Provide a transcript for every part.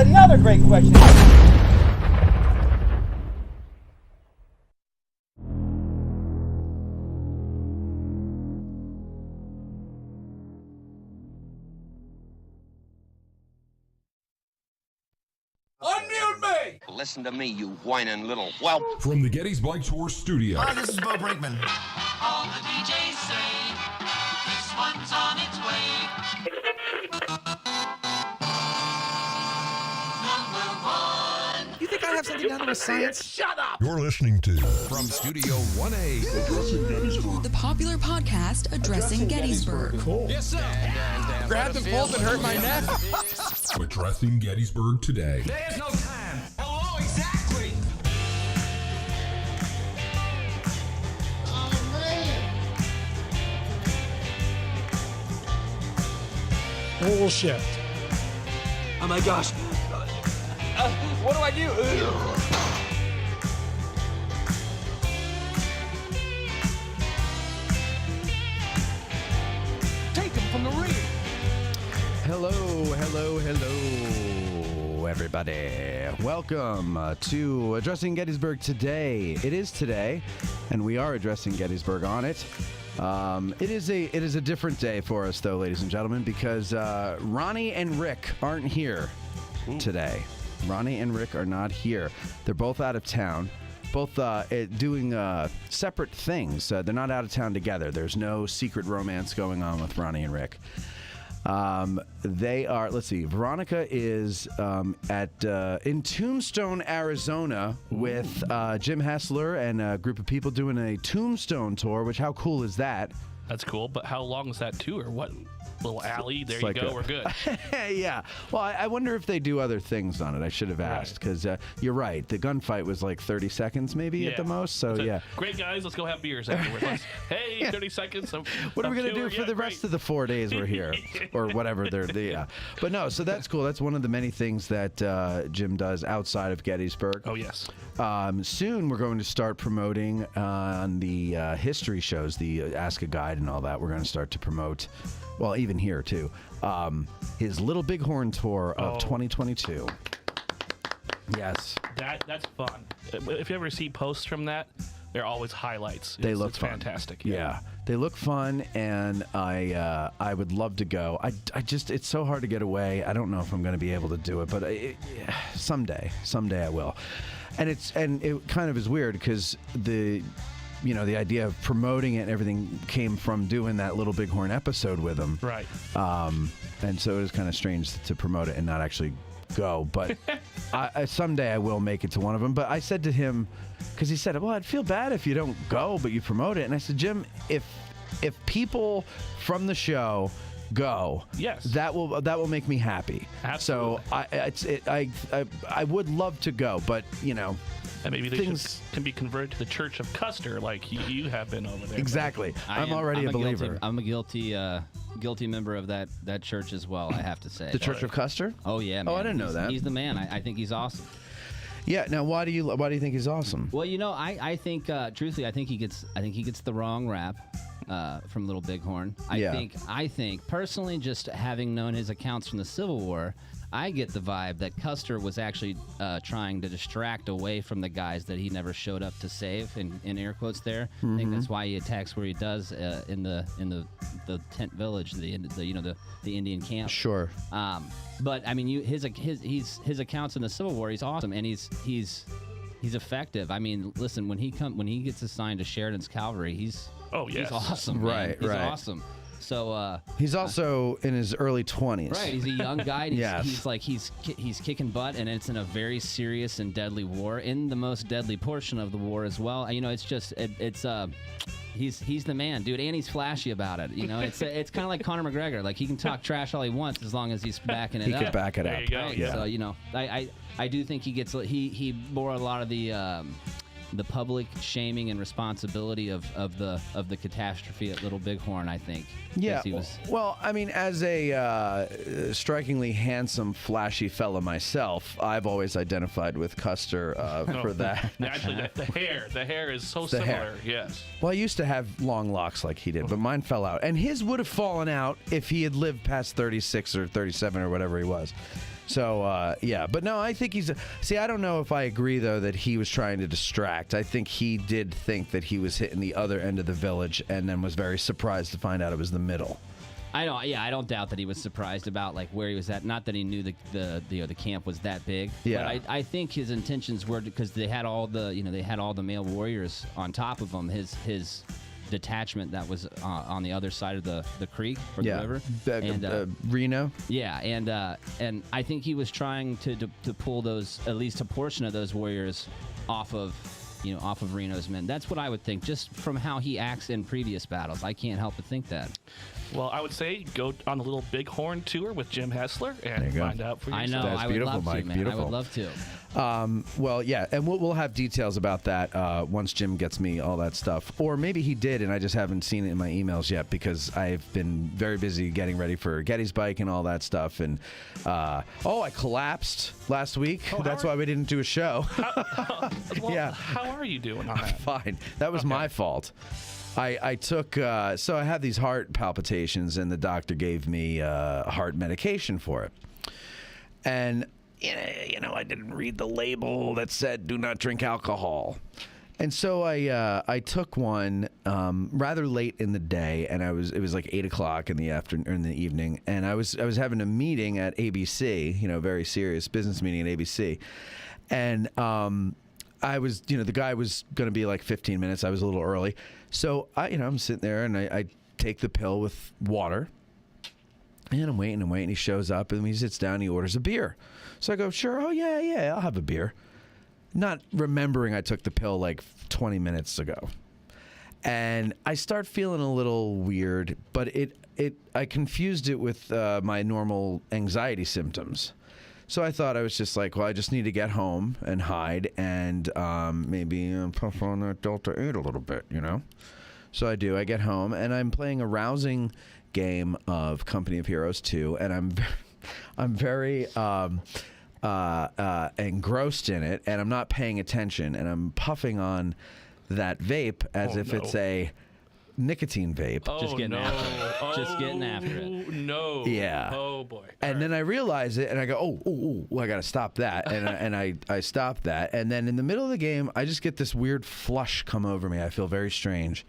another great question. Unmute me! Listen to me, you whining little whelp. From the Gettysburg Tour Studio. Hi, this is Bo Brinkman. All the DJs say this one's on its way. Number one. You think I have something down with science? Shut up! You're listening to From Studio 1A, The popular podcast Addressing Gettysburg. Cool. yes sir. Grabbed and pulled and hurt my neck. Addressing Gettysburg today. There's no time. Hello, exactly. Bullshit. Oh my gosh. What do I do? Take him from the ring. Hello, everybody. Welcome to Addressing Gettysburg today. It is today, and we are addressing Gettysburg on it. It is a different day for us, though, ladies and gentlemen, because Ronnie and Rick aren't here today. Ronnie and Rick are not here. They're both out of town. Both doing separate things. They're not out of town together. There's no secret romance going on with Ronnie and Rick. They are, let's see, Veronica is in Tombstone, Arizona with Jim Hessler and a group of people doing a Tombstone tour, which how cool is that? That's cool, but how long is that tour? What little alley? There It's you like go, a- we're good. Yeah. Well, I wonder if they do other things on it. I should have asked because you're right. The gunfight was like 30 seconds maybe at the most. So, yeah. Great, guys. Let's go have beers afterwards. Hey, 30 seconds. What are we going to do for the rest of the 4 days we're here? Or whatever yeah. But no, so that's cool. That's one of the many things that Jim does outside of Gettysburg. Oh, yes. Soon we're going to start promoting on the history shows, the Ask a Guide and all that. We're going to start to promote, well, even here too, his Little Bighorn Tour of 2022. Yes. That's fun. If you ever see posts from that, they're always highlights. It's fun. Fantastic. Yeah, they look fun, and I would love to go. I just, it's so hard to get away. I don't know if I'm going to be able to do it, but someday I will. And it kind of is weird because the idea of promoting it and everything came from doing that Little Bighorn episode with him. Right. And so it was kind of strange to promote it and not actually go. But someday I will make it to one of them. But I said to him, because he said, well, I'd feel bad if you don't go, but you promote it. And I said, Jim, if people from the show go, yes, that will make me happy. Absolutely. So I would love to go, but and maybe they can be converted to the Church of Custer like you have been over there. Exactly. I'm already a believer. I'm a guilty member of that church as well, I have to say. The Church of Custer? Oh yeah, man. Oh, I didn't know that. He's the man. I think he's awesome. Yeah. Now, why do you think he's awesome? Well, I think truthfully, I think he gets the wrong rap from Little Bighorn. I think personally, just having known his accounts from the Civil War, I get the vibe that Custer was actually trying to distract away from the guys that he never showed up to save, in air quotes there. Mm-hmm. I think that's why he attacks where he does in the tent village, the Indian camp. Sure. But I mean, his accounts in the Civil War, he's awesome, and he's effective. I mean, listen, when he gets assigned to Sheridan's cavalry, he's awesome. Man. He's awesome. So he's also in his early 20s. Right, he's a young guy. Yes. He's kicking butt, and it's in a very serious and deadly war. In the most deadly portion of the war as well. It's just he's the man, dude, and he's flashy about it. It's kind of like Conor McGregor. Like he can talk trash all he wants as long as he's backing it up. He can back it up. There you go. Right? Yeah. So I do think he bore a lot of the public shaming and responsibility of the catastrophe at Little Bighorn, I think. Yeah. He was, well, I mean, as a strikingly handsome, flashy fella myself, I've always identified with Custer for that. Actually, the hair is so similar. Hair. Yes. Well, I used to have long locks like he did, but mine fell out. And his would have fallen out if he had lived past 36 or 37 or whatever he was. So, yeah. But no, I think he's... See, I don't know if I agree, though, that he was trying to distract. I think he did think that he was hitting the other end of the village and then was very surprised to find out it was the middle. I don't doubt that he was surprised about like where he was at. Not that he knew the camp was that big. Yeah. But I think his intentions were because they had all the male warriors on top of him. His detachment that was on the other side of the creek or the river. Reno. Yeah, and I think he was trying to pull those, at least a portion of those warriors off of Reno's men. That's what I would think, just from how he acts in previous battles. I can't help but think that. Well, I would say go on a little Bighorn tour with Jim Hessler and find out for yourself. I know. That's I would beautiful, love Mike. to, man. Beautiful. I would love to. Well, yeah, and we'll have details about that once Jim gets me all that stuff. Or maybe he did, and I just haven't seen it in my emails yet because I've been very busy getting ready for Gettysburg and all that stuff. And I collapsed last week. That's why we didn't do a show. How are you doing on that? Fine. That was my fault. I took, so I had these heart palpitations, and the doctor gave me heart medication for it. And, I didn't read the label that said, do not drink alcohol. And so I took one rather late in the day, and it was like 8 o'clock in the afternoon, or in the evening, and I was having a meeting at ABC, very serious business meeting at ABC. And I was, the guy was going to be like 15 minutes. I was a little early. So, I'm sitting there, and I take the pill with water, and I'm waiting. He shows up, and when he sits down, he orders a beer. So I go, sure, oh, yeah, I'll have a beer. Not remembering I took the pill like 20 minutes ago. And I start feeling a little weird, but I confused it with my normal anxiety symptoms. So I thought I was just like, well, I just need to get home and hide and maybe puff on that Delta 8 a little bit, So I do. I get home, and I'm playing a rousing game of Company of Heroes 2, and I'm very engrossed in it, and I'm not paying attention, and I'm puffing on that vape as if it's a nicotine vape. Just getting after it. Just getting after it. No. Yeah. Oh boy. And then I realize it, and I go, I got to stop that. And I stop that. And then in the middle of the game, I just get this weird flush come over me. I feel very strange.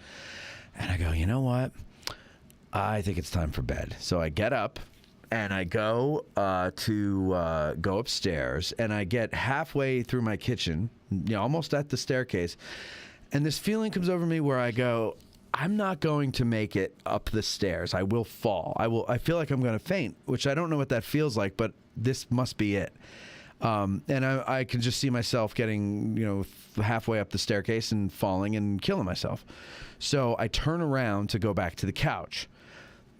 And I go, you know what? I think it's time for bed. So I get up, and I go to go upstairs, and I get halfway through my kitchen, almost at the staircase. And this feeling comes over me where I go, I'm not going to make it up the stairs. I will fall. I feel like I'm going to faint, which I don't know what that feels like, but this must be it. And I can just see myself getting, halfway up the staircase and falling and killing myself. So I turn around to go back to the couch.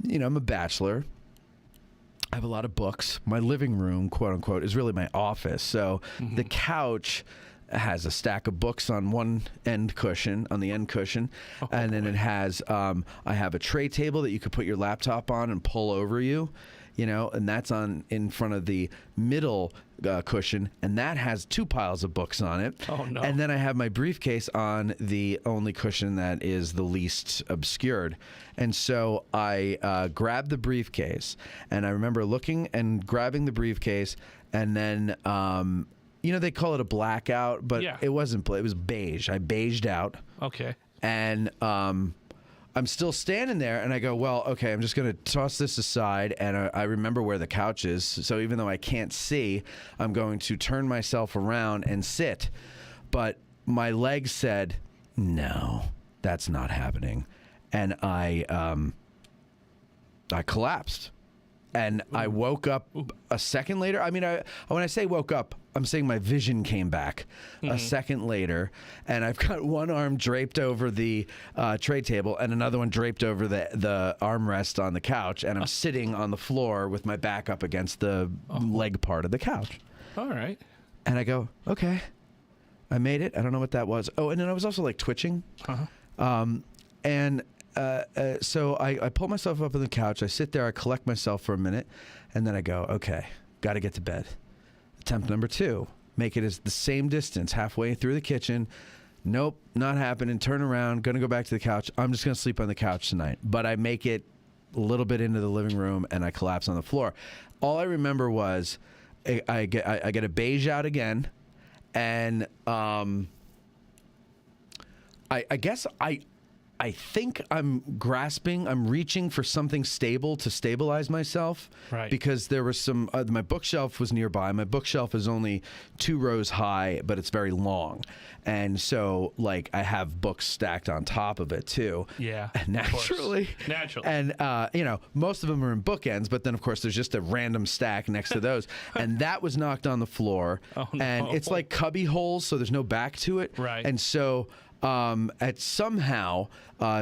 I'm a bachelor. I have a lot of books. My living room, quote unquote, is really my office. So the couch has a stack of books on one end cushion, and then it has I have a tray table that you could put your laptop on and pull over you, and that's in front of the middle cushion, and that has 2 piles of books on it. Oh no. And then I have my briefcase on the only cushion that is the least obscured. And so I grabbed the briefcase, and I remember looking and grabbing the briefcase, and then they call it a blackout, but it wasn't. It was beige. I beiged out. Okay. And I'm still standing there, and I go, well, okay, I'm just going to toss this aside, and I remember where the couch is. So even though I can't see, I'm going to turn myself around and sit. But my legs said, no, that's not happening. And I collapsed. And I woke up a second later. I mean, when I say woke up, I'm saying my vision came back a second later, and I've got one arm draped over the tray table and another one draped over the armrest on the couch, and I'm sitting on the floor with my back up against the leg part of the couch. All right. And I go, okay, I made it. I don't know what that was. Oh, and then I was also like twitching. So I pull myself up on the couch. I sit there. I collect myself for a minute, and then I go, okay, got to get to bed. Attempt number 2, make it as the same distance, halfway through the kitchen. Nope, not happening. Turn around, going to go back to the couch. I'm just going to sleep on the couch tonight. But I make it a little bit into the living room, and I collapse on the floor. All I remember was I get a beige out again, and I guess I think I'm reaching for something stable to stabilize myself. Right. Because there was some, my bookshelf was nearby. My bookshelf is only 2 rows high, but it's very long. And so, like, I have books stacked on top of it, too. Yeah. Naturally. And, most of them are in bookends, but then, of course, there's just a random stack next to those. And that was knocked on the floor. Oh, no. And it's like cubby holes, so there's no back to it. Right. And so... somehow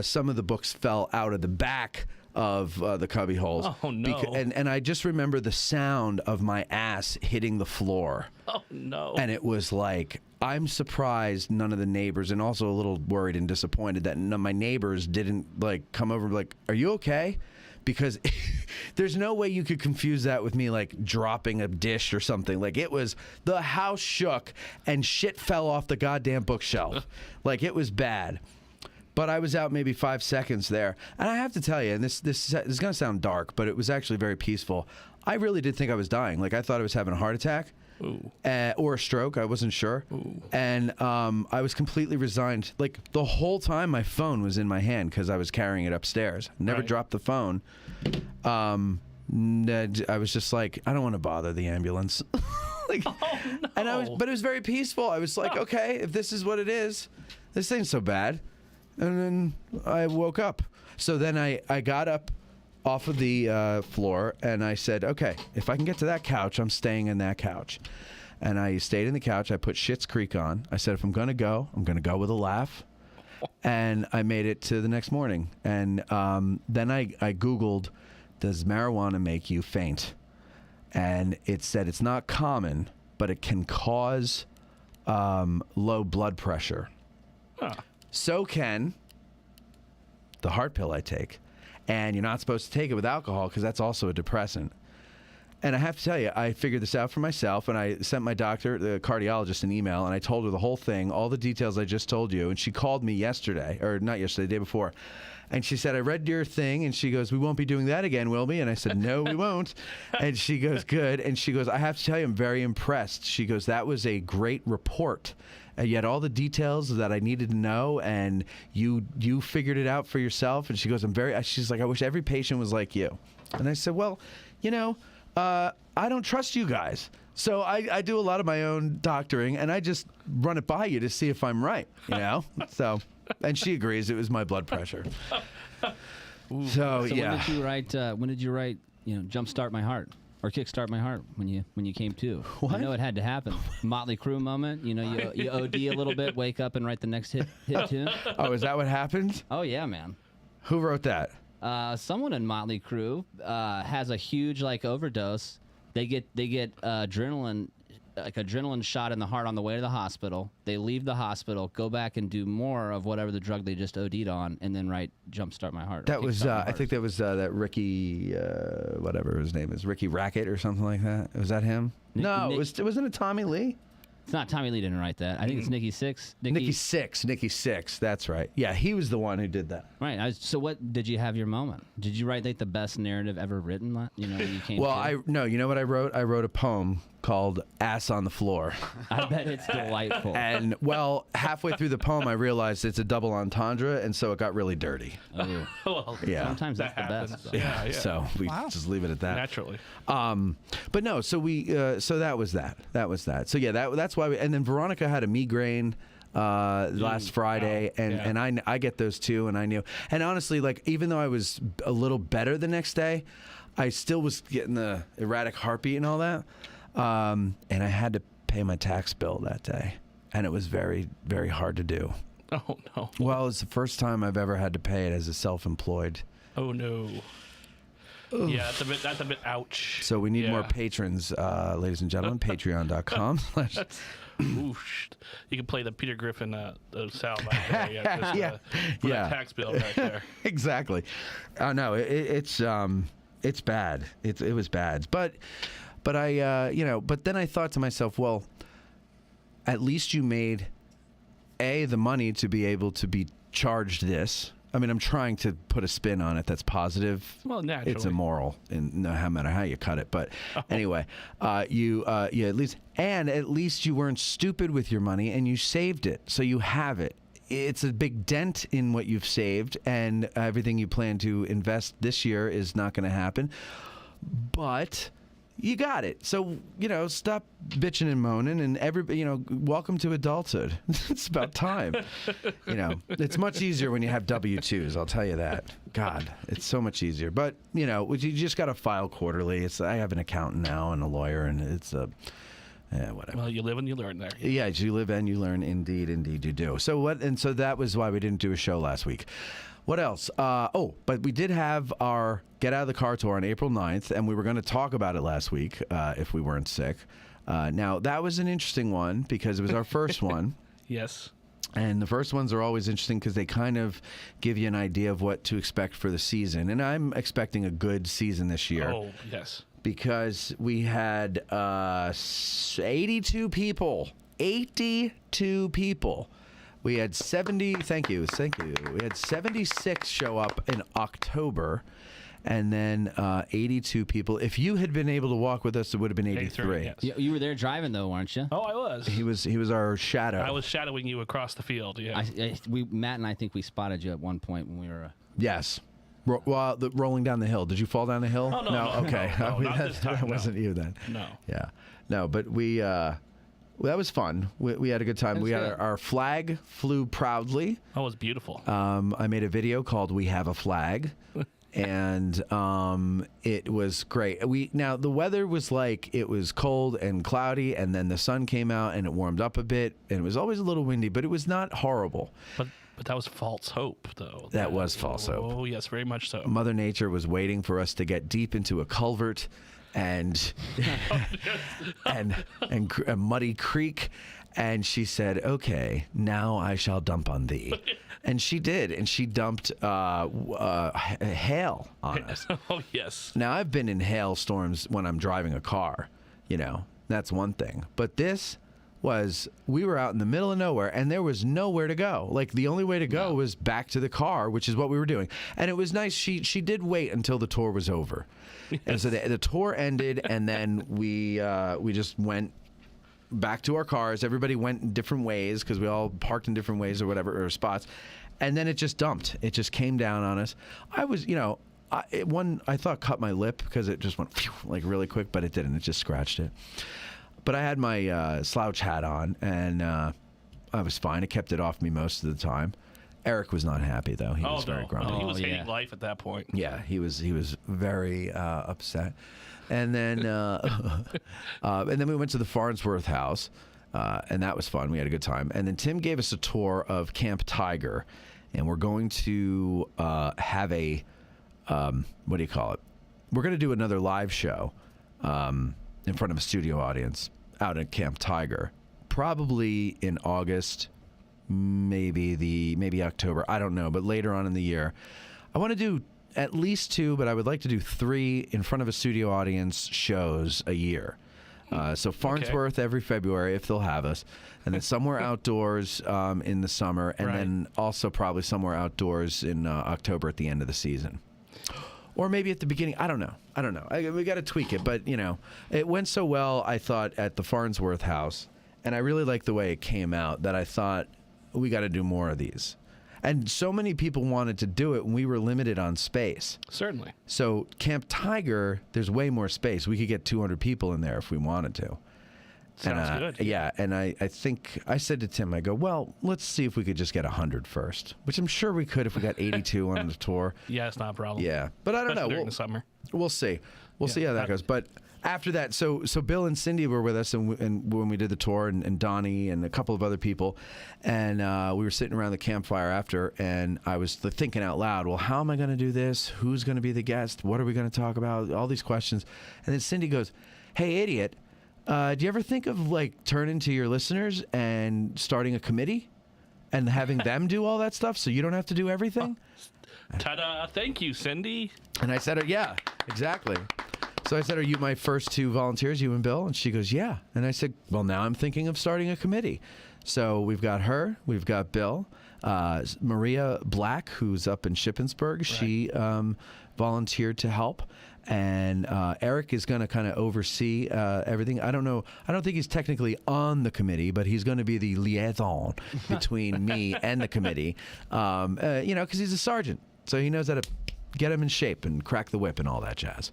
some of the books fell out of the back of the cubby holes. Oh, no. And I just remember the sound of my ass hitting the floor. Oh, no. And it was like, I'm surprised none of the neighbors, and also a little worried and disappointed that none of my neighbors didn't like come over and be like, are you okay? Because there's no way you could confuse that with me like dropping a dish or something. Like, it was, the house shook and shit fell off the goddamn bookshelf. Like, it was bad. But I was out maybe 5 seconds there. And I have to tell you, and this is going to sound dark, but it was actually very peaceful. I really did think I was dying. Like, I thought I was having a heart attack. Or a stroke. I wasn't sure. And I was completely resigned. Like, the whole time my phone was in my hand because I was carrying it upstairs. Never dropped the phone. I was just like, I don't want to bother the ambulance. Like, no. And but it was very peaceful. I was like, okay, if this is what it is, this ain't so bad. And then I woke up. So then I got up off of the floor, and I said, okay, if I can get to that couch, I'm staying in that couch. And I stayed in the couch. I put Schitt's Creek on. I said, if I'm going to go with a laugh. And I made it to the next morning. And then I Googled, does marijuana make you faint? And it said it's not common, but it can cause low blood pressure. Huh. So can the heart pill I take. And you're not supposed to take it with alcohol because that's also a depressant. And I have to tell you, I figured this out for myself, and I sent my doctor, the cardiologist, an email, and I told her the whole thing, all the details I just told you. And she called me yesterday, or not yesterday, the day before. And she said, I read your thing. And she goes, we won't be doing that again, will we? And I said, no, we won't. And she goes, good. And she goes, I have to tell you, I'm very impressed. She goes, that was a great report. You had all the details that I needed to know, and you figured it out for yourself. And she goes, she's like, I wish every patient was like you. And I said, well, I don't trust you guys. So I do a lot of my own doctoring, and I just run it by you to see if I'm right, So, and she agrees it was my blood pressure. So yeah. When did you write, Jumpstart My Heart? Or Kickstart My Heart when you came to? What? I know it had to happen. Motley Crue moment. You OD a little bit, wake up and write the next hit tune. Oh, is that what happened? Oh yeah, man. Who wrote that? Someone in Motley Crue has a huge overdose. They get adrenaline shot in the heart on the way to the hospital. They leave the hospital, go back and do more of whatever the drug they just OD'd on, and then write Jumpstart My Heart. That was, I think that was that Ricky, whatever his name is, Ricky Rackett or something like that. Was that him? No, wasn't it Tommy Lee? It's not Tommy Lee didn't write that. I think it's Nikki Sixx. Nikki Sixx. That's right. Yeah, he was the one who did that. Right. So what did you have your moment? Did you write the best narrative ever written? When you came. Well, you know what I wrote? I wrote a poem called "Ass on the Floor." I bet it's delightful. And halfway through the poem, I realized it's a double entendre, and so it got really dirty. Oh. Well, yeah. Sometimes that's happens. the best. Yeah. So we just leave it at that. Naturally. But no. So so that was that. That was that. So yeah, that's why. And then Veronica had a migraine last Friday, and I get those too, and I knew. And honestly, even though I was a little better the next day, I still was getting the erratic heartbeat and all that. And I had to pay my tax bill that day, and it was very, very hard to do. Oh no. Well, it's the first time I've ever had to pay it as a self-employed. Oh no. Ugh. Yeah, that's a bit ouch. So we need more patrons, ladies and gentlemen. Patreon.com. Oosh. You can play the Peter Griffin sound right there. For that tax bill right there. Exactly. No, it's bad. It was bad. But but then I thought to myself, well, at least you made the money to be able to be charged this, I mean, I'm trying to put a spin on it that's positive. Well, naturally. It's immoral, no matter how you cut it. But anyway, you at least you weren't stupid with your money and you saved it, so you have it. It's a big dent in what you've saved, and everything you plan to invest this year is not going to happen. But you got it. So, stop bitching and moaning, and welcome to adulthood. It's about time. It's much easier when you have W-2s, I'll tell you that. God, it's so much easier. But, you just got to file quarterly. I have an accountant now and a lawyer, and it's whatever. Well, you live and you learn there. Yeah, you live and you learn. Indeed you do. So that was why we didn't do a show last week. What else? But we did have our Get Out of the Car tour on April 9th, and we were going to talk about it last week if we weren't sick. Now, that was an interesting one because it was our first one. Yes. And the first ones are always interesting because they kind of give you an idea of what to expect for the season. And I'm expecting a good season this year. Oh, yes. Because we had 82 people. 82 people. We had 70. Thank you. We had 76 show up in October, and then 82 people. If you had been able to walk with us, it would have been 83. Yes. You were there driving though, weren't you? Oh, I was. He was our shadow. I was shadowing you across the field. Yeah. Matt and I think we spotted you at one point when we were. Yes. Rolling down the hill. Did you fall down the hill? Oh, no. Okay. No, not this time, that wasn't you then. No. Yeah. No, but we. That was fun. We had a good time. We had our flag flew proudly. Oh, it was beautiful. I made a video called "We Have a Flag," and it was great. Now the weather was it was cold and cloudy, and then the sun came out and it warmed up a bit, and it was always a little windy, but it was not horrible. But that was false hope, though. That was false hope. Oh, yes, very much so. Mother Nature was waiting for us to get deep into a culvert and a muddy creek, and she said, "Okay, now I shall dump on thee." And she did, and she dumped hail on us. Oh, yes. Now, I've been in hailstorms when I'm driving a car, that's one thing. But this we were out in the middle of nowhere, and there was nowhere to go. The only way to go was back to the car, which is what we were doing. And it was nice. She did wait until the tour was over. Yes. And so the tour ended, and then we just went back to our cars. Everybody went in different ways because we all parked in different ways or whatever, or spots. And then it just dumped. It just came down on us. I was, I thought cut my lip because it just went really quick, but it didn't. It just scratched it. But I had my slouch hat on, and I was fine. I kept it off me most of the time. Eric was not happy, though. He was very grumpy. He was hating life at that point. Yeah, he was very upset. And then we went to the Farnsworth house, and that was fun. We had a good time. And then Tim gave us a tour of Camp Tiger, and we're going to have a what do you call it? We're going to do another live show in front of a studio audience out at Camp Tiger, probably in August, maybe October. I don't know, but later on in the year. I want to do at least 2, but I would like to do 3 in front of a studio audience shows a year. So Farnsworth every February, if they'll have us, and then somewhere outdoors in the summer, and then also probably somewhere outdoors in October at the end of the season. Or maybe at the beginning. I don't know. We got to tweak it. But, it went so well, I thought, at the Farnsworth house. And I really liked the way it came out that I thought we got to do more of these. And so many people wanted to do it, and we were limited on space. Certainly. So Camp Tiger, there's way more space. We could get 200 people in there if we wanted to. Sounds good. Yeah, and I think I said to Tim, I go, well, let's see if we could just get 100 first, which I'm sure we could if we got 82 on the tour. Yeah, it's not a problem. Yeah, but I don't know. During the summer. We'll see. We'll see how that goes. But after that, so Bill and Cindy were with us, and when we did the tour, and Donnie and a couple of other people, and we were sitting around the campfire after, and I was thinking out loud, well, how am I going to do this? Who's going to be the guest? What are we going to talk about? All these questions. And then Cindy goes, hey, idiot. Do you ever think of turning to your listeners and starting a committee and having them do all that stuff so you don't have to do everything? Ta-da! Thank you, Cindy. And I said, yeah, exactly. So I said, are you my first 2 volunteers, you and Bill? And she goes, yeah. And I said, well, now I'm thinking of starting a committee. So we've got her, we've got Bill, Maria Black, who's up in Shippensburg, she volunteered to help. And Eric is going to kind of oversee everything. I don't know. I don't think he's technically on the committee, but he's going to be the liaison between me and the committee. Because he's a sergeant, so he knows how to get him in shape and crack the whip and all that jazz.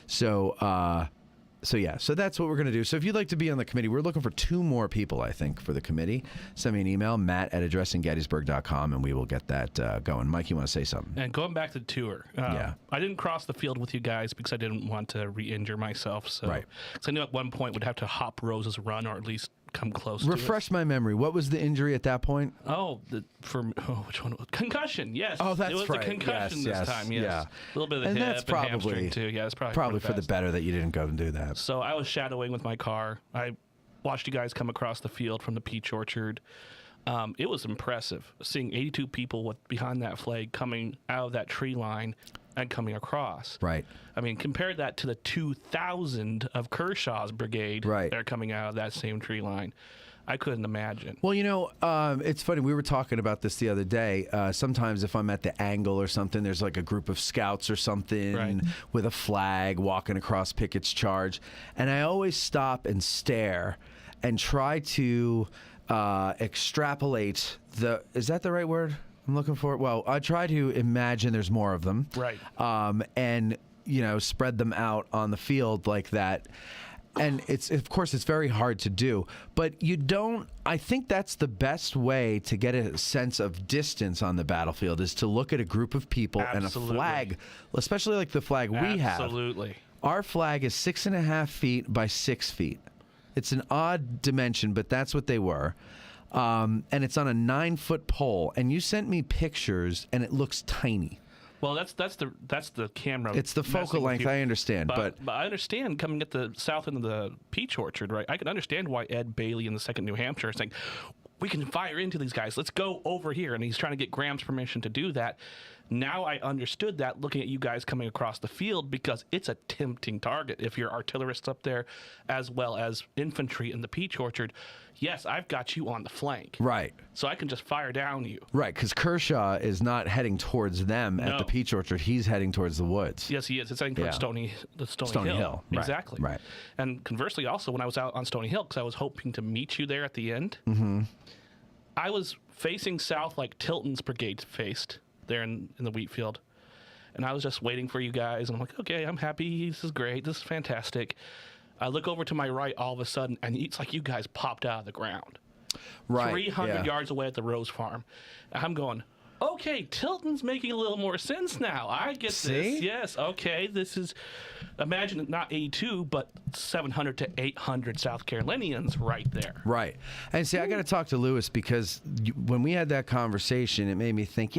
So that's what we're going to do. So if you'd like to be on the committee, we're looking for 2 more people, I think, for the committee. Send me an email, matt@addressinggettysburg.com, and we will get that going. Mike, you want to say something? And going back to the tour, I didn't cross the field with you guys because I didn't want to re-injure myself. So, because I knew at one point we'd have to hop Rose's run or at least come close. Refresh my memory. What was the injury at that point? Which one? Concussion. Yes. Oh, that's right. It was a concussion this time. Yes. Yeah. A little bit of the and hip that's probably, and hamstring too. Yeah, it's probably for the better that you didn't go and do that. So I was shadowing with my car. I watched you guys come across the field from the peach orchard. It was impressive seeing 82 people behind that flag coming out of that tree line and coming across. Right. I mean, compare that to the 2,000 of Kershaw's brigade that are coming out of that same tree line. I couldn't imagine. Well, it's funny. We were talking about this the other day. Sometimes if I'm at the angle or something, there's like a group of scouts or something with a flag walking across Pickett's charge. And I always stop and stare and try to extrapolate is that the right word I'm looking for? Well, I try to imagine there's more of them. Right. And, spread them out on the field like that. And of course, it's very hard to do, but I think that's the best way to get a sense of distance on the battlefield is to look at a group of people and a flag, especially like the flag we have. Absolutely. Our flag is 6.5 feet by 6 feet. It's an odd dimension, but that's what they were. And it's on a 9-foot pole. And you sent me pictures, and it looks tiny. Well, that's the camera. It's the focal length. I understand, but I understand coming at the south end of the peach orchard, right? I can understand why Ed Bailey in the 2nd New Hampshire is saying, we can fire into these guys. Let's go over here, and he's trying to get Graham's permission to do that. Now I understood that looking at you guys coming across the field because it's a tempting target if you're artillerists up there as well as infantry in the peach orchard. Yes, I've got you on the flank. Right. So I can just fire down you. Right, because Kershaw is not heading towards them at the peach orchard. He's heading towards the woods. Yes, he is. It's heading towards Stony Hill. Right. Exactly. Right. And conversely, also, when I was out on Stony Hill, because I was hoping to meet you there at the end, I was facing south like Tilton's brigade faced there in the wheat field. And I was just waiting for you guys. And I'm like, okay, I'm happy. This is great. This is fantastic. I look over to my right all of a sudden, and it's like you guys popped out of the ground. Right. 300 yards away at the Rose Farm. And I'm going, okay, Tilton's making a little more sense now. I get this. Yes, okay. This is, imagine not 82, but 700 to 800 South Carolinians right there. Right. And see, I got to talk to Lewis because when we had that conversation, it made me think,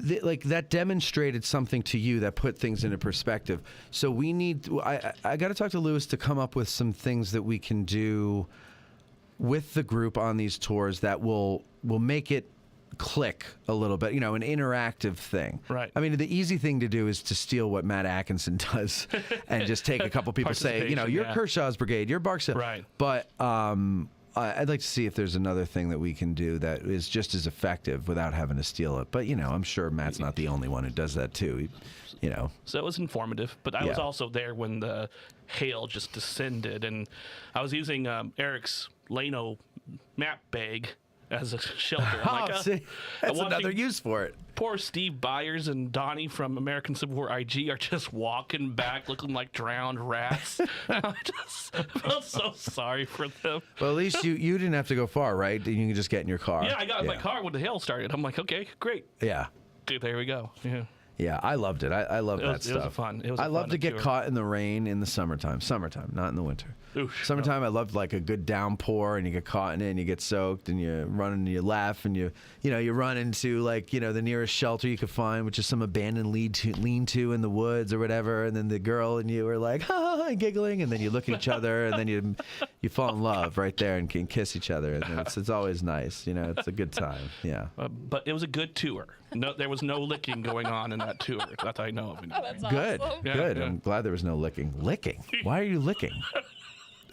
that demonstrated something to you that put things into perspective. So we need, I got to talk to Lewis to come up with some things that we can do with the group on these tours that will make it click a little bit, an interactive thing. Right. I mean, the easy thing to do is to steal what Matt Atkinson does and just take a couple people say, you're Kershaw's brigade, you're Barksdale. Right. But I'd like to see if there's another thing that we can do that is just as effective without having to steal it. But, I'm sure Matt's not the only one who does that too, So it was informative, but I was also there when the hail just descended, and I was using Eric's Lano map bag as a shelter. See, that's another use for it. Poor Steve Byers and Donnie from American Civil War IG are just walking back looking like drowned rats. I just felt so sorry for them. Well, at least you didn't have to go far, right? You can just get in your car. Yeah, I got in my car when the hail started. I'm like, okay, great. Yeah. Dude, there we go. Yeah. Yeah, I loved it. I love that stuff. It was fun. I love to get caught in the rain in the summertime. Summertime, not in the winter. Oof, Summertime, I loved like a good downpour, and you get caught in it, and you get soaked, and you run and you laugh, and you run into the nearest shelter you could find, which is some abandoned lean-to in the woods or whatever, and then the girl and you are like, and giggling, and then you look at each other, and then you fall in love right there and can kiss each other, and it's always nice. It's a good time. Yeah. But it was a good tour. No, there was no licking going on in that tour that I know of. Oh, that's Good. awesome. Good. Yeah. I'm glad there was no licking. Licking? Why are you licking?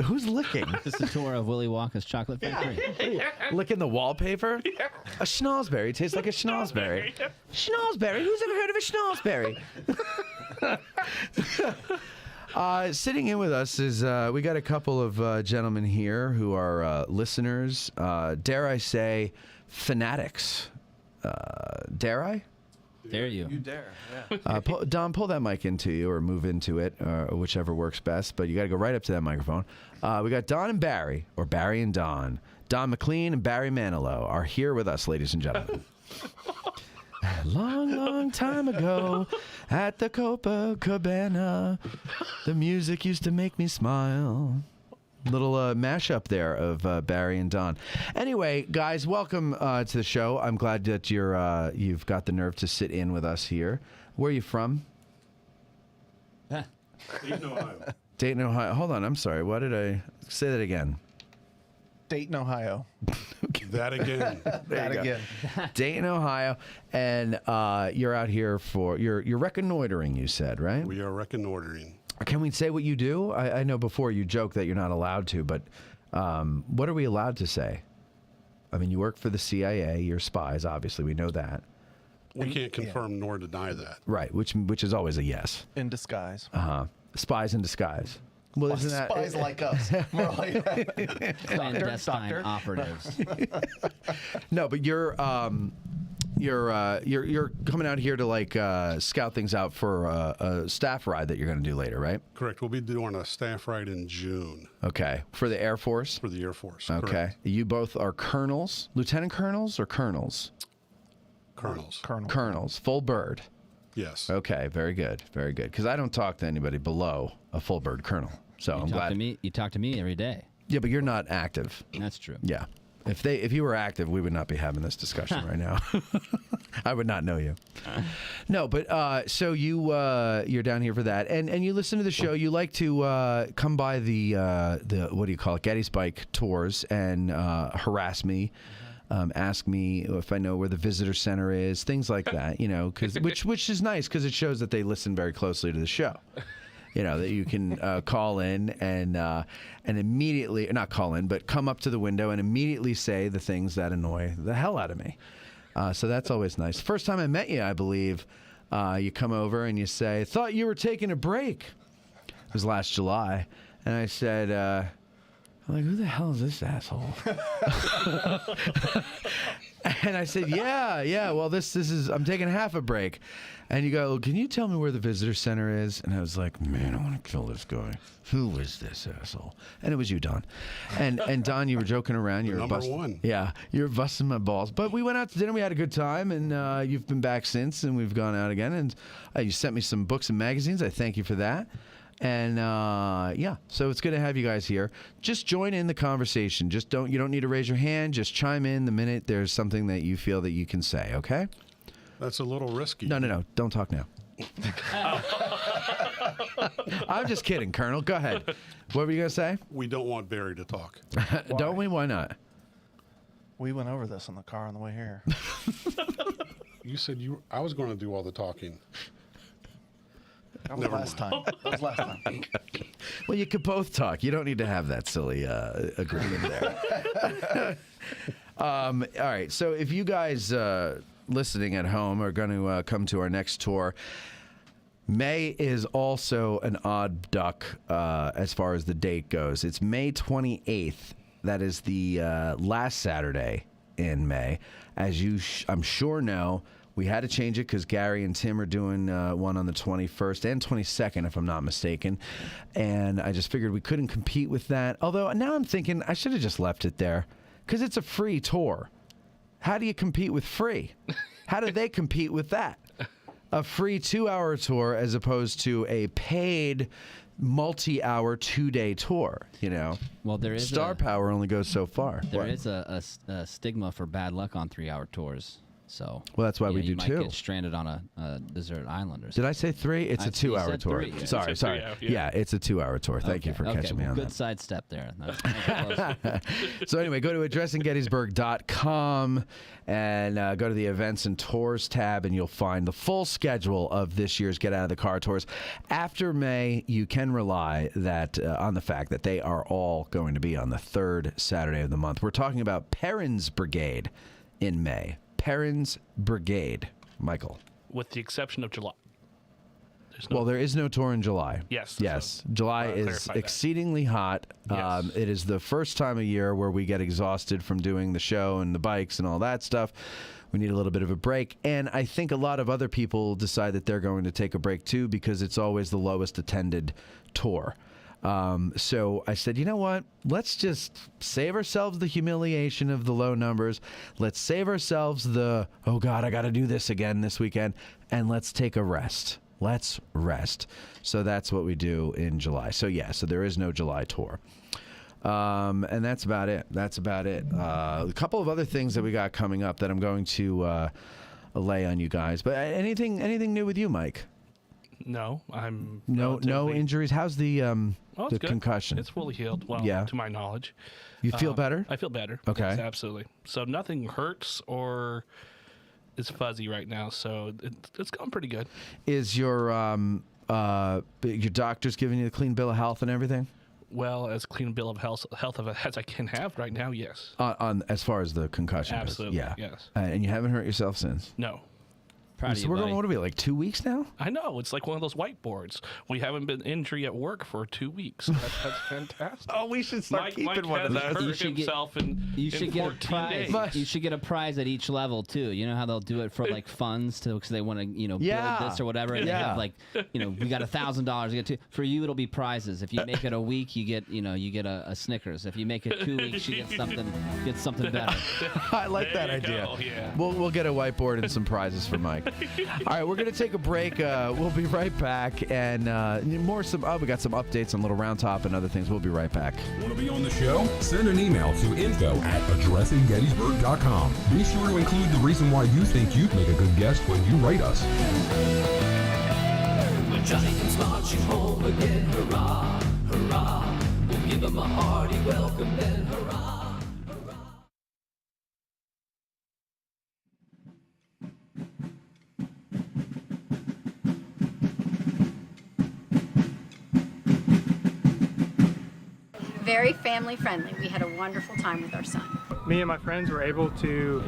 Who's licking? This is a tour of Willy Wonka's Chocolate Factory. Licking the wallpaper? A schnozberry tastes like a schnozberry. Schnozberry? Who's ever heard of a schnozberry? Sitting in with us is we got a couple of gentlemen here who are listeners. Dare I say, fanatics? Dare I? Dare you? You dare. Don, pull that mic into you or move into it, whichever works best. But you got to go right up to that microphone. We got Don and Barry, or Barry and Don. Don McLean and Barry Manilow are here with us, ladies and gentlemen. Long, long time ago at the Copacabana, the music used to make me smile. Little mashup there of Barry and Don. Anyway, guys, welcome to the show. I'm glad that you've got the nerve to sit in with us here. Where are you from? Dayton, Ohio. Dayton, Ohio. Hold on, I'm sorry. What did I say that again? Dayton, Ohio. That again. That again. Dayton, Ohio, and you're out here for you're reconnoitering. You said, right? We are reconnoitering. Can we say what you do? I know before you joked that you're not allowed to, but what are we allowed to say? I mean, you work for the CIA. You're spies, obviously. We know that. We can't confirm nor deny that. Right, which is always a yes. In disguise. Spies in disguise. Well, isn't that Spies like us. We're like Clandestine operatives. No, but you're coming out here to like scout things out for a staff ride that you're going to do later, right? Correct. We'll be doing a staff ride in June. Okay, for the Air Force. For the Air Force. Okay, correct. You both are colonels, lieutenant colonels, or colonels? Colonels. Colonels, full bird. Yes. Okay, very good, very good. Because I don't talk to anybody below a full bird colonel, so I'm glad. You talk to me every day. Yeah, but you're not active. That's true. Yeah. If you were active, we would not be having this discussion right now. I would not know you. No, but so you're down here for that, and you listen to the show. You like to come by the what do you call it, Gettysburg tours and harass me, ask me if I know where the visitor center is, things like that. You know, which is nice because it shows that they listen very closely to the show. You know, that you can call in and immediately, not call in, but come up to the window and immediately say the things that annoy the hell out of me. So that's always nice. First time I met you, I believe, you come over and you say, "Thought you were taking a break." It was last July. And I said, I'm like, who the hell is this asshole? And I said, yeah, well, this is, I'm taking half a break. And you go, can you tell me where the visitor center is? And I was like, man, I want to kill this guy. Who is this asshole? And it was you, Don. And Don, you were joking around. You were Number one. Yeah, you were busting my balls. But we went out to dinner. We had a good time. And you've been back since. And we've gone out again. And you sent me some books and magazines. I thank you for that. And yeah, so it's good to have you guys here. Just join in the conversation. You don't need to raise your hand. Just chime in the minute there's something that you feel that you can say, okay? That's a little risky. No. Don't talk now. I'm just kidding, Colonel. Go ahead. What were you going to say? We don't want Barry to talk. Don't we? Why not? We went over this in the car on the way here. You said I was going to do all the talking. That was last time. Well, you could both talk. You don't need to have that silly agreement there. All right. So if you guys listening at home are going to come to our next tour, May is also an odd duck as far as the date goes. It's May 28th. That is the last Saturday in May. As you, I'm sure know, we had to change it because Gary and Tim are doing one on the 21st and 22nd, if I'm not mistaken. And I just figured we couldn't compete with that. Although now I'm thinking I should have just left it there because it's a free tour. How do you compete with free? How do they compete with that? A free 2-hour tour as opposed to a paid multi-hour 2-day tour, you know? Well, there is Star power only goes so far. There is a stigma for bad luck on 3-hour tours. So Well, that's why we do you might 2. get stranded on a desert island or something. Did I say 3? It's a 2-hour said tour. 3, yeah. Sorry. You said 3, Yeah, it's a 2-hour tour. Thank you for catching me on Good that. sidestep there. That's So anyway, go to addressinggettysburg.com and go to the events and tours tab, and you'll find the full schedule of this year's Get Out of the Car tours. After May, you can rely that on the fact that they are all going to be on the 3rd Saturday of the month. We're talking about Perrin's Brigade in May. Perrin's Brigade, Michael. With the exception of July. Well, there is no tour in July. Yes. Yes. July is clarify that. exceedingly hot. Yes. It is the first time of year where we get exhausted from doing the show and the bikes and all that stuff. We need a little bit of a break. And I think a lot of other people decide that they're going to take a break too, because it's always the lowest attended tour. So I said, you know what? Let's just save ourselves the humiliation of the low numbers. Let's save ourselves the, oh God, I got to do this again this weekend. And let's take a rest. Let's rest. So that's what we do in July. So yeah, so there is no July tour. And that's about it. A couple of other things that we got coming up that I'm going to lay on you guys. But anything new with you, Mike? No, I'm no injuries. How's the it's good. concussion? It's fully healed. Well, Yeah. to my knowledge. You feel better? I feel better. Okay. Yes, absolutely. So nothing hurts or is fuzzy right now. So it's going pretty good. Is your doctor's giving you a clean bill of health and everything? Well, as clean a bill of health as I can have right now, yes. On as far as the concussion Absolutely, goes. Yeah. yes. And you haven't hurt yourself since? No. Proud of So you, we're buddy. going, what are we, like 2 weeks now? I know. It's like one of those whiteboards. We haven't been injury at work for 2 weeks. That's fantastic. Oh, we should start keeping one of has those. hurt himself in You should get a 14 prize. days. You should get a prize at each level too. You know how they'll do it for like funds too, because they want to, Yeah. build this or whatever. And they have like, we got $1,000 to get to. For you, it'll be prizes. If you make it a week, you get a Snickers. If you make it 2 weeks, you get something better. I like that There you idea. go, yeah. We'll get a whiteboard and some prizes for Mike. All right, we're going to take a break. We'll be right back. And we got some updates on Little Round Top and other things. We'll be right back. Want to be on the show? Send an email to info@addressinggettysburg.com. Be sure to include the reason why you think you'd make a good guest when you write us. When Johnny comes marching home again, hurrah, hurrah. We'll give him a hearty welcome then, hurrah. Very family friendly. We had a wonderful time with our son. Me and my friends were able to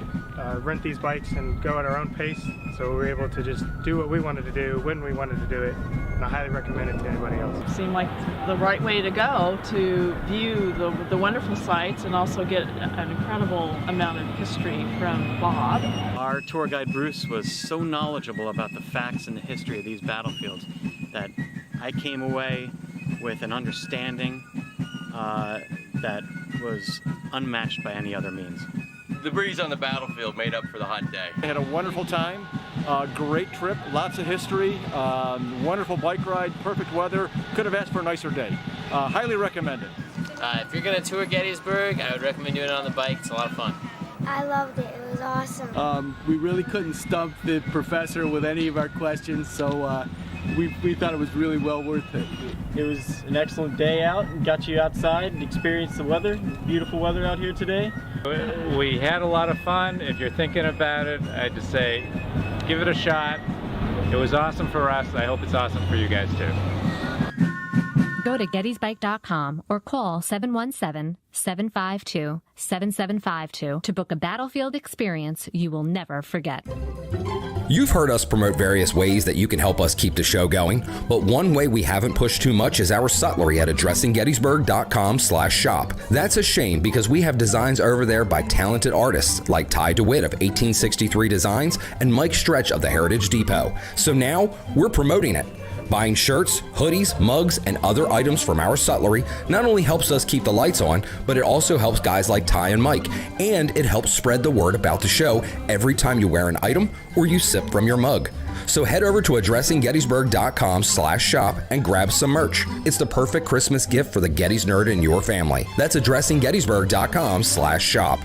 rent these bikes and go at our own pace, so we were able to just do what we wanted to do when we wanted to do it, and I highly recommend it to anybody else. Seemed like the right way to go to view the wonderful sights and also get an incredible amount of history from Bob. Our tour guide Bruce was so knowledgeable about the facts and the history of these battlefields that I came away with an understanding that was unmatched by any other means. The breeze on the battlefield made up for the hot day. I had a wonderful time, great trip, lots of history, wonderful bike ride, perfect weather. Could have asked for a nicer day. Highly recommend it. If you're gonna tour Gettysburg, I would recommend doing it on the bike. It's a lot of fun. I loved it. It was awesome. We really couldn't stump the professor with any of our questions, so we thought it was really well worth it. It was an excellent day out and got you outside and experienced the weather. Beautiful weather out here today. We had a lot of fun. If you're thinking about it, I'd just say give it a shot. It was awesome for us. I hope it's awesome for you guys too. Go to gettysbike.com or call 717-752-7752 to book a battlefield experience you will never forget. You've heard us promote various ways that you can help us keep the show going, but one way we haven't pushed too much is our sutlery at addressinggettysburg.com/shop. That's a shame because we have designs over there by talented artists like Ty DeWitt of 1863 Designs and Mike Stretch of the Heritage Depot. So now we're promoting it. Buying shirts, hoodies, mugs, and other items from our sutlery not only helps us keep the lights on, but it also helps guys like Ty and Mike, and it helps spread the word about the show every time you wear an item or you sip from your mug. So head over to addressinggettysburg.com/shop and grab some merch. It's the perfect Christmas gift for the Gettys nerd in your family. That's addressinggettysburg.com/shop.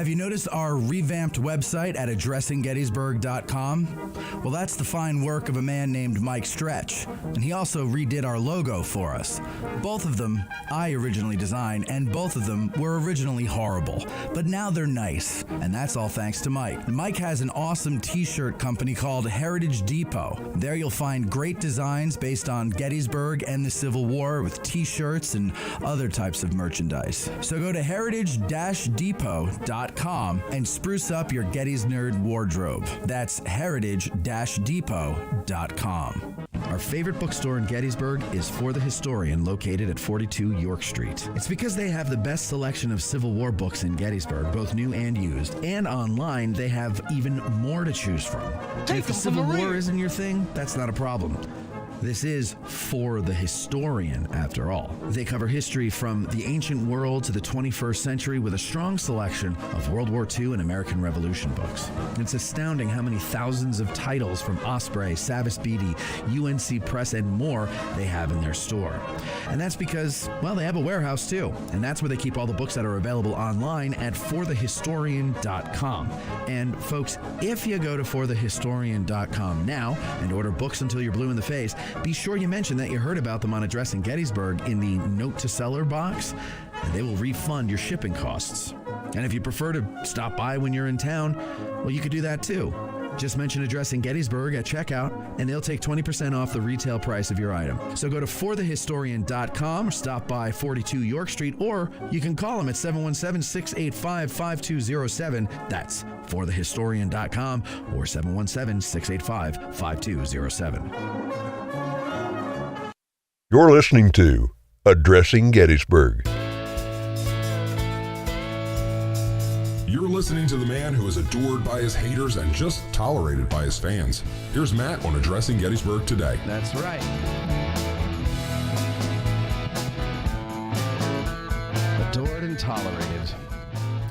Have you noticed our revamped website at addressinggettysburg.com? Well, that's the fine work of a man named Mike Stretch, and he also redid our logo for us. Both of them I originally designed, and both of them were originally horrible, but now they're nice, and that's all thanks to Mike. Mike has an awesome t-shirt company called Heritage Depot. There you'll find great designs based on Gettysburg and the Civil War with t-shirts and other types of merchandise. So go to heritage-depot.com and spruce up your Gettys Nerd wardrobe. That's heritage-depot.com. Our favorite bookstore in Gettysburg is For the Historian, located at 42 York Street. It's because they have the best selection of Civil War books in Gettysburg, both new and used, and online they have even more to choose from. And if the Civil War isn't your thing, that's not a problem. This is For the Historian, after all. They cover history from the ancient world to the 21st century with a strong selection of World War II and American Revolution books. It's astounding how many thousands of titles from Osprey, Savas Beatty, UNC Press, and more they have in their store. And that's because, well, they have a warehouse too. And that's where they keep all the books that are available online at forthehistorian.com. And folks, if you go to forthehistorian.com now and order books until you're blue in the face, be sure you mention that you heard about them on Addressing Gettysburg in the Note to Seller box, and they will refund your shipping costs. And if you prefer to stop by when you're in town, well, you could do that too. Just mention Addressing Gettysburg at checkout, and they'll take 20% off the retail price of your item. So go to forthehistorian.com or stop by 42 York Street, or you can call them at 717-685-5207. That's forthehistorian.com or 717-685-5207. You're listening to Addressing Gettysburg. You're listening to the man who is adored by his haters and just tolerated by his fans. Here's Matt on Addressing Gettysburg Today. That's right. Adored and tolerated.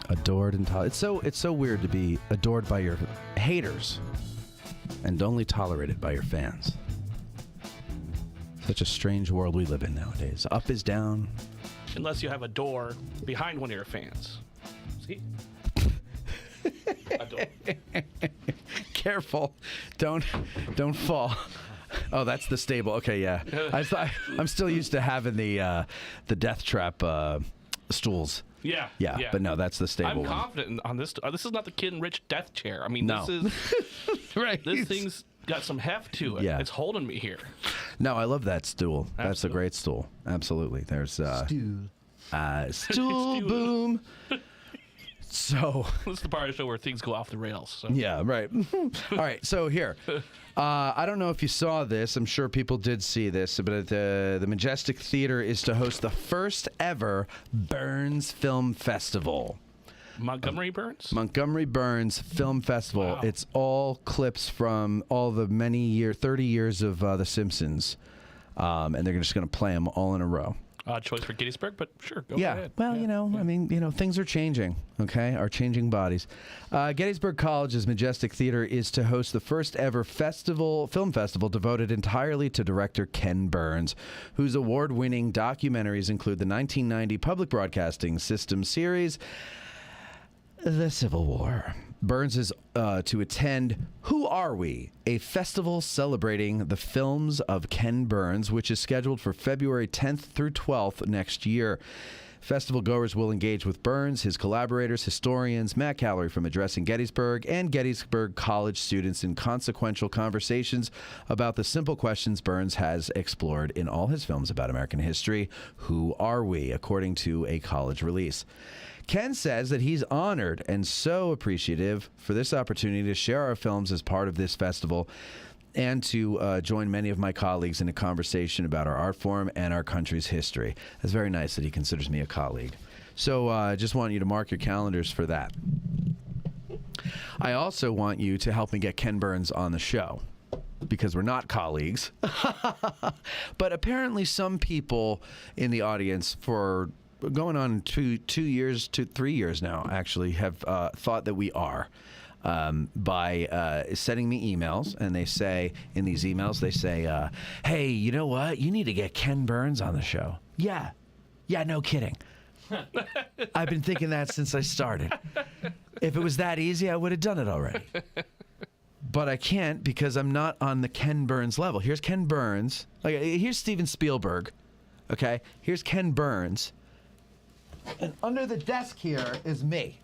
Adored and tolerated. It's so weird to be adored by your haters and only tolerated by your fans. Such a strange world we live in nowadays. Up is down. Unless you have a door behind one of your fans. See? A door. Careful. Don't fall. Oh, that's the stable. Okay, yeah. I'm still used to having the death trap stools. Yeah. But no, that's the stable I'm one. confident on this. This is not the Kid and Rich death chair. I mean, No. this is right. This thing's got some heft to it. Yeah. It's holding me here. No, I love that stool. That's a great stool. Absolutely. There's stool boom. So this is the part of the show where things go off the rails. So. Yeah, right. All right, so here. I don't know if you saw this. I'm sure people did see this, but the Majestic Theater is to host the first ever Burns Film Festival. Montgomery Burns? Montgomery Burns Film Festival. Wow. It's all clips from all the 30 years of The Simpsons, and they're just going to play them all in a row. Choice for Gettysburg, but sure, go Yeah, ahead. well, I mean, things are changing, okay? Our changing bodies. Gettysburg College's Majestic Theater is to host the first ever film festival devoted entirely to director Ken Burns, whose award-winning documentaries include the 1990 Public Broadcasting System series, The Civil War. Burns is to attend Who Are We?, a festival celebrating the films of Ken Burns, which is scheduled for February 10th through 12th next year. Festival goers will engage with Burns, his collaborators, historians, Matt Callery from Addressing Gettysburg, and Gettysburg College students in consequential conversations about the simple questions Burns has explored in all his films about American history. Who are we? According to a college release. Ken says that he's honored and so appreciative for this opportunity to share our films as part of this festival and to join many of my colleagues in a conversation about our art form and our country's history. It's very nice that he considers me a colleague. So I just want you to mark your calendars for that. I also want you to help me get Ken Burns on the show, because we're not colleagues. But apparently some people in the audience for going on 3 years now, actually, have thought that we are. By sending me emails, and they say, in these emails, they say, hey, you know what? You need to get Ken Burns on the show. Yeah, no kidding. I've been thinking that since I started. If it was that easy, I would have done it already. But I can't because I'm not on the Ken Burns level. Here's Ken Burns. Like, here's Steven Spielberg. Okay? Here's Ken Burns. And under the desk here is me.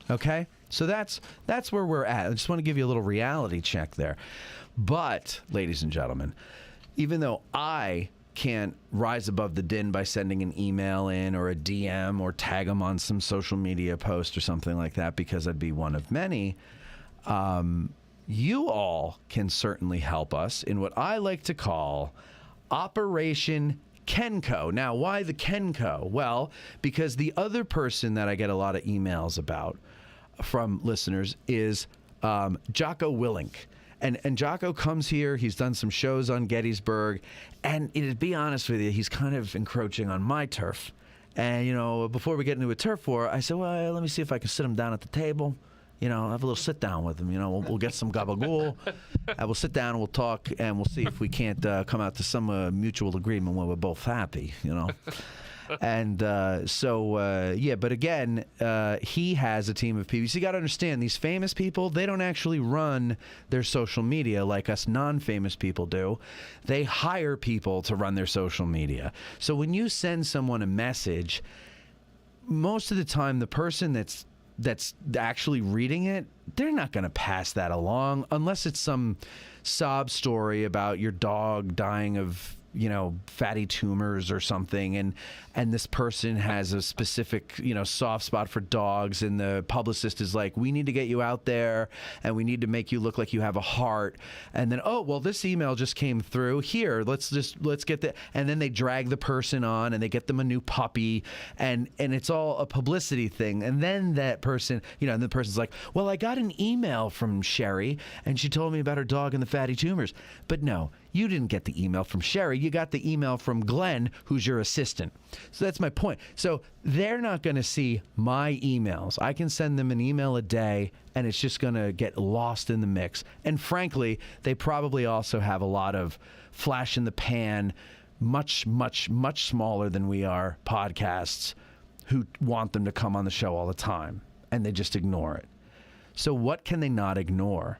Okay? So that's where we're at. I just want to give you a little reality check there. But, ladies and gentlemen, even though I can't rise above the din by sending an email in or a DM or tag them on some social media post or something like that because I'd be one of many, you all can certainly help us in what I like to call Operation Kenco. Now, why the Kenco? Well, because the other person that I get a lot of emails about from listeners is Jocko Willink. And Jocko comes here. He's done some shows on Gettysburg. And to be honest with you, he's kind of encroaching on my turf. And, you know, before we get into a turf war, I said, well, let me see if I can sit him down at the table. You know, have a little sit down with him. You know, we'll get some gabagool. And we'll sit down and we'll talk. And we'll see if we can't come out to some mutual agreement where we're both happy, you know. And yeah, but again, he has a team of people. So you got to understand, these famous people, they don't actually run their social media like us non-famous people do. They hire people to run their social media. So when you send someone a message, most of the time, the person that's actually reading it, they're not going to pass that along unless it's some sob story about your dog dying of, you know, fatty tumors or something, and this person has a specific, you know, soft spot for dogs, and the publicist is like, we need to get you out there and we need to make you look like you have a heart. And then, oh, well, this email just came through here, let's get the, and then they drag the person on and they get them a new puppy, and it's all a publicity thing. And then that person, you know, and the person's like, well, I got an email from Sherry and she told me about her dog and the fatty tumors. But no, you didn't get the email from Sherry. You got the email from Glenn, who's your assistant. So that's my point. So they're not going to see my emails. I can send them an email a day, and it's just going to get lost in the mix. And frankly, they probably also have a lot of flash in the pan, much, much, much smaller than we are podcasts who want them to come on the show all the time, and they just ignore it. So what can they not ignore?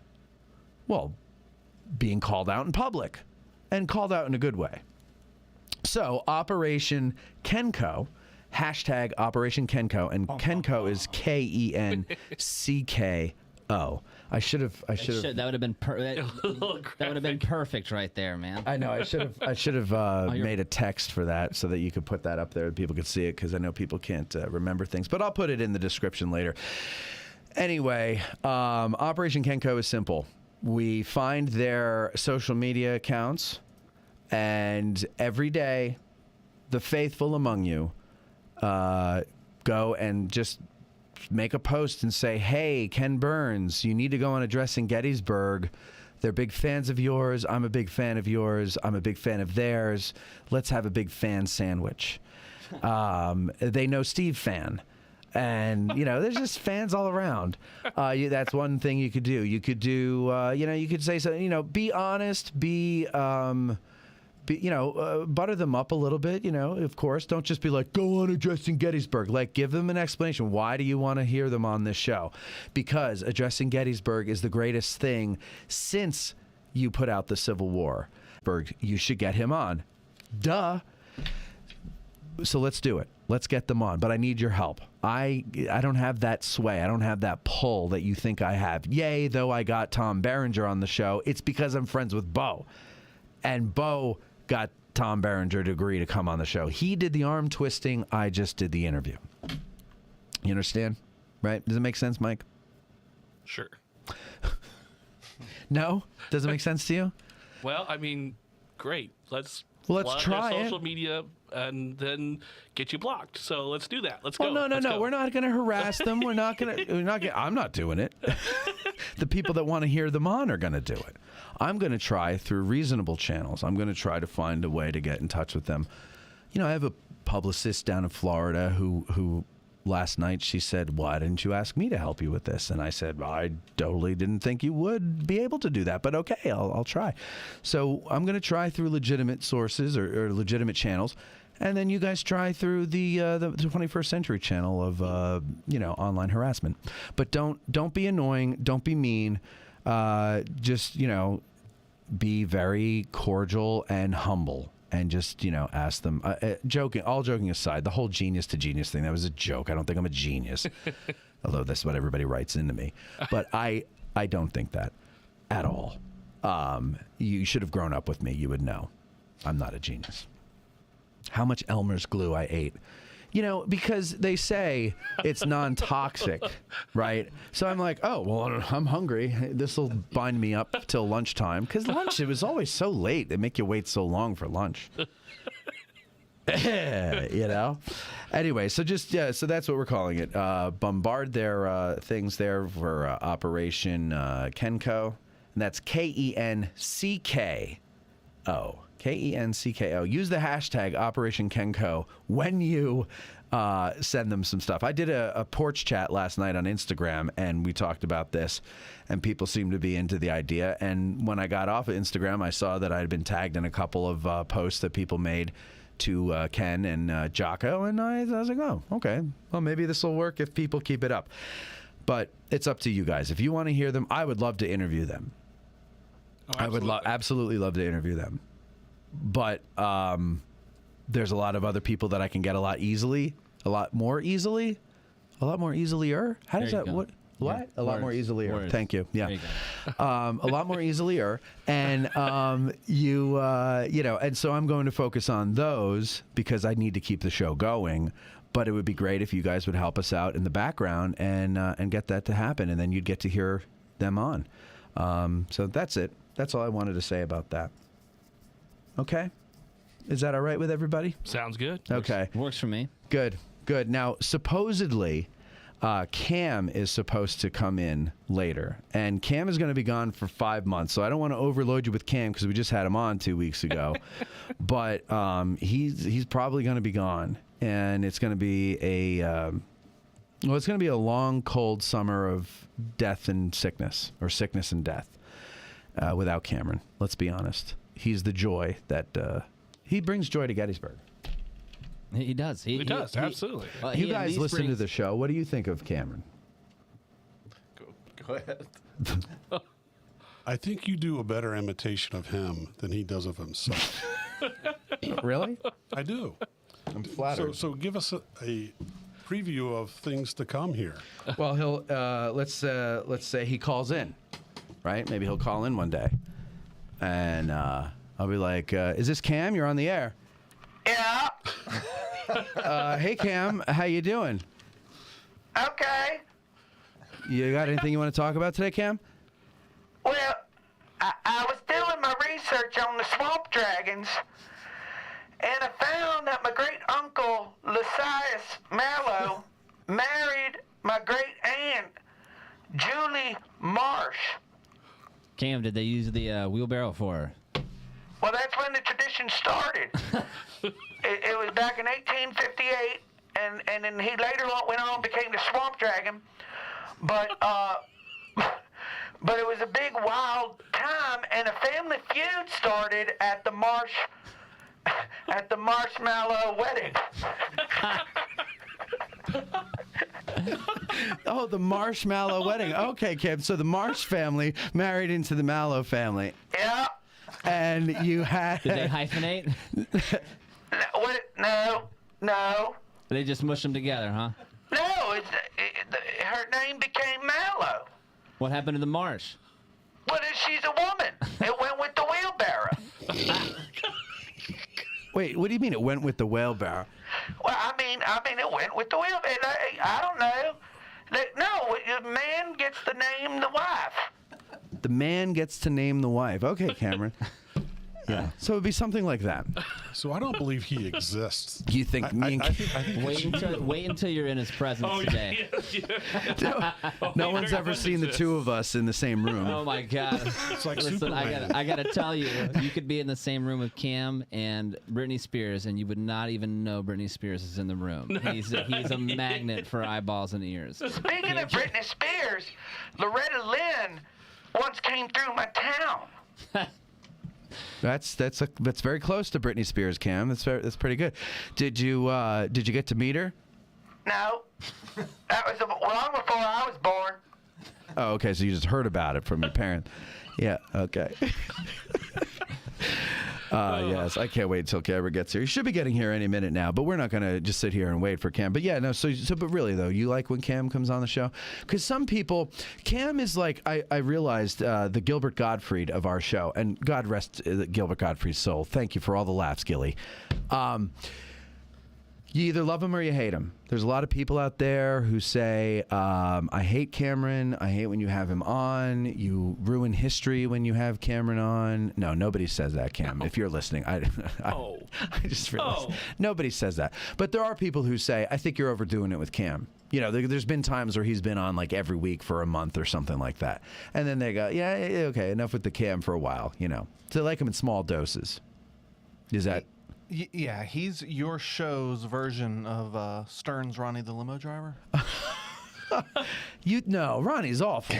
Well, being called out in public, and called out in a good way. So Operation Kenco, hashtag Operation Kenco, and Kenco is Kencko. I should have. That would have been that would have been perfect right there, man. I know. I should have made a text for that so that you could put that up there and people could see it, because I know people can't remember things. But I'll put it in the description later. Anyway, Operation Kenco is simple. We find their social media accounts, and every day, the faithful among you go and just make a post and say, hey, Ken Burns, you need to go on Addressing Gettysburg. They're big fans of yours. I'm a big fan of yours. I'm a big fan of theirs. Let's have a big fan sandwich. They know Steve fan. And, you know, there's just fans all around. That's one thing you could do. You could do, you know, you could say something, you know, be honest, butter them up a little bit, you know, of course. Don't just be like, go on Addressing Gettysburg. Like, give them an explanation. Why do you want to hear them on this show? Because Addressing Gettysburg is the greatest thing since you put out the Civil War. You should get him on. Duh. So let's do it. Let's get them on. But I need your help. I don't have that sway. I don't have that pull that you think I have. Yay, though I got Tom Berenger on the show, it's because I'm friends with Bo. And Bo got Tom Berenger to agree to come on the show. He did the arm twisting. I just did the interview. You understand? Right? Does it make sense, Mike? Sure. No? Does it make sense to you? Well, I mean, great. Let's try their it. social media and then get you blocked. So let's do that. Let's Oh, go. no. We're not going to harass them. I'm not doing it. The people that want to hear them on are going to do it. I'm going to try through reasonable channels. I'm going to try to find a way to get in touch with them. You know, I have a publicist down in Florida who last night she said, why didn't you ask me to help you with this? And I said, I totally didn't think you would be able to do that, but okay, I'll try. So I'm going to try through legitimate sources or legitimate channels. and then you guys try through the 21st Century channel of online harassment. But don't be annoying. Don't be mean. Just be very cordial and humble. And just, ask them. All joking aside, the whole genius to genius thing, that was a joke. I don't think I'm a genius. Although that's what everybody writes into me. But I don't think that at all. You should have grown up with me. You would know. I'm not a genius. How much Elmer's glue I ate. Because they say it's non-toxic, right? So I'm like, oh, well, I'm hungry. This will bind me up till lunchtime. Because lunch, it was always so late. They make you wait so long for lunch. Anyway, so so that's what we're calling it. Bombard their things there for Operation Kenko. And that's KENCKO. KENCKO. Use the hashtag Operation Kenko when you send them some stuff. I did a porch chat last night on Instagram, and we talked about this, and people seemed to be into the idea. And when I got off of Instagram, I saw that I had been tagged in a couple of posts that people made to Ken and Jocko, and I was like, oh, okay. Well, maybe this will work if people keep it up. But it's up to you guys. If you want to hear them, I would love to interview them. Oh, I would absolutely love to interview them. But there's a lot of other people that I can get a lot more easier. How does that what? What? A lot more easier. Thank you. Yeah. A lot more easier. And and so I'm going to focus on those because I need to keep the show going. But it would be great if you guys would help us out in the background and get that to happen, and then you'd get to hear them on. So that's it. That's all I wanted to say about that. Okay? Is that all right with everybody? Sounds good. Okay. Works for me. Good. Now, supposedly, Cam is supposed to come in later. And Cam is going to be gone for 5 months. So I don't want to overload you with Cam because we just had him on 2 weeks ago. But he's probably going to be gone. And it's going to be a long, cold summer of death and sickness, or sickness and death, without Cameron. Let's be honest. He's the joy that he brings joy to Gettysburg. He does. He does, absolutely. You guys listen to the show. What do you think of Cameron? Go ahead. I think you do a better imitation of him than he does of himself. Really? I do. I'm flattered. So give us a preview of things to come here. Well, he'll let's say he calls in, right? Maybe he'll call in one day, and I'll be like, "Is this Cam? You're on the air." Yeah. Hey Cam, how you doing? Okay. You got anything you want to talk about today, Cam? Well, I was doing my research on the swamp dragons, and I found that my great uncle Lysias Manilow married my great aunt Julie Marsh. Cam, did they use the wheelbarrow for her? Well, that's when the tradition started. It was back in 1858, and then he later went on and became the swamp dragon. But it was a big wild time, and a family feud started at the marshmallow wedding. Oh, the marshmallow wedding. Okay, Cam. So the Marsh family married into the Mallow family. Yeah. And you had... Did they hyphenate? No. They just mushed them together, huh? No, her name became Mallow. What happened to the Marsh? Well, she's a woman. It went with the wheelbarrow. Wait, what do you mean it went with the wheelbarrow? Well, I mean, it went with the wheelbarrow. I don't know. No, the man gets to name the wife. The man gets to name the wife. Okay, Cameron. Yeah. So it would be something like that. So I don't believe he exists. You think me and I think wait until you're in his presence today. No one's ever seen the two of us in the same room. Oh my God! It's like Listen, Superman. I gotta tell you, you could be in the same room with Cam and Britney Spears, and you would not even know Britney Spears is in the room. He's a magnet for eyeballs and ears. Speaking of Britney Spears, Loretta Lynn once came through my town. That's very close to Britney Spears, Cam. That's pretty good. Did you get to meet her? No. That was long before I was born. Oh, okay. So you just heard about it from your parents. Yeah. Okay. Yes, I can't wait until Cam gets here. He should be getting here any minute now, but we're not going to just sit here and wait for Cam. But yeah, no, but really, though, you like when Cam comes on the show? Because some people, Cam is like, I realized the Gilbert Gottfried of our show, and God rest Gilbert Gottfried's soul. Thank you for all the laughs, Gilly. You either love him or you hate him. There's a lot of people out there who say, I hate Cameron. I hate when you have him on. You ruin history when you have Cameron on. No, nobody says that, Cam. If you're listening, I just realized. Nobody says that. But there are people who say, I think you're overdoing it with Cam. You know, there's been times where he's been on like every week for a month or something like that. And then they go, yeah, okay, enough with the Cam for a while, you know. So they like him in small doses. Is that... Yeah, he's your show's version of Stern's Ronnie the limo driver. Ronnie's awful.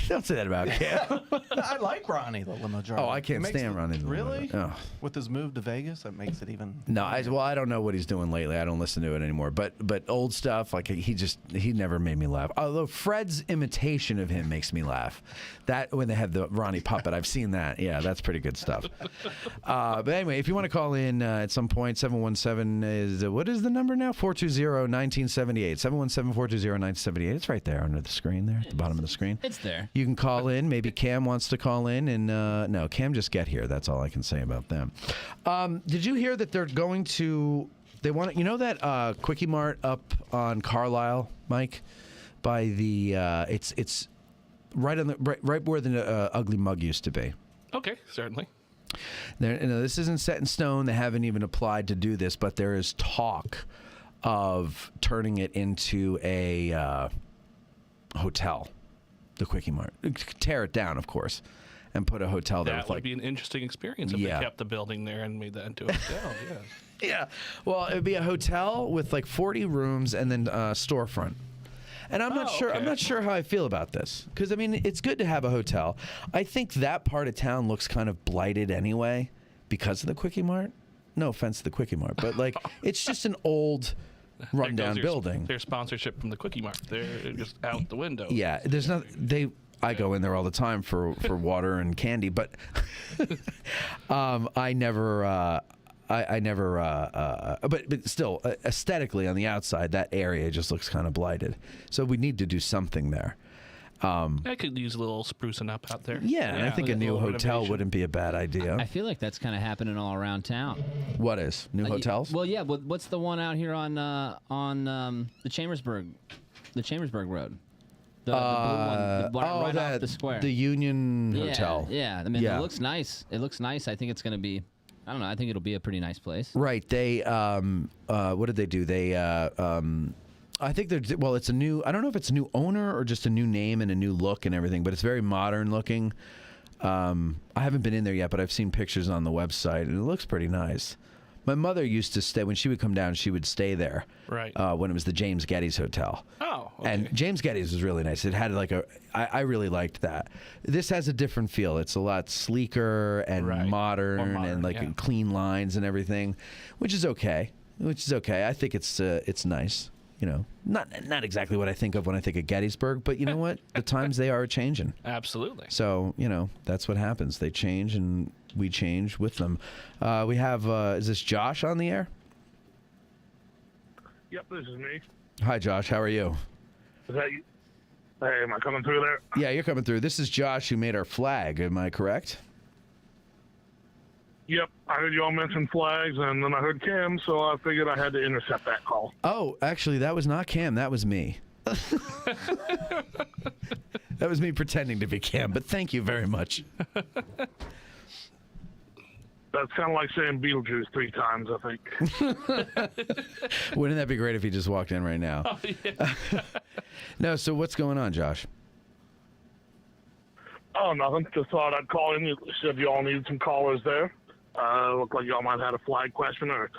Don't say that about Cam. I like Ronnie the limo driver. Oh, I can't stand Ronnie the limo Really? driver. Oh. With his move to Vegas, that makes it even. No, I don't know what he's doing lately. I don't listen to it anymore. But old stuff, like he never made me laugh. Although Fred's imitation of him makes me laugh. That when they have the Ronnie puppet, I've seen that. Yeah, that's pretty good stuff. But anyway, if you want to call in at some point, 717 is what is the number now? 420-1978. 717-420-1978. It's right there under the screen there, at the bottom of the screen. It's there. You can call in. Maybe Cam wants to call in, and no, Cam just get here. That's all I can say about them. Did you hear that they're going to? They want to, you know that Quickie Mart up on Carlisle, Mike, by the it's right on the right where the Ugly Mug used to be. Okay, certainly. This isn't set in stone. They haven't even applied to do this, but there is talk of turning it into a hotel, the Quickie Mart. Tear it down, of course, and put a hotel there. That would be an interesting experience if they kept the building there and made that into a hotel. Yeah. Yeah. Well, it would be a hotel with like 40 rooms and then storefront. And I'm not sure. Okay. I'm not sure how I feel about this because I mean it's good to have a hotel. I think that part of town looks kind of blighted anyway because of the Quickie Mart. No offense to the Quickie Mart, but like it's just an old, rundown building. Their sponsorship from the Quickie Mart, they're just out the window. Yeah, there's not. I go in there all the time for water and candy, but I never. But still, aesthetically on the outside, that area just looks kind of blighted. So we need to do something there. I could use a little sprucing up out there. Yeah, and I think a new hotel wouldn't be a bad idea. I feel like that's kind of happening all around town. What is new hotels? Well, yeah. What's the one out here on the Chambersburg Road? The blue one, right off the square. The Union Hotel. Yeah. I mean, it looks nice. It looks nice. I think it's going to be. I don't know. I think it'll be a pretty nice place. Right. They, what did they do? They, I think they're, well, it's a new, I don't know if it's a new owner or just a new name and a new look and everything, but it's very modern looking. I haven't been in there yet, but I've seen pictures on the website and it looks pretty nice. My mother used to stay, when she would come down, she would stay there. Right. When it was the James Geddes Hotel. Oh, okay. And James Geddes was really nice. It had like I really liked that. This has a different feel. It's a lot sleeker and modern and like clean lines and everything, which is okay. I think it's nice. You know, not exactly what I think of when I think of Gettysburg, but you know what? The times they are changing. Absolutely. So, you know, that's what happens. They change and we change with them. We have, is this Josh on the air? Yep, this is me. Hi, Josh. How are you? Is that you? Hey, am I coming through there? Yeah, you're coming through. This is Josh who made our flag. Am I correct? Yep, I heard you all mention flags, and then I heard Cam, so I figured I had to intercept that call. Oh, actually, that was not Cam. That was me. That was me pretending to be Cam, but thank you very much. That's kind of like saying Beetlejuice 3 times, I think. Wouldn't that be great if he just walked in right now? Oh, yeah. No, so what's going on, Josh? Oh, nothing. Just thought I'd call in. You said you all needed some callers there. Looked like y'all might have had a flag question or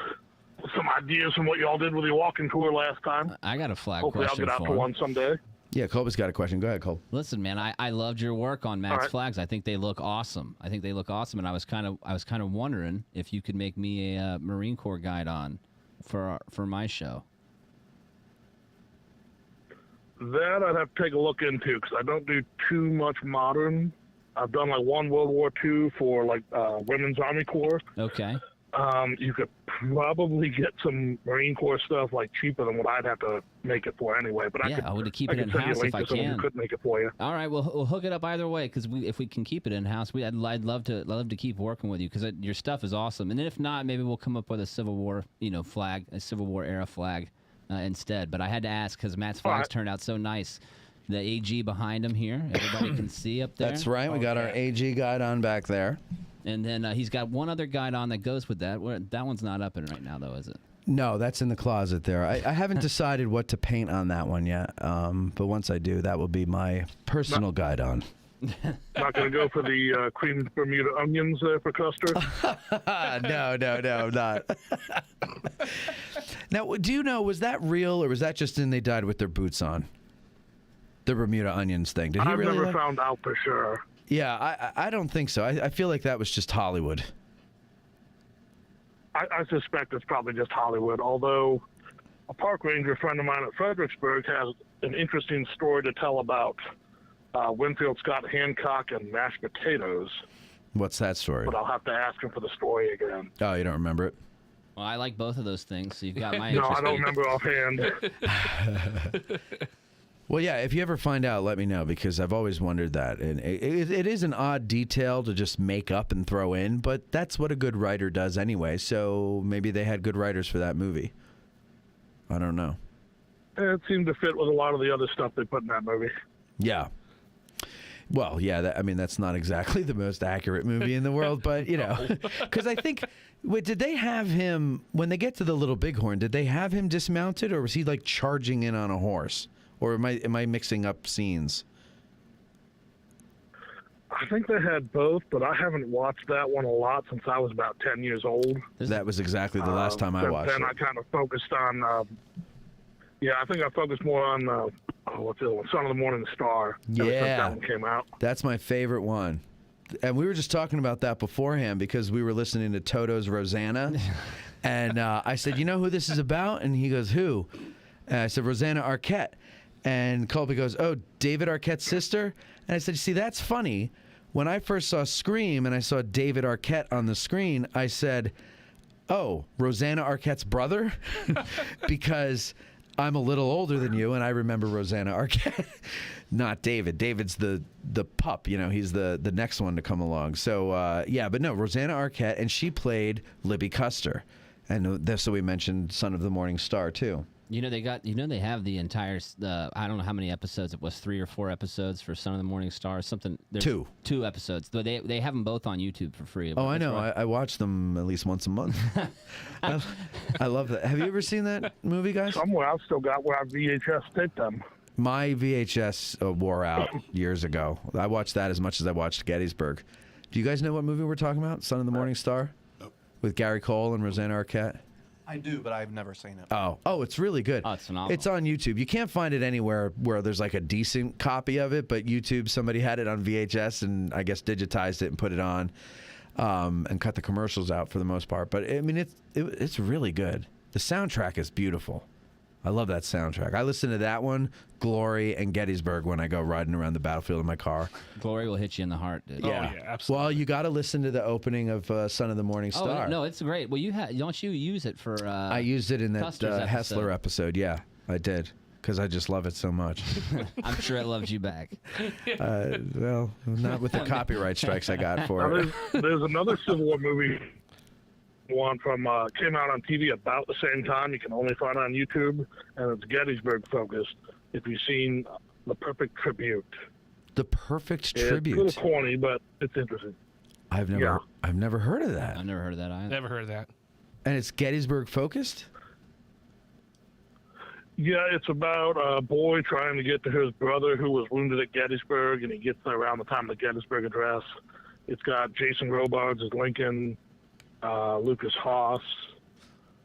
some ideas from what y'all did with your walking tour last time. I got a flag Hopefully question. I'll get out to one someday. Yeah, Colby's got a question. Go ahead, Colby. Listen, man, I loved your work on Matt's flags. I think they look awesome. And I was kind of wondering if you could make me a Marine Corps guide on for my show. That I'd have to take a look into because I don't do too much modern. I've done like one World War II for like Women's Army Corps. Okay. You could probably get some Marine Corps stuff like cheaper than what I'd have to make it for anyway. But I would keep it in house if I can. Who could make it for you? All right, we'll hook it up either way because if we can keep it in house, I'd love to keep working with you because your stuff is awesome. And if not, maybe we'll come up with a Civil War flag, a Civil War era flag instead. But I had to ask because Matt's flags turned out so nice. The AG behind him here, everybody can see up there. That's right. We got our AG guide on back there. And then he's got one other guide on that goes with that. That one's not up in right now, though, is it? No, that's in the closet there. I haven't decided what to paint on that one yet. But once I do, that will be my personal guide on. Not going to go for the creamed Bermuda onions there for Custer? No, I'm not. Now, do you know, was that real or was that just in They Died with Their Boots On? The Bermuda onions thing. Did he I've really never found out for sure. Yeah, I don't think so. I feel like that was just Hollywood. I suspect it's probably just Hollywood, although a park ranger friend of mine at Fredericksburg has an interesting story to tell about Winfield Scott Hancock and mashed potatoes. What's that story? But I'll have to ask him for the story again. Oh, you don't remember it? Well, I like both of those things, so you've got my No, interest. I don't remember offhand. Well, yeah, if you ever find out, let me know, because I've always wondered that. And it is an odd detail to just make up and throw in, but that's what a good writer does anyway, so maybe they had good writers for that movie. I don't know. It seemed to fit with a lot of the other stuff they put in that movie. Yeah. Well, yeah, that's not exactly the most accurate movie in the world, but, because I think, did they have him, when they get to the Little Bighorn, did they have him dismounted, or was he, like, charging in on a horse? Or am I mixing up scenes? I think they had both, but I haven't watched that one a lot since I was about 10 years old. That was exactly the last time I watched it. Then I kind of focused on, I think I focused more on, what's the other one? Son of the Morning Star. Yeah. Ever since that one came out. That's my favorite one. And we were just talking about that beforehand because we were listening to Toto's Rosanna. And I said, you know who this is about? And he goes, who? And I said, Rosanna Arquette. And Colby goes, oh, David Arquette's sister? And I said, see, that's funny. When I first saw Scream and I saw David Arquette on the screen, I said, oh, Rosanna Arquette's brother? Because I'm a little older than you, and I remember Rosanna Arquette, not David. David's the pup, he's the next one to come along. So, but no, Rosanna Arquette, and she played Libby Custer. And so we mentioned Son of the Morning Star, too. They have the entire, I don't know how many episodes it was, 3 or 4 episodes for Son of the Morning Star, something. There's 2 episodes. They have them both on YouTube for free. Oh, I know. I watch them at least once a month. I love that. Have you ever seen that movie, guys? Somewhere I've still got where I VHS taped them. My VHS wore out years ago. I watched that as much as I watched Gettysburg. Do you guys know what movie we're talking about? Son of the Morning Star? Nope. With Gary Cole and Rosanna Arquette? I do, but I've never seen it. Oh, it's really good. Oh, it's phenomenal. It's on YouTube. You can't find it anywhere where there's like a decent copy of it, but YouTube, somebody had it on VHS and I guess digitized it and put it on and cut the commercials out for the most part. But I mean, it's really good. The soundtrack is beautiful. I love that soundtrack. I listen to that one, Glory, and Gettysburg when I go riding around the battlefield in my car. Glory will hit you in the heart, dude. Yeah, absolutely. Well, you got to listen to the opening of Son of the Morning Star. Oh, no, it's great. Well, don't you use it for I used it in that Custer's Hessler episode. Yeah, I did. Because I just love it so much. I'm sure it loves you back. Well, not with the copyright strikes I got for it. There's another Civil War movie one from came out on TV about the same time. You can only find it on YouTube, and it's Gettysburg focused. If you've seen The Perfect Tribute. The Perfect Tribute. It's a little corny, but it's interesting. I've never heard of that. I've never heard of that either. Never heard of that. And it's Gettysburg focused? Yeah, it's about a boy trying to get to his brother who was wounded at Gettysburg, and he gets there around the time of the Gettysburg Address. It's got Jason Robards as Lincoln, Lucas Haas,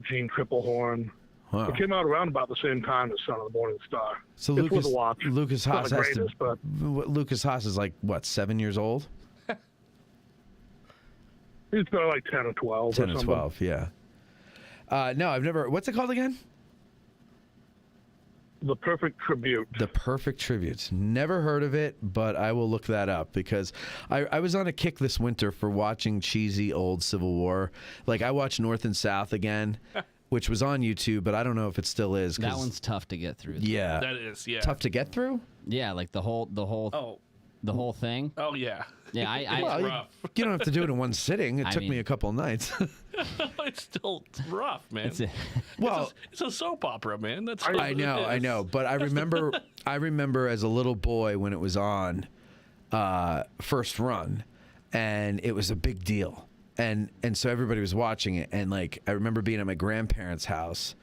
Gene Triplehorn. Wow. It came out around about the same time as Son of the Morning Star. So it's worth a watch. Lucas Haas Not the has greatest, but Lucas Haas is like what, 7 years old? he's probably like 10 or 12. 10 or or something. 12, yeah. No, I've never. What's it called again? The Perfect Tribute. The Perfect Tribute. Never heard of it, but I will look that up because I was on a kick this winter for watching cheesy old Civil War. Like I watched North and South again, which was on YouTube, but I don't know if it still is. That one's tough to get through. Yeah, That is, yeah. tough to get through. Yeah, like the whole thing. Oh, yeah. Yeah, Well, it's rough. You don't have to do it in one sitting. It I took me mean- a couple of nights. It's still rough, man. Well, it's a soap opera, man. That's I know, but I remember as a little boy when it was on first run, and it was a big deal, and so everybody was watching it, and like I remember being at my grandparents' house,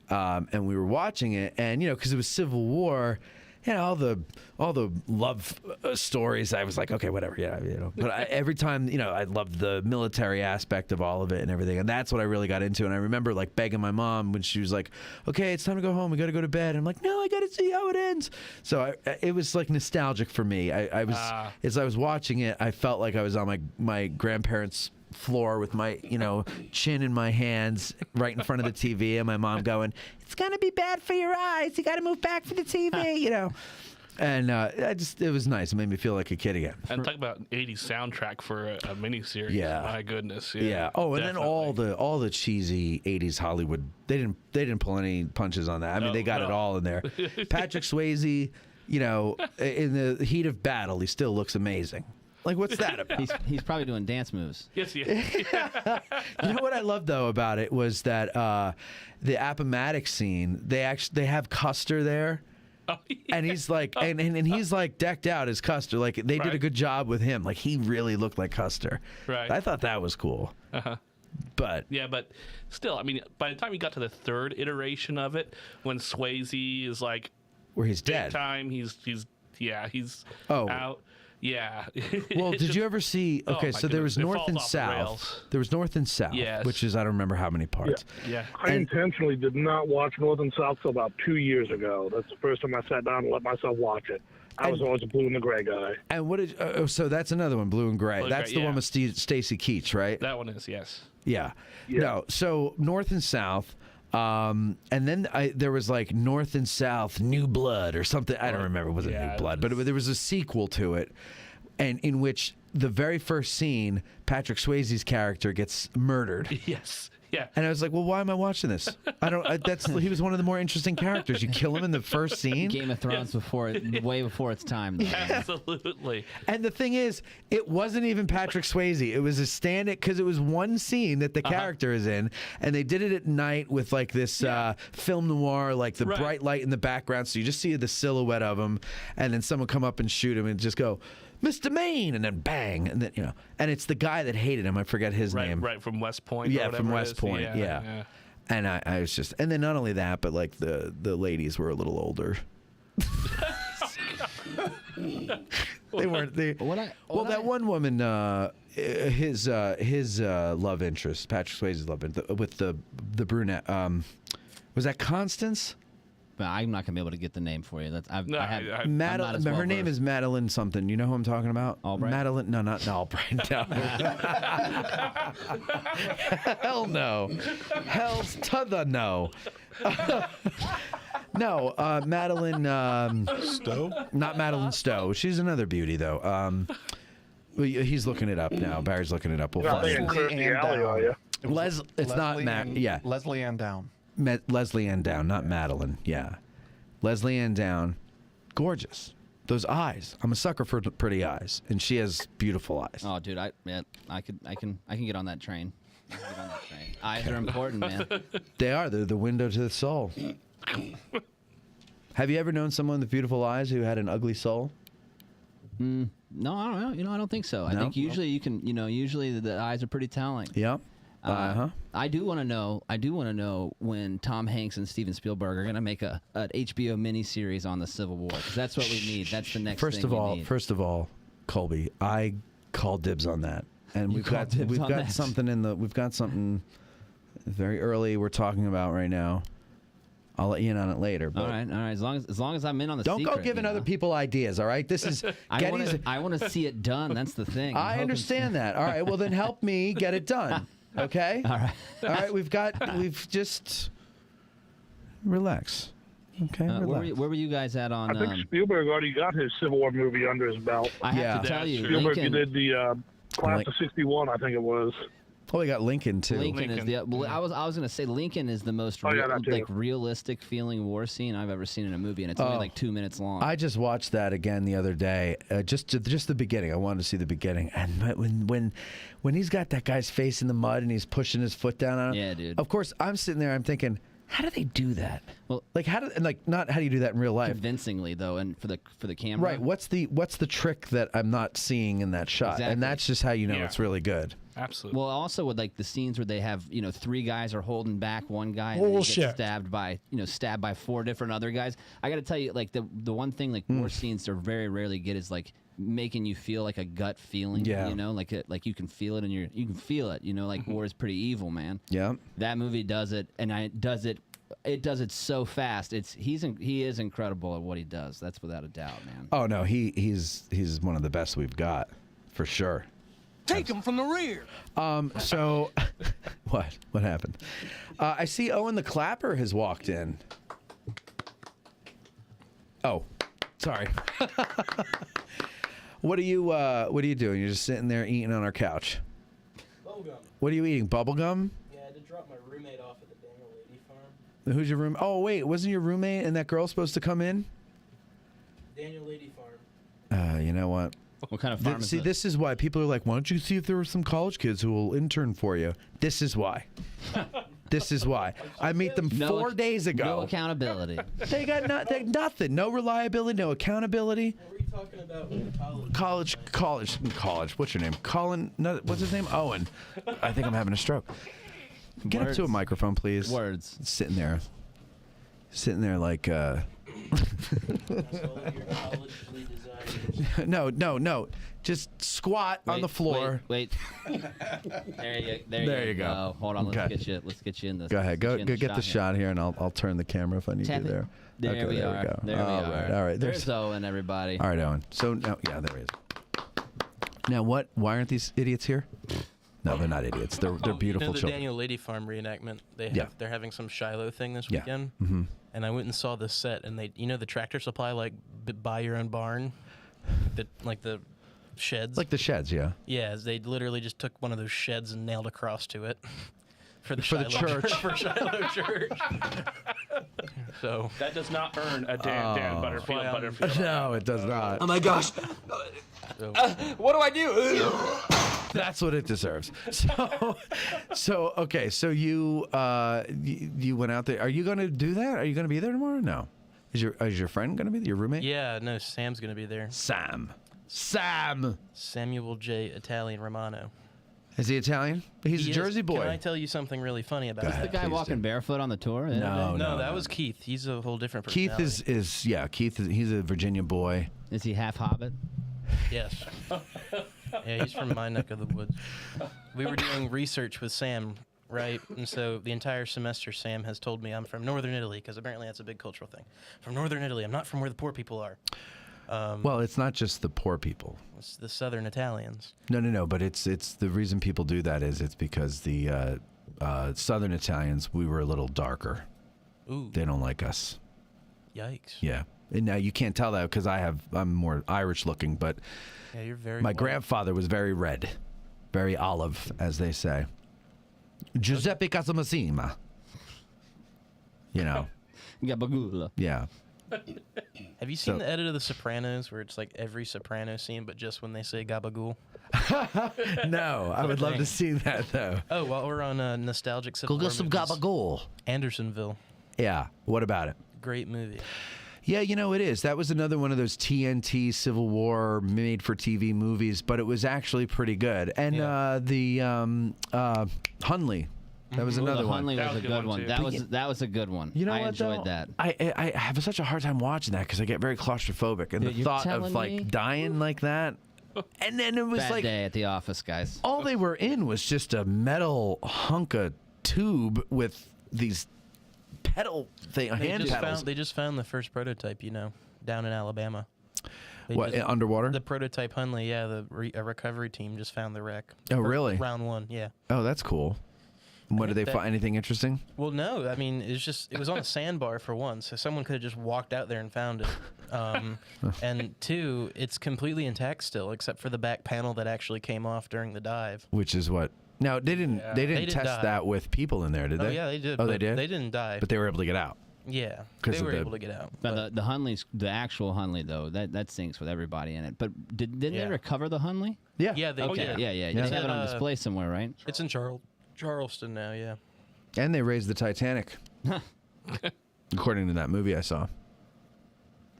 and we were watching it, and because it was Civil War. All the love stories. I was like, okay, whatever, But every time, I loved the military aspect of all of it and everything, and that's what I really got into. And I remember like begging my mom when she was like, "Okay, it's time to go home. We got to go to bed." And I'm like, "No, I got to see how it ends." So it was like nostalgic for me. I was as I was watching it, I felt like I was on my grandparents' floor with my chin in my hands right in front of the TV, and my mom going, "It's gonna be bad for your eyes. You got to move back for the TV," And it was nice. It made me feel like a kid again. And talk about 80s soundtrack for a miniseries. Yeah. My goodness. Yeah. Oh, and definitely. then all the cheesy 80s Hollywood. They didn't pull any punches on that. I mean, they got it all in there. Patrick Swayze, in the heat of battle, he still looks amazing. Like, what's that about? He's probably doing dance moves. Yes, yeah. You know what I loved though about it was that the Appomattox scene. They have Custer there. Oh, yeah. And he's like, and he's like decked out as Custer. Like they did a good job with him. Like he really looked like Custer. Right. I thought that was cool. Uh-huh. But yeah, but still, I mean, by the time you got to the third iteration of it, when Swayze is like, where he's big dead. time, he's Oh. out. Yeah. Well, did you ever see? Okay, my so there was goodness, it North falls and off the South. rails. There was North and South, Yes. which is I don't remember how many parts. Yeah. I intentionally did not watch North and South till about 2 years ago. That's the first time I sat down and let myself watch it. I was always a blue and the gray guy. And what did? So that's another one, Blue and Gray. Blue and That's Gray, the one yeah. with Stacy Keach, right? That one is, yes. Yeah. No. So North and South. And then there was like North and South New Blood or something. I don't remember. Was it New Blood? But there was a sequel to it, and in which the very first scene, Patrick Swayze's character gets murdered. Yes. Yeah. And I was like, well, why am I watching this? I don't. He was one of the more interesting characters. You kill him in the first scene. Game of Thrones way before its time. Though. Absolutely. And the thing is, it wasn't even Patrick Swayze. It was a stand-in because it was one scene that the character is in, and they did it at night with like this film noir, like the bright light in the background, so you just see the silhouette of him, and then someone come up and shoot him and just go, "Mr. Maine," and then bang, and then and it's the guy that hated him. I forget his name. Right, from West Point. Yeah, or from whatever it West is. Point. Yeah. And I was just, and then not only that, but like the ladies were a little older. They weren't. That one woman, his love interest, Patrick Swayze's love interest, with the brunette. Was that Constance? But I'm not gonna be able to get the name for you. Her name is Madeline something. You know who I'm talking about? Albright? Madeline? No, not Albright. No. Hell no. Hell's to the no. No, Madeline Stowe? Not Madeline Stowe. She's another beauty though. He's looking it up now. Barry's looking it up. We'll find it. Kirstie Alley, are you? It's not Matt. Yeah. Leslie Ann Down. Leslie Ann Down, not Madeline. Yeah. Leslie Ann Down, gorgeous. Those eyes. I'm a sucker for pretty eyes, and she has beautiful eyes. Oh, dude, I can get on that train. Eyes are important, man. They are. They're the window to the soul. Have you ever known someone with beautiful eyes who had an ugly soul? No, I don't know. I don't think so. I think usually you can. Usually the eyes are pretty telling. Yep. I do want to know when Tom Hanks and Steven Spielberg are going to make an HBO miniseries on the Civil War, because that's what we need. That's the next thing we need. First of all, Colby, I call dibs on that, and we've got something very early we're talking about right now. I'll let you in on it later. But All right. As long as I'm in on the don't secret. go giving other people ideas. All right. This is. I want to see it done. That's the thing. I understand that. All right. Well, then help me get it done. Okay. All right. All right. We've just relax. Okay. Relax. Where were you guys at on? I think Spielberg already got his Civil War movie under his belt. I have to tell you, Spielberg Lincoln, did the Class of '61, I think it was. Oh, we got Lincoln too. Lincoln is the. Well, I was going to say Lincoln is the most realistic feeling war scene I've ever seen in a movie, and it's only like 2 minutes long. I just watched that again the other day. Just the beginning. I wanted to see the beginning, and when he's got that guy's face in the mud and he's pushing his foot down on him. Yeah, dude. Of course, I'm sitting there. I'm thinking, how do they do that? Well, like not how do you do that in real life? Convincingly though, and for the camera. Right. What's the trick that I'm not seeing in that shot? Exactly. And that's just how you know it's really good. Absolutely. Well, also with like the scenes where they have 3 guys are holding back one guy and then he gets stabbed by 4 different other guys. I got to tell you, like the one thing like war scenes are very rarely get is like making you feel like a gut feeling. Yeah. Like you can feel it and you can feel it. Like war is pretty evil, man. Yeah. That movie does it, and it does it so fast. He is incredible at what he does. That's without a doubt, man. Oh no, he's one of the best we've got, for sure. Take him from the rear. So, what happened? I see Owen the Clapper has walked in. Oh, sorry. What are you doing? You're just sitting there eating on our couch. Bubblegum. What are you eating? Bubblegum? Yeah, I had to drop my roommate off at the Daniel Lady Farm. Who's your room? Oh wait, wasn't your roommate and that girl supposed to come in? Daniel Lady Farm. You know what? What kind of farm is See, it? this is why people are like, why don't you see if there are some college kids who will intern for you? This is why. This is why. I meet them 4 days ago. No accountability. They got nothing. No reliability, no accountability. What were you talking about with college? College. What's your name? Colin. No, what's his name? Owen. I think I'm having a stroke. Get up to a microphone, please. Words. Sitting there like. No. Just squat on the floor. Wait. There you go. Hold on. Okay. Let's get you in this. Go ahead. Go get the shot here, and I'll turn the camera if I need to there. There Okay, we are. go. There we are. All right. There's Owen, everybody. All right, Owen. So now, yeah, there he is. Now, what? Why aren't these idiots here? No, they're not idiots. They're beautiful the children. Daniel Lady Farm reenactment. They're having some Shiloh thing this Yeah. weekend. Mhm. And I went and saw this set, and they, the Tractor Supply, like buy your own barn, like the sheds. Like the sheds, yeah. Yeah, they literally just took one of those sheds and nailed a cross to it for the For the Shiloh church. for Shiloh Church. So that does not earn a Dan Butterfield. No, it does not. Oh my gosh. What do I do? That's what it deserves. So okay. So you went out there. Are you going to do that? Are you going to be there tomorrow? No. Is your friend going to be there? Your roommate? Yeah, no, Sam's gonna be there. Sam. Samuel J. Italian Romano. Is he Italian? He's a Jersey boy. Can I tell you something really funny about ahead, that? The guy walking barefoot on the tour? No, that was Keith. He's a whole different Keith personality. Keith is he's a Virginia boy. Is he half Hobbit? Yes. Yeah, he's from my neck of the woods. We were doing research with Sam, right? And so the entire semester, Sam has told me I'm from Northern Italy, because apparently that's a big cultural thing. From Northern Italy. I'm not from where the poor people are. Well, it's not just the poor people. It's the Southern Italians. No. But it's the reason people do that is it's because the Southern Italians, we were a little darker. Ooh. They don't like us. Yikes. Yeah. And now you can't tell that because I'm more Irish looking, but Yeah, you're very my white. grandfather was very red, very olive, as they say. Giuseppe Casamassima. You know. Gabagoula. Yeah. Have you seen the edit of The Sopranos where it's like every Soprano scene, but just when they say gabagool? No, I would love to see that though. Oh, while we're on nostalgic Civil Go War get some movies, gabagool. Andersonville, Yeah. What about it? great movie. Yeah, it is. That was another one of those TNT Civil War made-for-TV movies, but it was actually pretty good. And the Hunley, that was another one. Hunley was a good one. That was a good one. You know I what, enjoyed though? that. I have such a hard time watching that because I get very claustrophobic, and Dude, the you're thought of telling like me? dying like that. And then it was Bad like day at the office, guys. all they were in was just a metal hunk of tube with these pedal thing, hand pedals. They just found the first prototype, down in Alabama. Underwater? The prototype Hunley, yeah. A recovery team just found the wreck. Oh, really? Round 1, yeah. Oh, that's cool. What did they find? Anything interesting? Well, no. I mean, it was on a sandbar for one, so someone could have just walked out there and found it. And 2, it's completely intact still, except for the back panel that actually came off during the dive. Which is what? Now they didn't test die. that with people in there, did they? Oh yeah, they did. Oh, they did. They didn't die. But they were able to get out. Yeah, 'Cause they were of able to get out. But the Hunley's, the actual Hunley though, that sinks with everybody in it. But didn't they recover the Hunley? Yeah. Yeah, they okay. did. Yeah. You have it on display somewhere, right? It's in Charleston now. Yeah. And they raised the Titanic, according to that movie I saw,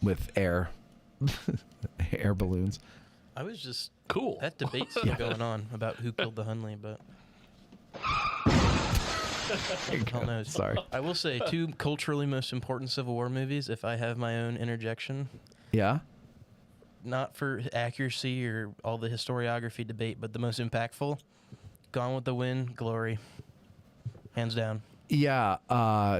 with air balloons. I was just cool. That debate's still going on about who killed the Hunley, but hell knows. Sorry. I will say 2 culturally most important Civil War movies, if I have my own interjection. Yeah. Not for accuracy or all the historiography debate, but the most impactful: Gone with the Wind, Glory, hands down. Yeah.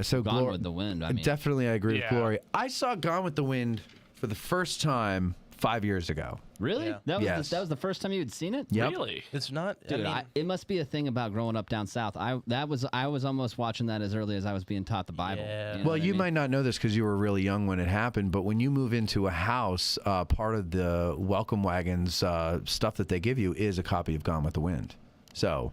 So Gone with the Wind. I mean, definitely, I agree with Glory. I saw Gone with the Wind for the first time 5 years ago. Really? Yeah. That was the first time you had seen it? Yep. Really? It's not. Dude, it must be a thing about growing up down south. I was almost watching that as early as I was being taught the Bible. Yeah. You know You might not know this because you were really young when it happened, but when you move into a house, part of the welcome wagons stuff that they give you is a copy of Gone with the Wind. So,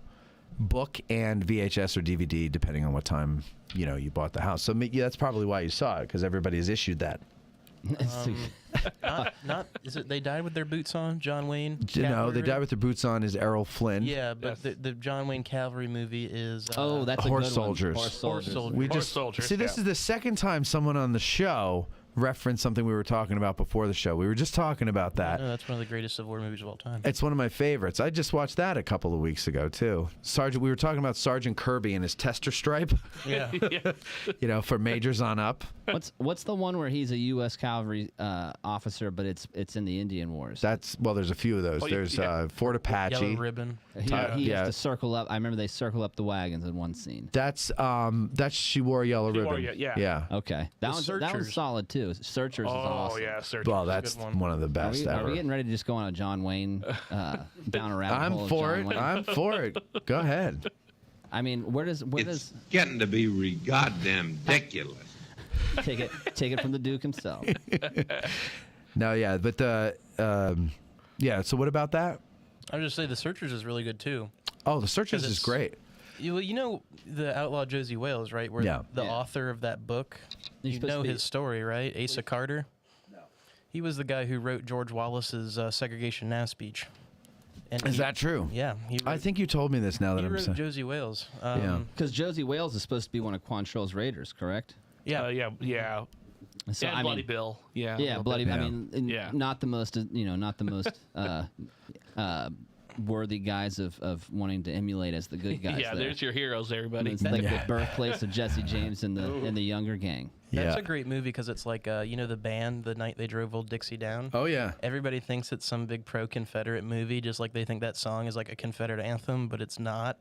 book and VHS or DVD, depending on what time you bought the house. So that's probably why you saw it, because everybody has issued that. Not is it? They died with their boots on. John Wayne. No, they Cavalry? died with their boots on. Is Errol Flynn? Yeah, but the John Wayne Cavalry movie is. that's Horse a good Soldiers. One. Horse Soldiers. We Horse just Soldiers, see. This is the second time someone on the show referenced something we were talking about before the show. We were just talking about that. No, that's one of the greatest Civil War movies of all time. It's one of my favorites. I just watched that a couple of weeks ago too. We were talking about Sergeant Kirby and his tester stripe. Yeah. For majors on up. What's the one where he's a U.S. Cavalry officer, but it's in the Indian Wars? There's a few of those. There's Fort Apache. Yellow Ribbon. He has to circle up. I remember they circle up the wagons in one scene. That's she wore a yellow ribbon. Yeah. Okay, that was solid too. Searchers is awesome. Oh yeah, Searchers. Well, that's one of the best Are ever. we getting ready to just go on a John Wayne down a rabbit hole? I'm for it. I'm for it. Go ahead. I mean, where does getting to be goddamn ridiculous. take it from the Duke himself. No, yeah, but so what about that? I would just say the Searchers is really good too. Oh, the Searchers is great. The outlaw Josie Wales, right? Where the author of that book, his story, right? Asa Carter. No. He was the guy who wrote George Wallace's Segregation Now speech. And Is that true? Yeah. I think you told me this now that he I'm wrote saying. Josie Wales. Because Josie Wales is supposed to be one of Quantrill's raiders, correct? Yeah. Yeah. So, and Bloody Bill. Yeah. Yeah, Bloody. bit. I mean, not the most, not the most worthy guys of wanting to emulate as the good guys. Yeah, there's your heroes, everybody. It's like the birthplace of Jesse James and the younger gang. That's a great movie because it's like, the band, The Night They Drove Old Dixie Down. Oh, yeah. Everybody thinks it's some big pro-Confederate movie, just like they think that song is like a Confederate anthem, but it's not.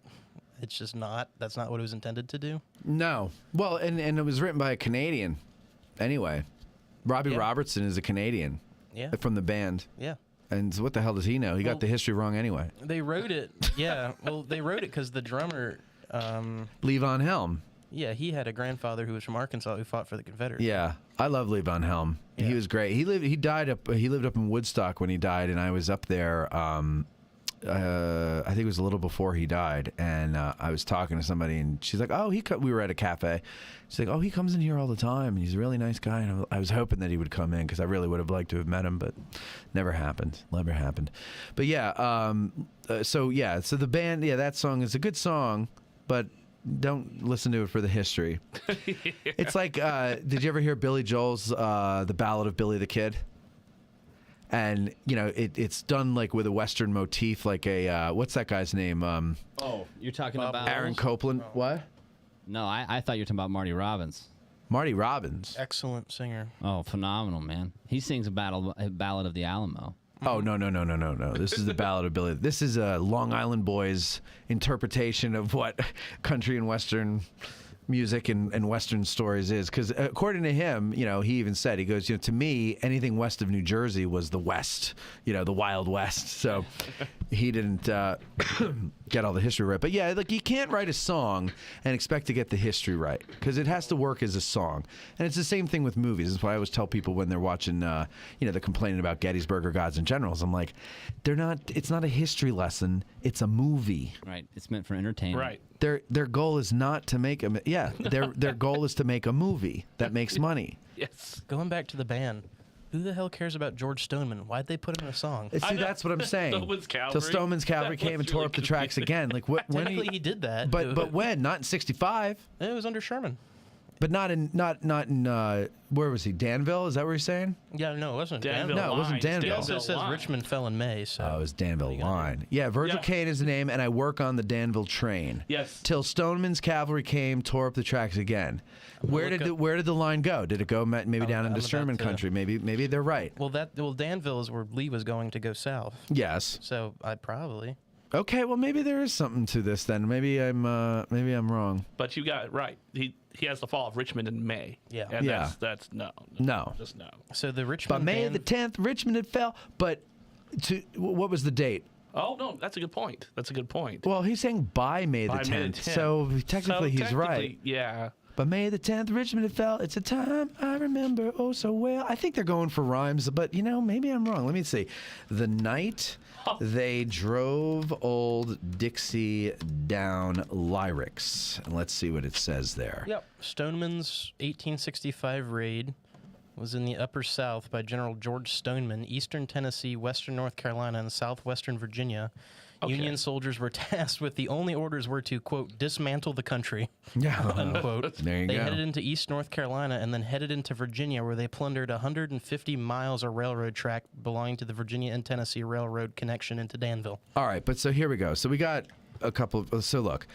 It's just not. That's not what it was intended to do. No. Well, and it was written by a Canadian anyway. Robbie Robertson is a Canadian from the band. Yeah. And so what the hell does he know? He got the history wrong anyway. They wrote it. Yeah. Well, they wrote it because the drummer... Levon Helm. Yeah, he had a grandfather who was from Arkansas who fought for the Confederates. Yeah, I love Levon Helm. Yeah. He was great. He lived up in Woodstock when he died, and I was up there. I think it was a little before he died, and I was talking to somebody, and she's like, "Oh, we were at a cafe." She's like, "Oh, he comes in here all the time, and he's a really nice guy." And I was hoping that he would come in because I really would have liked to have met him, but never happened. Never happened. But yeah, so the band, that song is a good song, but don't listen to it for the history. It's like, did you ever hear Billy Joel's The Ballad of Billy the Kid? And it's done like with a Western motif, like a what's that guy's name? You're talking about Aaron Copland. What? No, I thought you were talking about Marty Robbins. Marty Robbins, excellent singer. Oh, phenomenal, man. He sings a ballad of the Alamo. Oh, no. This is the Ballad of Billy. This is a Long Island Boys interpretation of what country and Western music and Western stories is, because according to him, he even said, he goes, to me, anything west of New Jersey was the West, the Wild West. So he didn't get all the history right. But yeah, you can't write a song and expect to get the history right, because it has to work as a song. And it's the same thing with movies. That's why I always tell people when they're watching, they're complaining about Gettysburg or Gods and Generals. I'm like, it's not a history lesson. It's a movie. Right. It's meant for entertainment. Right. Their goal is not to make their goal is to make a movie that makes money. Yes. Going back to the band, who the hell cares about George Stoneman? Why'd they put him in a song? See, that's what I'm saying. Stoneman's Cavalry. Till Stoneman's Cavalry came and tore up the tracks again. Like when Technically, he did that. But when? Not in '65. It was under Sherman. But not in where was he? Danville? Is that what you're saying? Yeah, no, it wasn't Danville. No, it wasn't Danville. It also says Line. Richmond fell in May. So. Oh, it was Danville Line. Yeah, Virgil Caine is the name, and I work on the Danville train. Yes. Till Stoneman's Cavalry came, tore up the tracks again. Where did the line go? Did it go maybe down into Sherman country? Maybe they're right. Well, Danville is where Lee was going to go south. Yes. So I probably. Okay, well maybe there is something to this then. Maybe I'm wrong. But you got it right. He has the fall of Richmond in May. Yeah. And Yeah. that's no. Just no. So the By Richmond May band, the 10th, Richmond had fell. But what was the date? Oh no, that's a good point. Well, he's saying by May the 10th. So technically he's right. Yeah. But May the 10th, Richmond had fell. It's a time I remember oh so well. I think they're going for rhymes, but maybe I'm wrong. Let me see. The night they drove old Dixie down lyrics. And let's see what it says there. Yep. Stoneman's 1865 raid was in the Upper South by General George Stoneman, Eastern Tennessee, Western North Carolina, and Southwestern Virginia. Okay. Union soldiers were tasked with the only orders were to, quote, dismantle the country, Yeah. unquote. There you They go. headed into East North Carolina and then headed into Virginia, where they plundered 150 miles of railroad track belonging to the Virginia and Tennessee Railroad connection into Danville. All right, but so here we go. So we got a couple of, so look.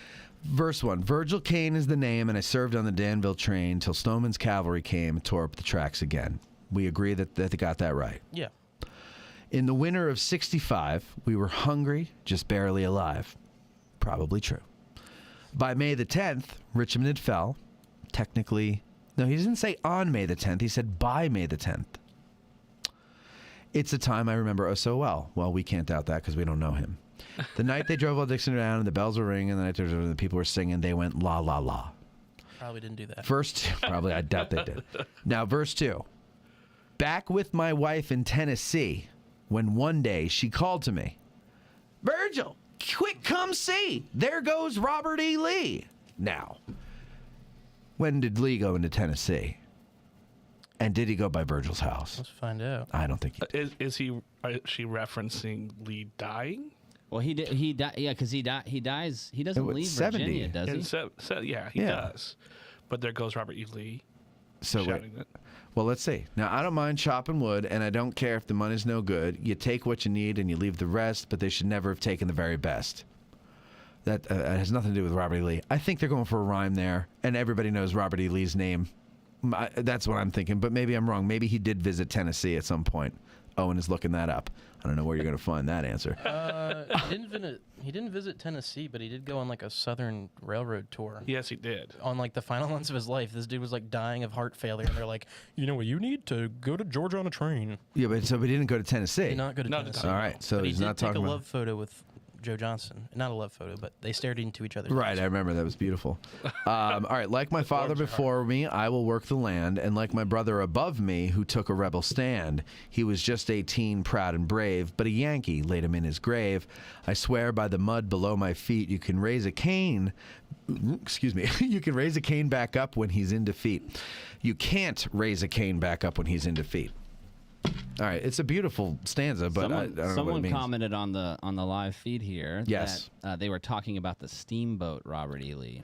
Verse 1, Virgil Caine is the name, and I served on the Danville train till Stoneman's Cavalry came and tore up the tracks again. We agree that they got that right. Yeah. In the winter of 65, we were hungry, just barely alive. Probably true. By May the 10th, Richmond had fell. Technically, no, he didn't say on May the 10th. He said by May the 10th. It's a time I remember oh so well. Well, we can't doubt that because we don't know him. The night they drove old Dixon down and the bells were ringing, and the night the people were singing, they went la la la. Probably didn't do that. Probably, I doubt they did. Now, verse 2. Back with my wife in Tennessee, when one day she called to me, Virgil, quick come see, there goes Robert E. Lee. Now, when did Lee go into Tennessee? And did he go by Virgil's house? Let's find out. I don't think he did. Is she referencing Lee dying? Well, he did. He died. Yeah, because he dies. He doesn't leave 70. Virginia, does he? He does. But there goes Robert E. Lee. So wait. shouting it. Well, let's see. Now, I don't mind chopping wood, and I don't care if the money's no good. You take what you need and you leave the rest, but they should never have taken the very best. That has nothing to do with Robert E. Lee. I think they're going for a rhyme there, and everybody knows Robert E. Lee's name. That's what I'm thinking, but maybe I'm wrong. Maybe he did visit Tennessee at some point. Owen is looking that up. I don't know where you're going to find that answer. He didn't visit Tennessee, but he did go on like a Southern Railroad tour. Yes, he did. On like the final months of his life, this dude was like dying of heart failure, and they're like, you know what, you need to go to Georgia on a train. Yeah, but so he didn't go to Tennessee. He did not go to Tennessee. All right, so but he's he did not take talking a about love photo with Joe Johnson. Not a love photo, but they stared into each other. Right, I remember that was beautiful. All right, like my father before me, I will work the land, and like my brother above me, who took a rebel stand, he was just 18, proud and brave, but a Yankee laid him in his grave. I swear by the mud below my feet, you can raise a cane. Excuse me. You can raise a cane back up when he's in defeat. You can't raise a cane back up when he's in defeat. All right, it's a beautiful stanza, but I don't know what it someone means. commented on the live feed here Yes. that they were talking about the steamboat Robert E. Lee.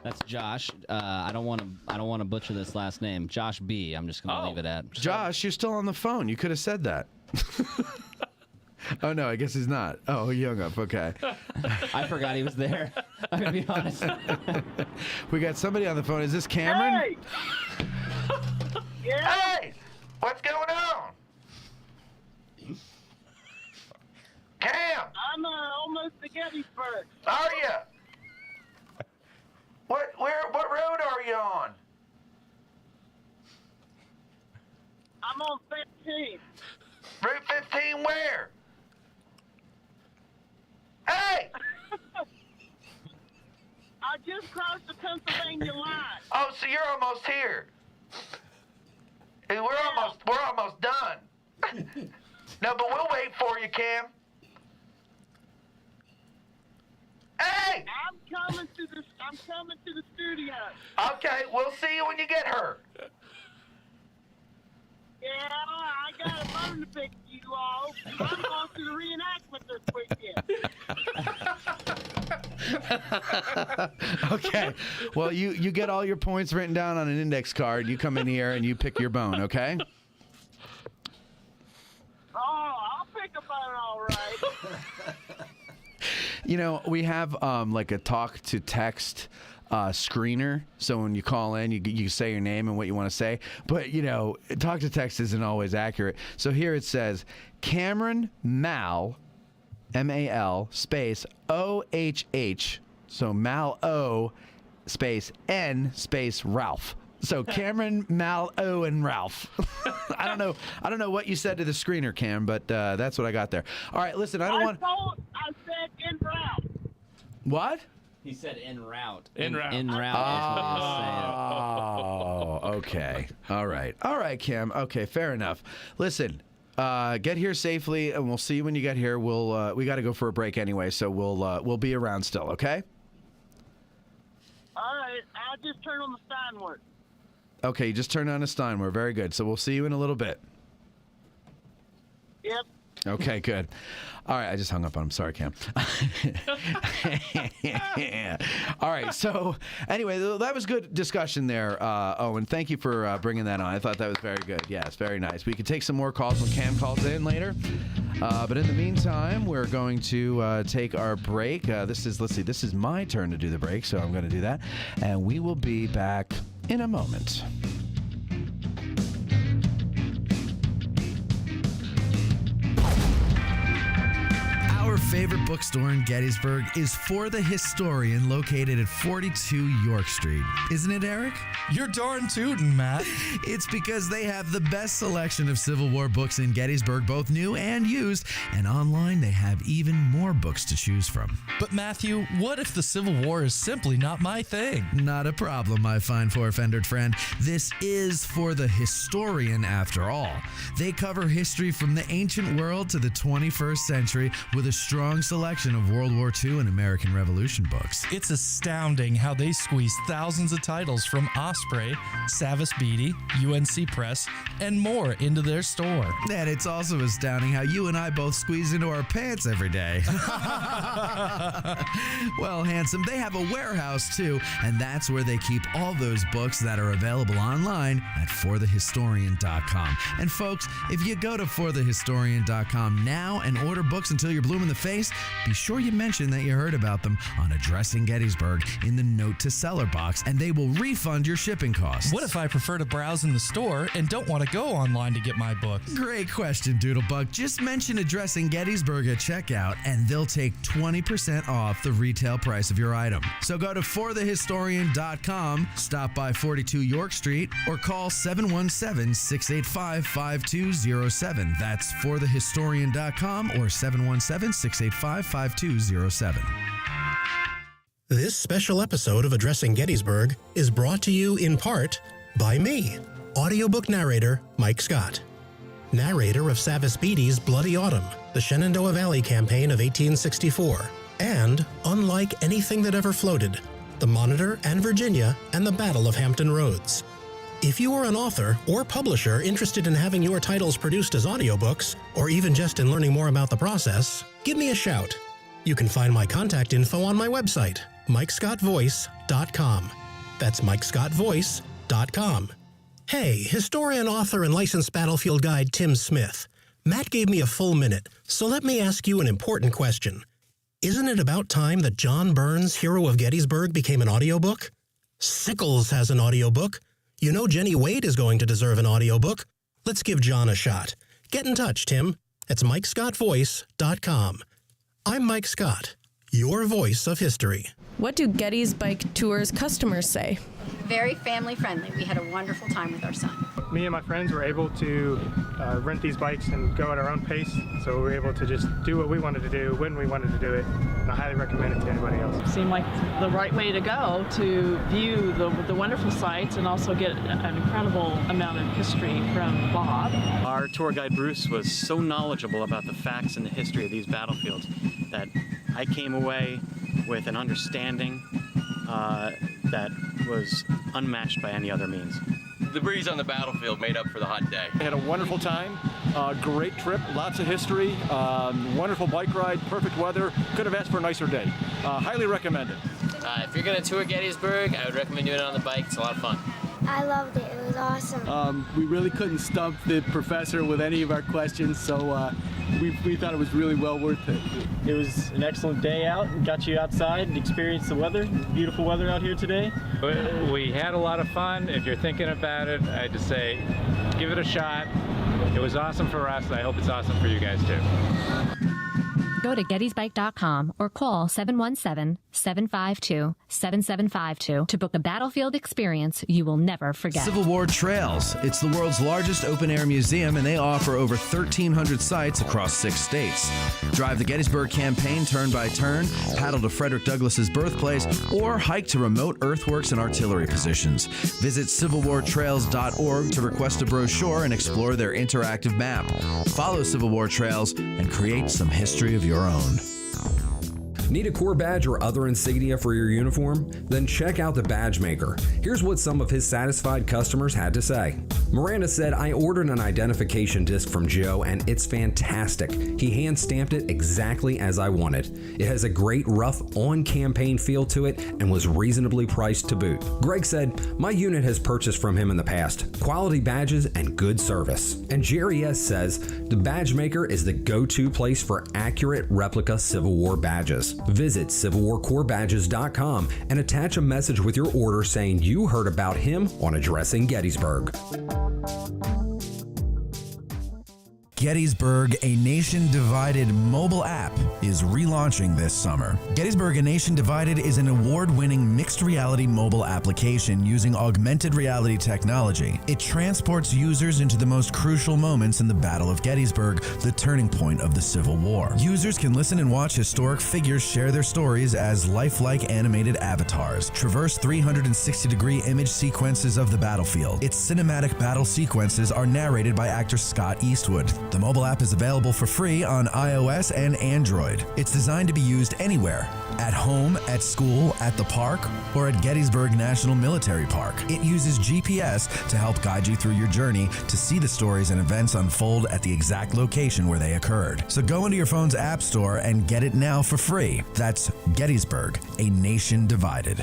That's Josh. I don't want to butcher this last name. Josh B. I'm just going to leave it at. Josh, you're still on the phone. You could have said that. Oh, no, I guess he's not. Oh, he hung up. Okay. I forgot he was there. I'm going to be honest. We got somebody on the phone. Is this Cameron? Hey! Hey! What's going on? Cam! I'm almost to Gettysburg. Are 15. Route 15 where? Hey! I just crossed the Pennsylvania line. Oh, so you're almost here. Hey, we're almost done. No, but we'll wait for you, Cam. Hey! I'm coming to the studio. Okay, we'll see you when you get her. Yeah, I got a bone to pick you all. I'm going to the reenactment this weekend. Okay. Well, you get all your points written down on an index card. You come in here and you pick your bone, okay? Oh, I'll pick a bone, all right. You know, we have like a talk to text screener. So when you call in, you say your name and what you want to say. But, you know, talk to text isn't always accurate. So here it says, Cameron Mal, M-A-L, space O-H-H. So Mal O, space N, space Ralph. So Cameron, Mal, O, and Ralph. I don't know what you said to the screener, Cam, but that's what I got there. All right, listen, I said en route. What? He said en route. En route. En route. Oh, okay. All right, Cam. Okay, fair enough. Listen, get here safely, and we'll see you when you get here. We got to go for a break anyway, so we'll be around still. Okay. All right, I'll just turn on the Steinway. Okay, you just turned on a Steinway. Very good. So we'll see you in a little bit. Yep. Okay, good. All right, I just hung up on him. Sorry, Cam. All right, so anyway, that was good discussion there, Owen. Thank you for bringing that on. I thought that was very good. Yes, very nice. We could take some more calls when Cam calls in later. But in the meantime, we're going to take our break. This is my turn to do the break, so I'm going to do that. And we will be back in a moment. Our favorite bookstore in Gettysburg is For the Historian, located at 42 York Street. Isn't it, Eric? You're darn tootin', Matt. It's because they have the best selection of Civil War books in Gettysburg, both new and used, and online they have even more books to choose from. But Matthew, what if the Civil War is simply not my thing? Not a problem, my fine four-fendered friend. This is For the Historian, after all. They cover history from the ancient world to the 21st century with a strong selection of World War II and American Revolution books. It's astounding how they squeeze thousands of titles from Osprey, Savas Beatty, UNC Press, and more into their store. And it's also astounding how you and I both squeeze into our pants every day. Well, handsome, they have a warehouse too, and that's where they keep all those books that are available online at forthehistorian.com. And folks, if you go to forthehistorian.com now and order books until you're blue in the face, be sure you mention that you heard about them on Addressing Gettysburg in the Note to Seller box, and they will refund your shipping costs. What if I prefer to browse in the store and don't want to go online to get my book? Great question, Doodlebug. Just mention Addressing Gettysburg at checkout, and they'll take 20% off the retail price of your item. So go to forthehistorian.com, stop by 42 York Street, or call 717-685-5207. That's forthehistorian.com or 717-685-5207. This special episode of Addressing Gettysburg is brought to you in part by me, audiobook narrator Mike Scott, narrator of Savas Beatty's Bloody Autumn, the Shenandoah Valley Campaign of 1864, and Unlike Anything That Ever Floated, the Monitor and Virginia and the Battle of Hampton Roads. If you are an author or publisher interested in having your titles produced as audiobooks, or even just in learning more about the process, give me a shout. You can find my contact info on my website, MikeScottVoice.com. That's MikeScottVoice.com. Hey, historian, author, and licensed battlefield guide Tim Smith. Matt gave me a full minute, so let me ask you an important question. Isn't it about time that John Burns' Hero of Gettysburg became an audiobook? Sickles has an audiobook. You know Jenny Wade is going to deserve an audiobook. Let's give John a shot. Get in touch, Tim. It's MikeScottVoice.com. I'm Mike Scott, your voice of history. What do Gettys Bike Tours customers say? Very family friendly. We had a wonderful time with our son. me and my friends were able to rent these bikes and go at our own pace, so we were able to just do what we wanted to do when we wanted to do it, and I highly recommend it to anybody else. Seemed like the right way to go to view the wonderful sights and also get an incredible amount of history from Bob. Our tour guide Bruce was so knowledgeable about the facts and the history of these battlefields that I came away with an understanding that was unmatched by any other means. The breeze on the battlefield made up for the hot day. I had a wonderful time, great trip, lots of history, wonderful bike ride, perfect weather. Couldn't have asked for a nicer day. Highly recommend it. If you're going to tour Gettysburg, I would recommend doing it on the bike. It's a lot of fun. I loved it. It was awesome. We really couldn't stump the professor with any of our questions, so we thought it was really well worth it. It was an excellent day out and got you outside and experienced the weather. Beautiful weather out here today. We had a lot of fun. If you're thinking about it, I just say, give it a shot. It was awesome for us. I hope it's awesome for you guys too. Go to gettysbike.com or call 717-752-7752 to book a battlefield experience you will never forget. Civil War Trails. It's the world's largest open-air museum, and they offer over 1,300 sites across 6 states. Drive the Gettysburg campaign turn by turn, paddle to Frederick Douglass's birthplace, or hike to remote earthworks and artillery positions. Visit civilwartrails.org to request a brochure and explore their interactive map. Follow Civil War Trails and create some history of your own. Need a Corps badge or other insignia for your uniform? Then check out the Badge Maker. Here's what some of his satisfied customers had to say. Miranda said, I ordered an identification disc from Joe and it's fantastic. He hand stamped it exactly as I wanted. It has a great rough on-campaign feel to it and was reasonably priced to boot. Greg said, my unit has purchased from him in the past. Quality badges and good service. And Jerry S. says, the Badge Maker is the go-to place for accurate replica Civil War badges. Visit CivilWarCorpsBadges.com and attach a message with your order saying you heard about him on Addressing Gettysburg. Gettysburg, a Nation Divided mobile app, is relaunching this summer. Gettysburg, a Nation Divided is an award-winning mixed reality mobile application using augmented reality technology. It transports users into the most crucial moments in the Battle of Gettysburg, the turning point of the Civil War. Users can listen and watch historic figures share their stories as lifelike animated avatars, traverse 360-degree image sequences of the battlefield. Its cinematic battle sequences are narrated by actor Scott Eastwood. The mobile app is available for free on iOS and Android. It's designed to be used anywhere, at home, at school, at the park, or at Gettysburg National Military Park. It uses GPS to help guide you through your journey to see the stories and events unfold at the exact location where they occurred. So go into your phone's app store and get it now for free. That's Gettysburg, a Nation Divided.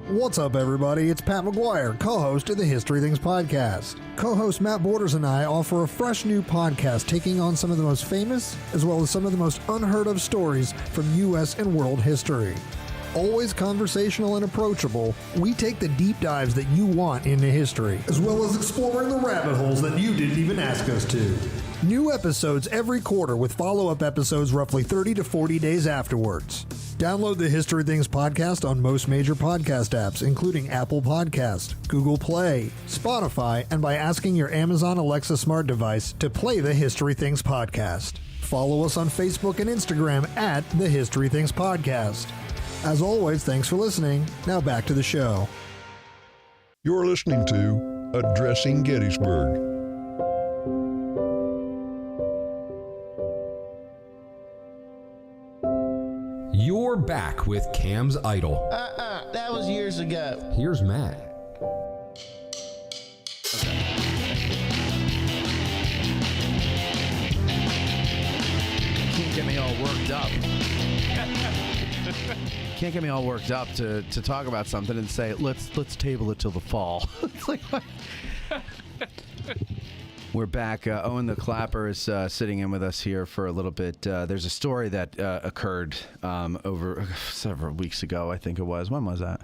What's up, everybody? It's Pat McGuire, co-host of the History Things podcast. Co-host Matt Borders and I offer a fresh new podcast taking on some of the most famous as well as some of the most unheard of stories from U.S. and world history. Always conversational and approachable, we take the deep dives that you want into history, as well as exploring the rabbit holes that you didn't even ask us to. New episodes every quarter with follow-up episodes roughly 30 to 40 days afterwards. Download the History Things podcast on most major podcast apps, including Apple Podcast, Google Play, Spotify, and by asking your Amazon Alexa smart device to play the History Things podcast. Follow us on Facebook and Instagram at the History Things podcast. As always, thanks for listening. Now back to the show. You're listening to Addressing Gettysburg. You're back with Cam's Idol. That was years ago. Here's Matt. Can't get me all worked up. Can't get me all worked up to talk about something and say let's table it till the fall. It's like what? We're back. Owen the Clapper is sitting in with us here for a little bit. There's a story that occurred over several weeks ago, I think it was. When was that?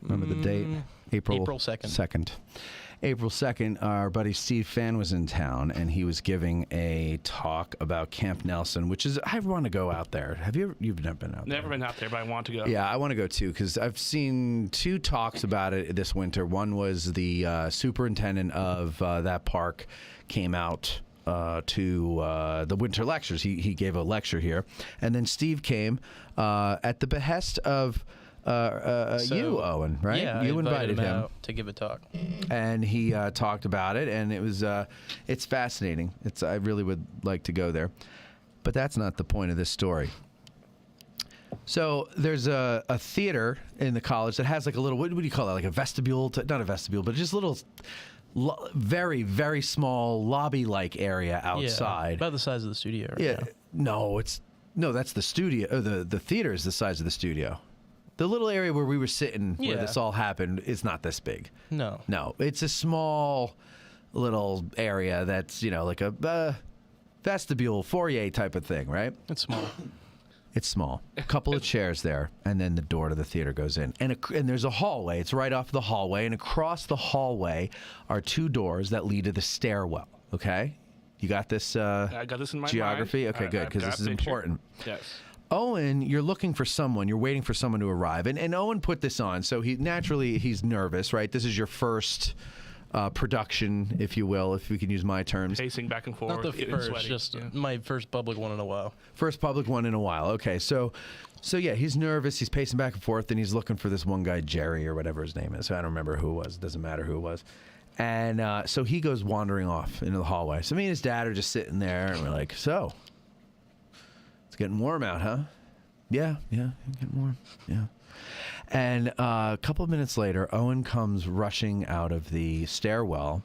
Remember the date? April 2nd. April 2nd, our buddy Steve Fan was in town, and he was giving a talk about Camp Nelson, which is, I want to go out there. You've never been out there? Never been out there, but I want to go. Yeah, I want to go too, because I've seen 2 talks about it this winter. One was the superintendent of that park came out to the winter lectures. He gave a lecture here. And then Steve came at the behest of you, Owen, right? Yeah, you I invited him out to give a talk, and he talked about it, and it was it's fascinating. I really would like to go there, but that's not the point of this story. So there's a theater in the college that has like a little, what do you call that? Like a vestibule? Not a vestibule, but just a little, very, very small lobby-like area outside. Yeah, about the size of the studio. Right Yeah, now. No, that's the studio. The theater is the size of the studio. The little area where we were sitting, where this all happened, is not this big. No. No, it's a small little area that's, like a vestibule, foyer type of thing, right? It's small. It's small. A couple of chairs there, and then the door to the theater goes in. And there's a hallway. It's right off the hallway, and across the hallway are 2 doors that lead to the stairwell, okay? You got this I got this in my geography? mind. Okay, good, because this is important. Yes. Owen, you're looking for someone. You're waiting for someone to arrive. And Owen put this on, so he's nervous, right? This is your first production, if you will, if we can use my terms. Pacing back and forth. Not the first, just my first public one in a while. First public one in a while. Okay, so yeah, he's nervous. He's pacing back and forth, and he's looking for this one guy, Jerry, or whatever his name is. I don't remember who it was. It doesn't matter who it was. And so he goes wandering off into the hallway. So me and his dad are just sitting there, and we're like, so, it's getting warm out, huh? Yeah, getting warm, yeah. And a couple of minutes later, Owen comes rushing out of the stairwell.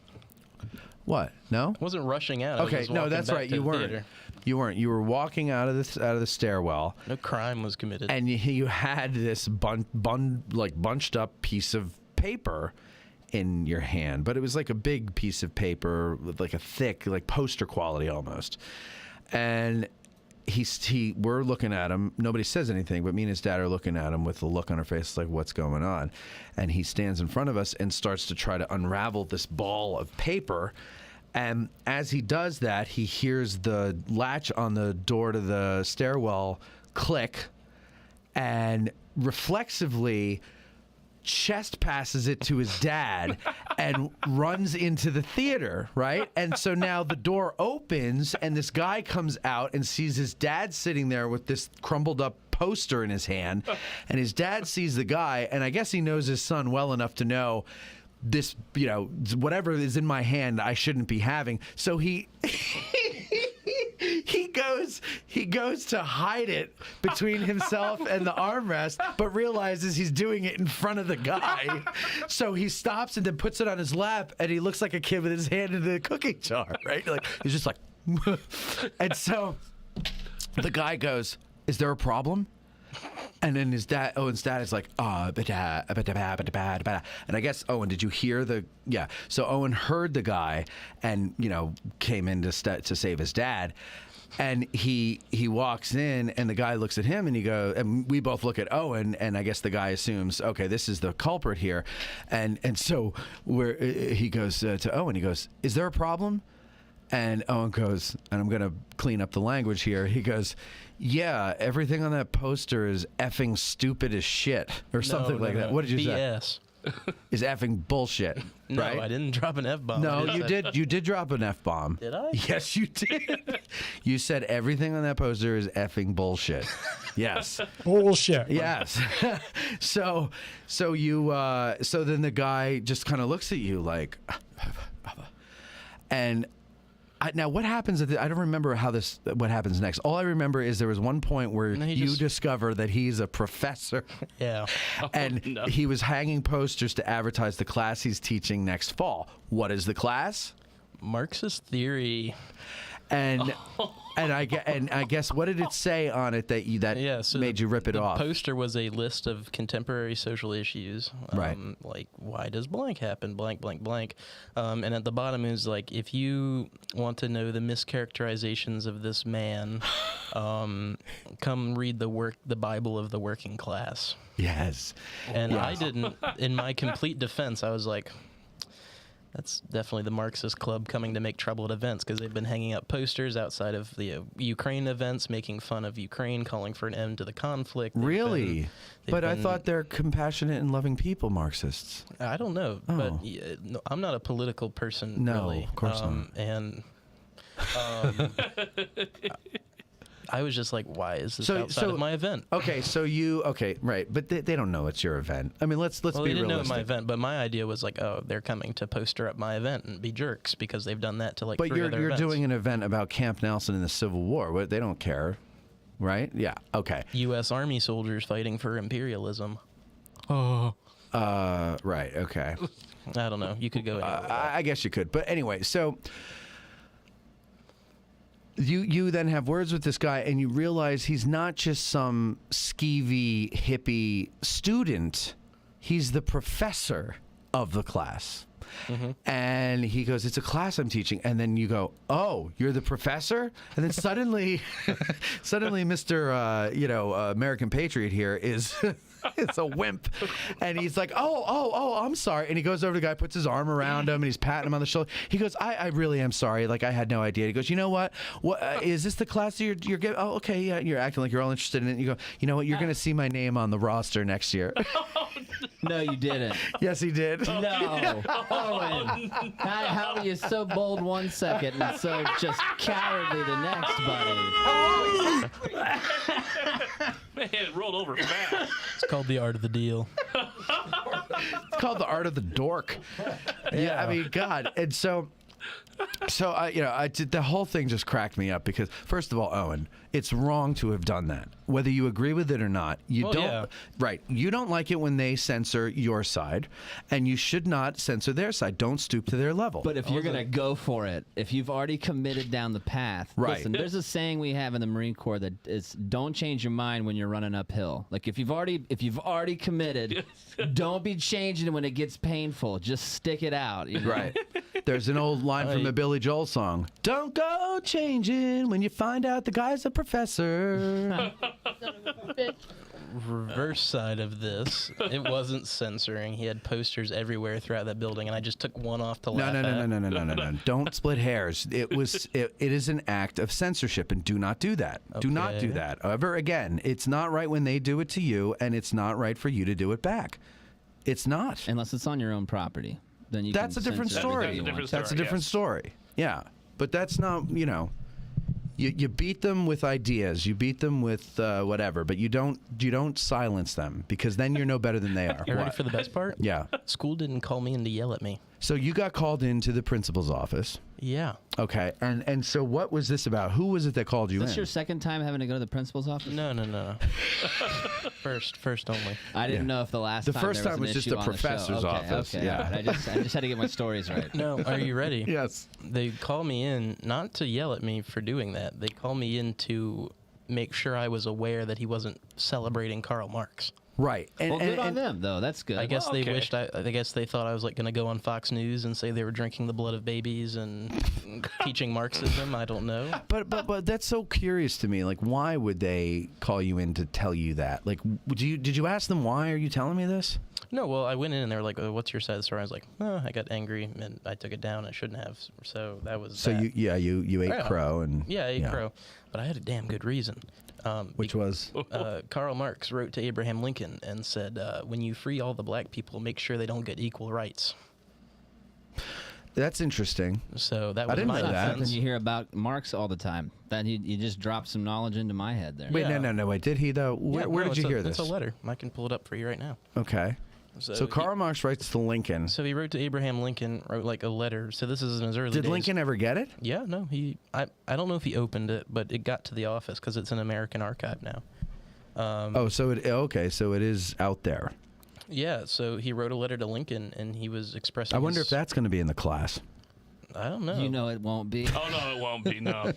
What? No? I wasn't rushing out. I was Okay, just no, walking that's back right. to You the weren't. theater. You weren't. You were walking out of the stairwell. No crime was committed. And you had this bunched up piece of paper in your hand, but it was like a big piece of paper with like a thick, like poster quality almost. And we're looking at him. Nobody says anything, but me and his dad are looking at him with a look on our face like, what's going on? And he stands in front of us and starts to try to unravel this ball of paper. And as he does that, he hears the latch on the door to the stairwell click, and reflexively chest passes it to his dad and runs into the theater, right? And so now the door opens, and this guy comes out and sees his dad sitting there with this crumbled up poster in his hand, and his dad sees the guy, and I guess he knows his son well enough to know this, whatever is in my hand, I shouldn't be having. So he goes to hide it between himself and the armrest, but realizes he's doing it in front of the guy. So he stops and then puts it on his lap, and he looks like a kid with his hand in the cookie jar, right? Like he's just like, and so the guy goes, "Is there a problem?" And then Owen's dad is like, and I guess, Owen, did you hear yeah. So Owen heard the guy and, came in to save his dad. And he walks in, and the guy looks at him, and and we both look at Owen, and I guess the guy assumes, okay, this is the culprit here. And so he goes to Owen, he goes, "Is there a problem?" And Owen goes, and I'm going to clean up the language here. He goes, "Yeah, everything on that poster is effing stupid as shit," or something like that. What did you say? BS. Is effing bullshit. No, right? I didn't drop an F-bomb. No, you did. You did drop an F-bomb. Did I? Yes, you did. You said everything on that poster is effing bullshit. Yes. Bullshit. Yes. So then the guy just kind of looks at you like, and now what happens? I don't remember what happens next. All I remember is there was one point where you discover that he's a professor. Yeah. And he was hanging posters to advertise the class he's teaching next fall. What is the class? Marxist theory. And I guess what did it say on it that made you rip it off? The poster was a list of contemporary social issues, right? Like, why does blank happen? Blank, blank, blank. And at the bottom is like, if you want to know the mischaracterizations of this man, come read the Bible of the working class. Yes. And I didn't. In my complete defense, I was like, That's definitely the Marxist club coming to make trouble at events, because they've been hanging up posters outside of the Ukraine events, making fun of Ukraine, calling for an end to the conflict. Really? But I thought they're compassionate and loving people, Marxists. I don't know, but no, I'm not a political person, No, really. of course not. And I was just like, why is this outside of my event? Okay, right, but they don't know it's your event. I mean, let's be realistic. They didn't know it's my event, but my idea was like, oh, they're coming to poster up my event and be jerks because they've done that to like. But you're events. doing an event about Camp Nelson and the Civil War. They don't care, right? Yeah. Okay. U.S. Army soldiers fighting for imperialism. Oh. Right. Okay. I don't know. You could go. I guess you could, but anyway, so. You then have words with this guy, and you realize he's not just some skeevy hippie student. He's the professor of the class. Mm-hmm. And he goes, it's a class I'm teaching. And then you go, oh, you're the professor? And then suddenly, Mr. American Patriot here is... it's a wimp. And he's like, oh, I'm sorry. And he goes over to the guy, puts his arm around him, and he's patting him on the shoulder. He goes, I really am sorry. Like, I had no idea. He goes, you know what? Is this the class that you're giving? Oh, okay, yeah. You're acting like you're all interested in it. And you go, you know what? You're going to see my name on the roster next year. No, you didn't. Yes, he did. No. Owen. How are you so bold one second and so just cowardly the next, buddy? Man, it rolled over fast. It's called the art of the deal. It's called the art of the dork. Yeah, I mean, God. And so the whole thing just cracked me up because, first of all, Owen, it's wrong to have done that. Whether you agree with it or not, you don't like it when they censor your side, and you should not censor their side. Don't stoop to their level. But if you're going to go for it, if you've already committed down the path, right. Listen, there's a saying we have in the Marine Corps that is, don't change your mind when you're running uphill. Like if you've already committed, don't be changing it when it gets painful. Just stick it out. You know? Right. There's an old line from a Billy Joel song. Don't go changing when you find out the guy's a professor. Reverse side of this, it wasn't censoring. He had posters everywhere throughout that building, and I just took one off to laugh at. No. Don't split hairs. It is an act of censorship, and do not do that. Okay. Do not do that. However, again, it's not right when they do it to you, and it's not right for you to do it back. It's not. Unless it's on your own property. Then that's a different story. That's a different story. Yeah, but that's not, you beat them with ideas, you beat them with whatever, but you don't silence them, because then you're no better than they are. You ready for the best part? Yeah. School didn't call me in to yell at me. So you got called into the principal's office. Yeah. Okay, and so what was this about? Who was it that called you in? Is this your second time having to go to the principal's office? No. First only. I didn't know if the last time first time was just the professor's office. Okay. Yeah. I just had to get my stories right. No, are you ready? Yes. They call me in not to yell at me for doing that. They call me in to make sure I was aware that he wasn't celebrating Karl Marx. Right. Well, good on them, though. That's good. I guess they wished. I guess they thought I was like going to go on Fox News and say they were drinking the blood of babies and teaching Marxism. I don't know. But that's so curious to me. Like, why would they call you in to tell you that? Like, did you ask them why are you telling me this? No. Well, I went in and they were like, "What's your side of the story?" I was like, "Oh, I got angry and I took it down. I shouldn't have." So that was. So that. you ate crow and. Yeah, I ate crow, but I had a damn good reason. Which was? Karl Marx wrote to Abraham Lincoln and said, when you free all the black people, make sure they don't get equal rights. That's interesting. So that was I didn't my know that. Something you hear about Marx all the time. That you just dropped some knowledge into my head there. Wait, no. Wait, did he, though? Where did you hear this? It's a letter. I can pull it up for you right now. Okay. So Karl Marx writes to Lincoln. So he wrote to Abraham Lincoln, wrote like a letter. So this is in his early days. Did Lincoln ever get it? Yeah, no. I don't know if he opened it, but it got to the office because it's an American archive now. So it is out there. Yeah, so he wrote a letter to Lincoln, and he was expressing. I wonder if that's going to be in the class. I don't know. You know it won't be. Oh no, it won't be. No.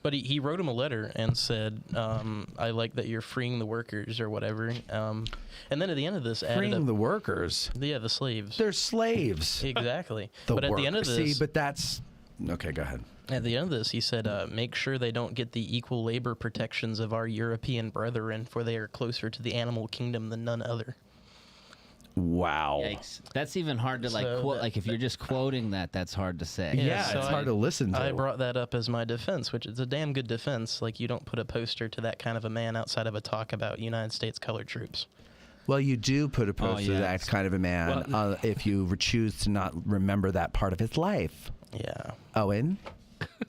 But he wrote him a letter and said, I like that you're freeing the workers or whatever. And then at the end of this, freeing the workers. Yeah, the slaves. They're slaves. Exactly. But at the end of this, but that's okay. Go ahead. At the end of this, he said, make sure they don't get the equal labor protections of our European brethren, for they are closer to the animal kingdom than none other. Wow. Yikes. That's even hard to quote. Like if you're just quoting that, that's hard to say. Yeah, it's hard to listen to. I brought that up as my defense, which is a damn good defense. Like you don't put a poster to that kind of a man outside of a talk about United States colored troops. Well, you do put a poster to that kind of a man if you choose to not remember that part of his life. Yeah. Owen?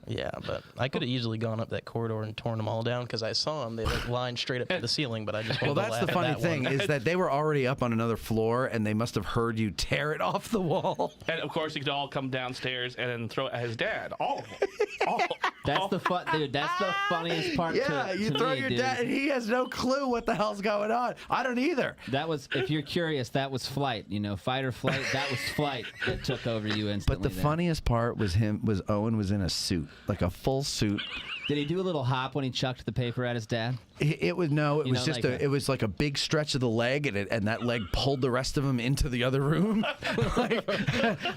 Yeah, but I could have easily gone up that corridor and torn them all down because I saw them. They lined straight up to the ceiling, but I just Well, that's the funny thing is that they were already up on another floor, and they must have heard you tear it off the wall. And of course, he could all come downstairs and then throw it at his dad. All of them. All. That's the fun, dude. That's the funniest part. Yeah, you throw your dad, and he has no clue what the hell's going on. I don't either. That was, if you're curious, that was flight. You know, fight or flight. That was flight that took over you instantly. But the funniest part was Owen was in a suit, like a full suit. Did he do a little hop when he chucked the paper at his dad? It was it was like a big stretch of the leg, and that leg pulled the rest of him into the other room.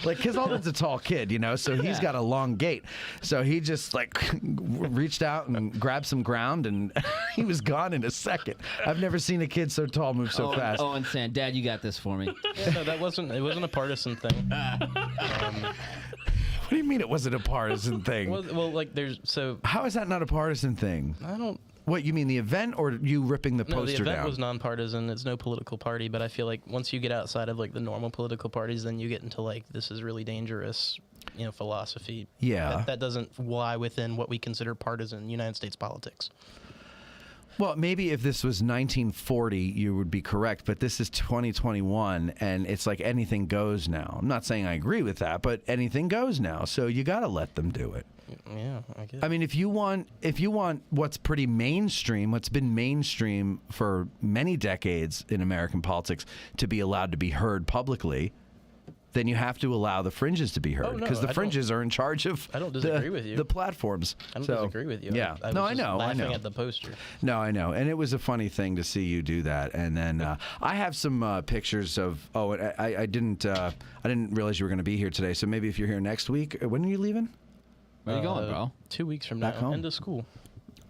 like his Alden's a tall kid, you know, so he's got a long gait. So he just like reached out and grabbed some ground, and he was gone in a second. I've never seen a kid so tall move so fast. Owen saying, "Dad, you got this for me." Yeah, no, it wasn't a partisan thing. What do you mean it wasn't a partisan thing? Well, like there's so. How is that not a partisan thing? I don't. What, you mean the event or you ripping the poster down? The event was nonpartisan. It's no political party, but I feel like once you get outside of like the normal political parties, then you get into like this is really dangerous, you know, philosophy. Yeah. That doesn't lie within what we consider partisan United States politics. Well, maybe if this was 1940, you would be correct, but this is 2021, and it's like anything goes now. I'm not saying I agree with that, but anything goes now, so you got to let them do it. Yeah, I guess. I mean, if you want what's pretty mainstream, what's been mainstream for many decades in American politics to be allowed to be heard publicly, then you have to allow the fringes to be heard because the fringes are in charge of. I don't disagree with you. The platforms. I don't disagree with you. Yeah. I was just laughing at the poster. No, I know, and it was a funny thing to see you do that. And then I have some pictures of. Oh, I didn't realize you were going to be here today. So maybe if you're here next week, when are you leaving? Where are you going, bro? 2 weeks from Back now. home? End of school.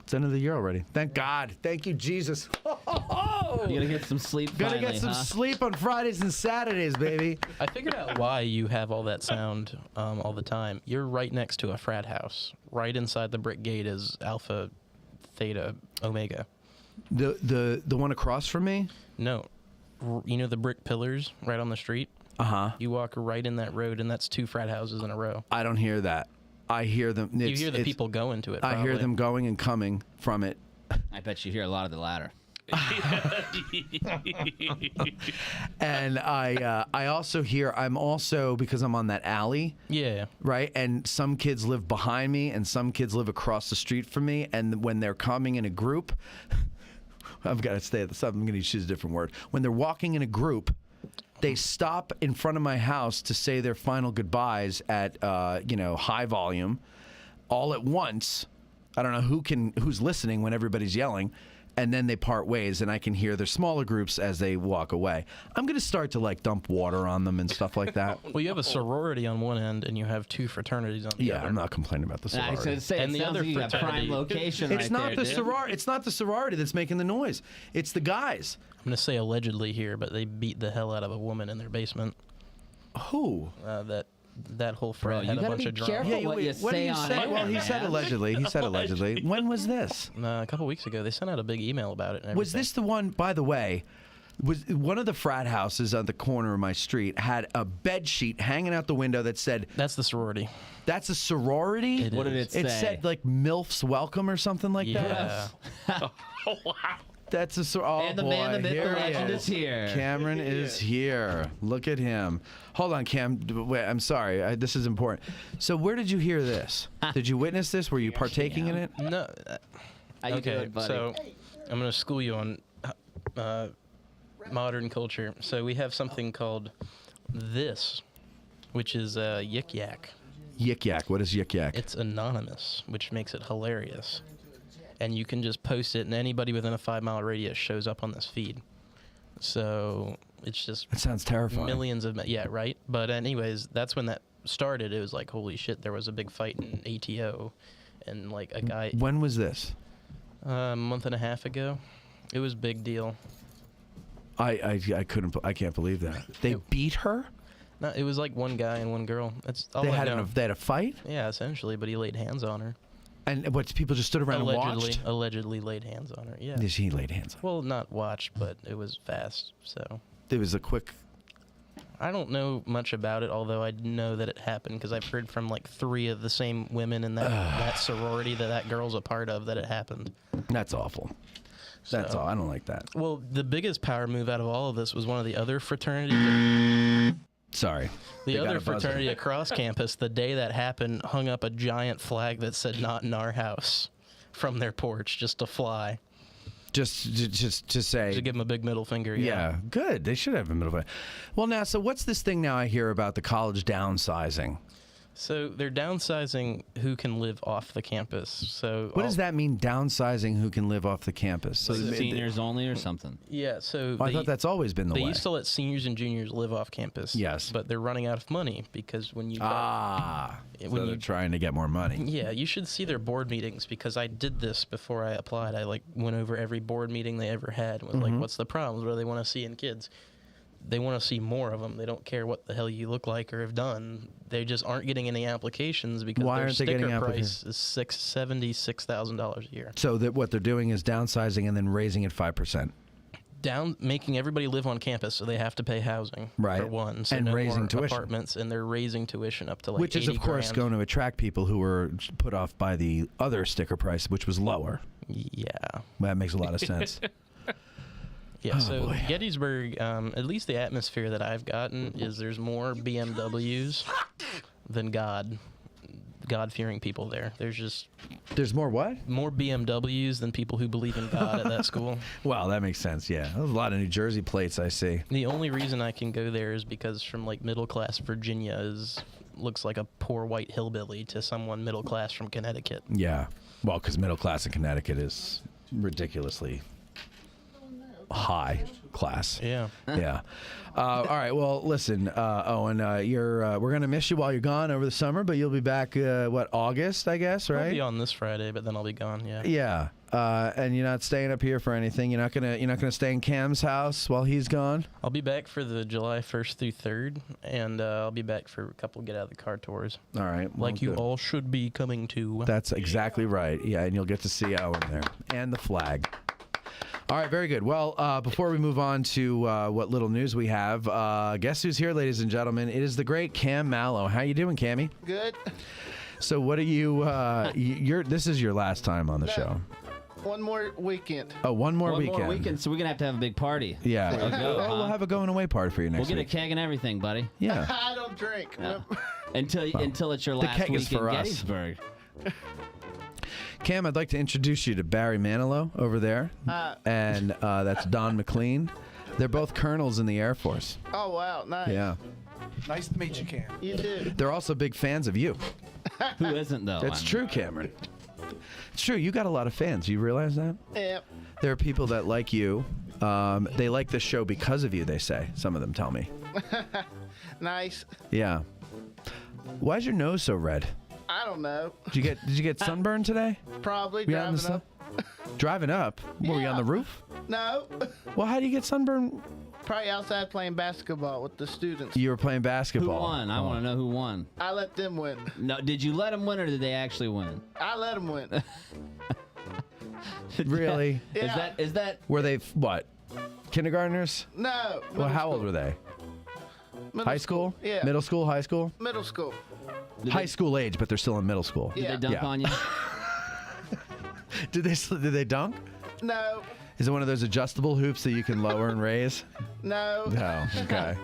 It's end of the year already. Thank God. Thank you, Jesus. You gotta get some sleep. Gotta get some sleep on Fridays and Saturdays, baby. I figured out why you have all that sound all the time. You're right next to a frat house. Right inside the brick gate is Alpha, Theta, Omega. The one across from me? No. You know the brick pillars right on the street? Uh-huh. You walk right in that road, and that's 2 frat houses in a row. I don't hear that. I hear them. You hear the people going to it, probably. I hear them going and coming from it. I bet you hear a lot of the latter. And I also hear, I'm also, because I'm on that alley. Yeah. Right? And some kids live behind me, and some kids live across the street from me. And when they're coming in a group, I've got to stay at the, I'm going to choose a different word. When they're walking in a group, they stop in front of my house to say their final goodbyes at, high volume, all at once. I don't know who's listening when everybody's yelling, and then they part ways, and I can hear their smaller groups as they walk away. I'm going to start to dump water on them and stuff like that. Well, you have a sorority on one end, and you have 2 fraternities on the other. Yeah, I'm not complaining about the sorority. I was gonna say, and the other like fraternity, prime location. It's not the sorority. It's not the sorority that's making the noise. It's the guys. I'm going to say allegedly here, but they beat the hell out of a woman in their basement. Who? That whole frat had a bunch of drama. What do you say on it? Well, he said allegedly. He said allegedly. When was this? A couple weeks ago. They sent out a big email about it. And was this the one, by the way, was one of the frat houses on the corner of my street had a bed sheet hanging out the window that said... That's the sorority. That's a sorority? What did it say? It said MILF's Welcome or something like that? Oh, wow. That's a and the boy, man, the myth, here the he legend is here. Cameron is here. Look at him. Hold on, Cam. Wait, I'm sorry. This is important. So where did you hear this? Did you witness this? Were you partaking in it? No. How you doing, buddy? So I'm going to school you on modern culture. So we have something called this, which is Yik Yak. Yik Yak. What is Yik Yak? It's anonymous, which makes it hilarious. And you can just post it, and anybody within a 5-mile radius shows up on this feed. So it's just... That sounds terrifying. Millions of... Yeah, right? But anyways, that's when that started. It was like, holy shit, there was a big fight in ATO. And a guy... When was this? A month and a half ago. It was a big deal. I can't believe that. They beat her? No, it was like one guy and one girl. That's all They I had know. they had a fight? Yeah, essentially, but he laid hands on her. And what, people just stood around and watched? Allegedly laid hands on her, yeah. She laid hands on her. Well, not watched, but it was fast, so. It was a quick... I don't know much about it, although I know that it happened because I've heard from like 3 of the same women in that sorority that girl's a part of that it happened. That's awful. That's all. I don't like that. Well, the biggest power move out of all of this was one of the other fraternities. Sorry. The other fraternity across campus, the day that happened, hung up a giant flag that said "Not in our house" from their porch, just to fly. Just to say. To give them a big middle finger. Yeah, good. They should have a middle finger. Well, now, so what's this thing now I hear about the college downsizing? So they're downsizing who can live off the campus. So what does that mean, downsizing who can live off the campus? So seniors only or something? Yeah, so I thought that's always been the way. They used to let seniors and juniors live off campus. Yes. But they're running out of money because when you... so they're trying to get more money. Yeah, you should see their board meetings because I did this before I applied. I went over every board meeting they ever had and was like, what's the problems? What do they want to see in kids? They want to see more of them. They don't care what the hell you look like or have done. They just aren't getting any applications because their sticker price is $6,000 a year. So that what they're doing is downsizing and then raising it 5%. Making everybody live on campus, so they have to pay housing for one. So and no raising more tuition. Apartments, and they're raising tuition up to like which is of course $80,000. going to attract people who were put off by the other sticker price, which was lower. Yeah, that makes a lot of sense. Yeah, so Gettysburg, at least the atmosphere that I've gotten is there's more BMWs than God-fearing people there. There's more what? More BMWs than people who believe in God at that school. Well, that makes sense, yeah. There's a lot of New Jersey plates I see. The only reason I can go there is because from like middle-class Virginia looks like a poor white hillbilly to someone middle-class from Connecticut. Yeah, well, because middle class in Connecticut is ridiculously high class. Yeah. Yeah. All right. Well, listen, Owen, we're gonna miss you while you're gone over the summer, but you'll be back. August, I guess, right? I'll be on this Friday, but then I'll be gone. Yeah. Yeah. And you're not staying up here for anything. You're not gonna stay in Cam's house while he's gone. I'll be back for the July 1st through 3rd, and I'll be back for a couple get out of the car tours. All right. Well, like you all should be coming to. That's exactly right. Yeah, and you'll get to see Owen there and the flag. All right, very good. Well, before we move on to what little news we have, guess who's here, ladies and gentlemen? It is the great Cam Manilow. How you doing, Cammy? Good. So what are you? This is your last time on the show. One more weekend. Oh, one more weekend. One more weekend, so we're going to have a big party. Yeah. We'll have a going away party for you next week. week. We'll get a keg and everything, buddy. Yeah. I don't drink. No. Until it's your The last keg week is for in us. Gettysburg. Cam, I'd like to introduce you to Barry Manilow over there, and that's Don McLean. They're both colonels in the Air Force. Oh, wow. Nice. Yeah. Nice to meet you, Cam. You too. They're also big fans of you. Who isn't, though? It's true, Cameron. It's true. You got a lot of fans. You realize that? Yeah. There are people that like you. They like this show because of you, they say. Some of them tell me. Nice. Yeah. Why is your nose so red? I don't know. Did you get sunburned today? Probably Were you out in the driving sun? up. Driving up? Were you on the roof? No. Well, how do you get sunburned? Probably outside playing basketball with the students. You were playing basketball. Who won? I want to know who won. I let them win. No, did you let them win or did they actually win? I let them win. Really? Yeah. Is that? Were they what? Kindergartners? No. Well, how old were they? High school? Yeah. Middle school? High school? Middle school. High school age, but they're still in middle school. Did they dunk on you? Did they dunk? No. Is it one of those adjustable hoops that you can lower and raise? No. No. Okay.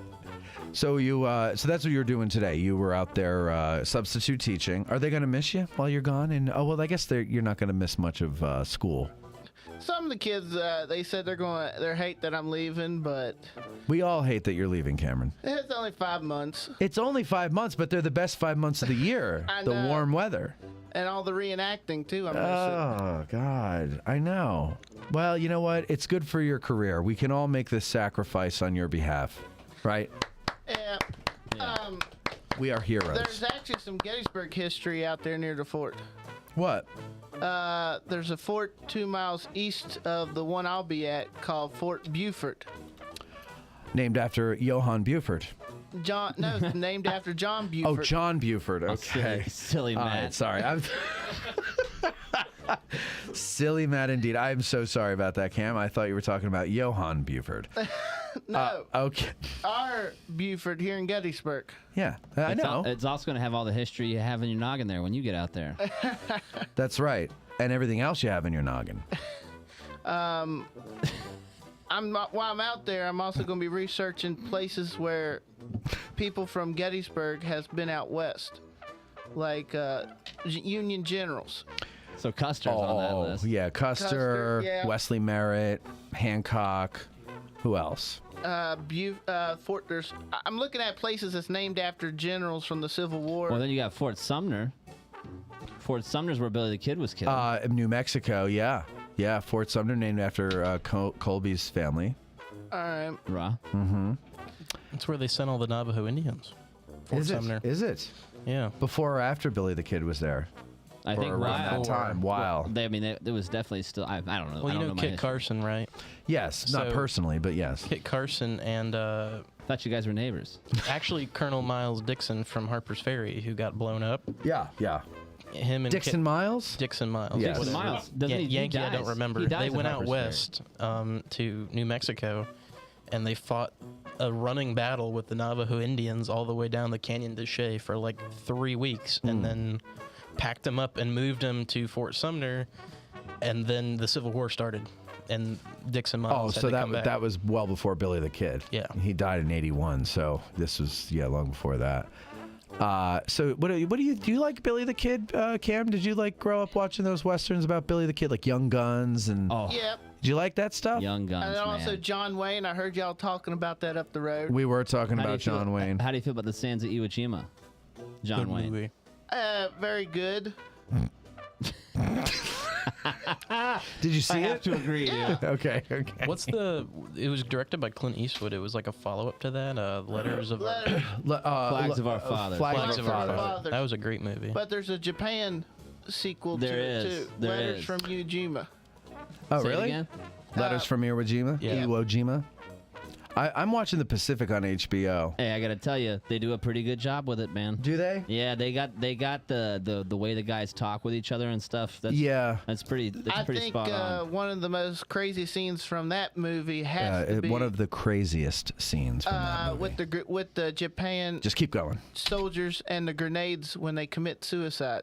So so that's what you were doing today. You were out there substitute teaching. Are they going to miss you while you're gone? And I guess you're not going to miss much of school. Some of the kids, they said they hate that I'm leaving, but We all hate that you're leaving, Cameron. it's only 5 months. It's only 5 months, but they're the best 5 months of the year. I The know. warm weather. And all the reenacting, too. I'm missing. Oh, God. I know. Well, you know what? It's good for your career. We can all make this sacrifice on your behalf, right? Yeah. We are heroes. There's actually some Gettysburg history out there near the fort. What? There's a fort 2 miles east of the one I'll be at called Fort Beaufort. Named after Johann Buford. John, no, it's named after John Buford. Oh, John Buford. Okay. Silly All Matt. right, sorry. Silly Matt indeed. I'm so sorry about that, Cam. I thought you were talking about Johann Buford. No. Okay. Our Buford here in Gettysburg. Yeah, I know. It's also going to have all the history you have in your noggin there when you get out there. That's right. And everything else you have in your noggin. While I'm out there, I'm also going to be researching places where people from Gettysburg has been out west, like Union generals. So Custer's on that list. Yeah, Custer, yeah. Wesley Merritt, Hancock. Who else? Fort. I'm looking at places that's named after generals from the Civil War. Well, then you got Fort Sumner. Fort Sumner's where Billy the Kid was killed. New Mexico, yeah. Yeah, Fort Sumner named after Colby's family. All right. Raw. Mm-hmm. That's where they sent all the Navajo Indians. Fort Sumner. Is it? Yeah. Before or after Billy the Kid was there? I think around that time. Wow. Well, it was definitely still. I don't know. Well, I don't know my Kit history. Carson, right? Yes, not personally, but yes. Kit Carson and thought you guys were neighbors. Actually, Colonel Miles Dixon from Harper's Ferry, who got blown up. Yeah, yeah. Him and Dixon Miles? Dixon Miles. Yes. Dixon Miles. Doesn't he Yankee, I dies. don't remember. He dies They at went out Harper's west to New Mexico, and they fought a running battle with the Navajo Indians all the way down the Canyon de Chelly for like 3 weeks, and then packed them up and moved them to Fort Sumner, and then the Civil War started, and Dixon Miles had to come back. that was well before Billy the Kid. Yeah. He died in '81, so this was long before that. So what do you like Billy the Kid, Cam? Did you grow up watching those westerns about Billy the Kid, like Young Guns and? Oh. Yep. Did you like that stuff? Young Guns, And also man. John Wayne. I heard y'all talking about that up the road. We were talking How do you about feel- John Wayne. How do you feel about the Sands of Iwo Jima? John Good Wayne. movie. Very good. Did you see I it? have to agree. Yeah. Okay. What's the? It was directed by Clint Eastwood. It was like a follow-up to that. Letters of Flags of Our Fathers. Flags of Our Fathers. That was a great movie. But there's a Japan sequel There to it is. too. There Letters is. from Iwo Jima. Oh, Say it really? again? Letters from Iwo Jima? Yeah. Iwo Jima? I'm watching The Pacific on HBO. Hey, I gotta tell you, they do a pretty good job with it, man. Do they? Yeah, they got the way the guys talk with each other and stuff. That's, That's pretty. That's I pretty think spot on. one of the most crazy scenes from that movie has to be One of the craziest scenes from that movie. with the Japan Just keep going. soldiers and the grenades when they commit suicide.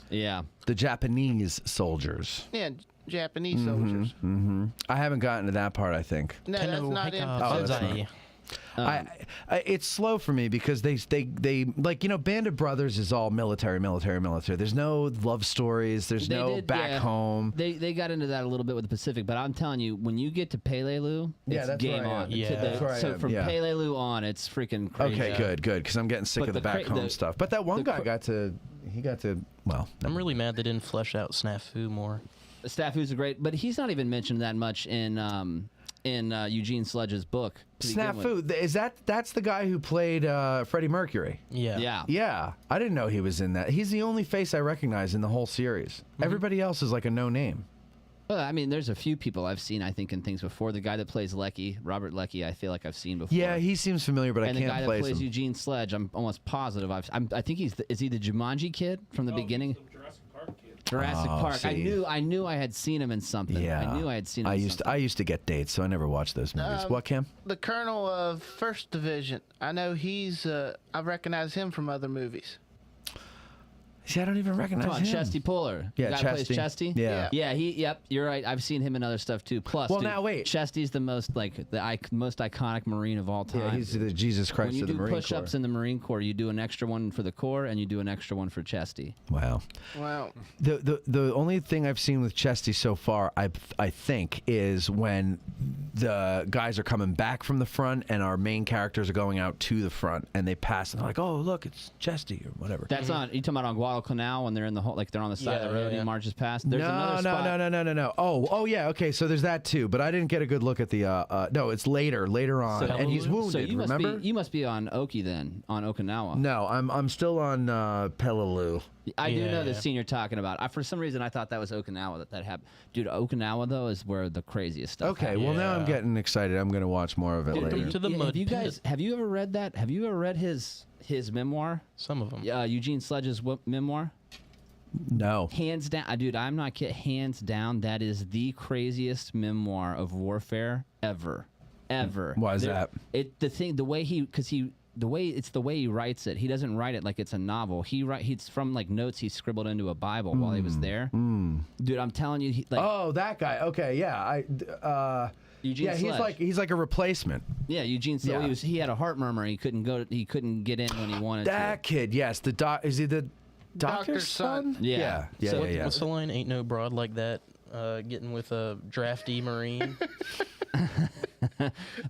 Yeah. The Japanese soldiers. Yeah, Japanese soldiers. Mm-hmm. I haven't gotten to that part, I think. No, that's not in. Oh, that's not. It's slow for me because they Band of Brothers is all military. There's no love stories. There's no back home. They got into that a little bit with the Pacific, but I'm telling you, when you get to Peleliu, it's that's game where I am. on. Yeah, that's where I So am. from Yeah. Peleliu on, it's freaking crazy. Okay, good, because I'm getting sick But of the back home stuff. But that one guy got to. Well, I'm really mad they didn't flesh out Snafu more. Snafu's a great, but he's not even mentioned that much in Eugene Sledge's book. to begin with. Snafu, that's the guy who played Freddie Mercury. Yeah. Yeah, I didn't know he was in that. He's the only face I recognize in the whole series. Everybody else is like a no name. Well, I mean, there's a few people I've seen, I think, in things before. The guy that plays Leckie, Robert Leckie, I feel like I've seen before. Yeah, he seems familiar, but I and can't the guy place that plays him. Eugene Sledge, I'm almost positive. I think is he the Jumanji kid from the beginning? Jurassic Park. see. I knew I had seen him in something. Yeah, I knew I had seen him. I used to get dates, so I never watched those movies. What, Kim? The colonel of 1st Division. I know he's. I recognize him from other movies. See, I don't even recognize Come on, him. Chesty Puller. Yeah, the guy Chesty. plays Chesty. Yeah. Yeah. Yep. You're right. I've seen him in other stuff too. Plus, Well, dude, now wait. Chesty's the most most iconic Marine of all time. Yeah, he's the Jesus Christ when you of the do Marine push-ups Corps. in the Marine Corps, you do an extra one for the Corps and you do an extra one for Chesty. Wow. Wow. The only thing I've seen with Chesty so far, I think, is when the guys are coming back from the front and our main characters are going out to the front and they pass and they're like, oh, look, it's Chesty or whatever. That's on. You talking about on Guadalcanal when they're in the whole, like they're on the side of the road and he marches past? There's another spot. No. Oh, yeah. Okay, so there's that too, but I didn't get a good look at the. No, it's later on, and he's wounded. So you remember? you must be on Oki then, on Okinawa. No, I'm still on Peleliu. I do know the scene you're talking about. For some reason, I thought that was Okinawa that happened. Dude, Okinawa, though, is where the craziest stuff Okay, happens. well, now I'm getting excited. I'm going to watch more of it later. Have you ever read that? Have you ever read his memoir? Some of them. Eugene Sledge's memoir? No. Hands down. Dude, I'm not kidding. Hands down, that is the craziest memoir of warfare ever. Ever. Why is that? The way he writes it. He doesn't write it like it's a novel. He's from like notes he scribbled into a Bible while he was there. Dude, I'm telling you. That guy. Okay, yeah. Eugene Sledge. he's like a replacement. Yeah, Eugene Sledge. He had a heart murmur. He couldn't get in when he wanted to. That kid, yes. Is he the doctor's son? Yeah. What's the line? Ain't no broad like that. Getting with a drafty Marine.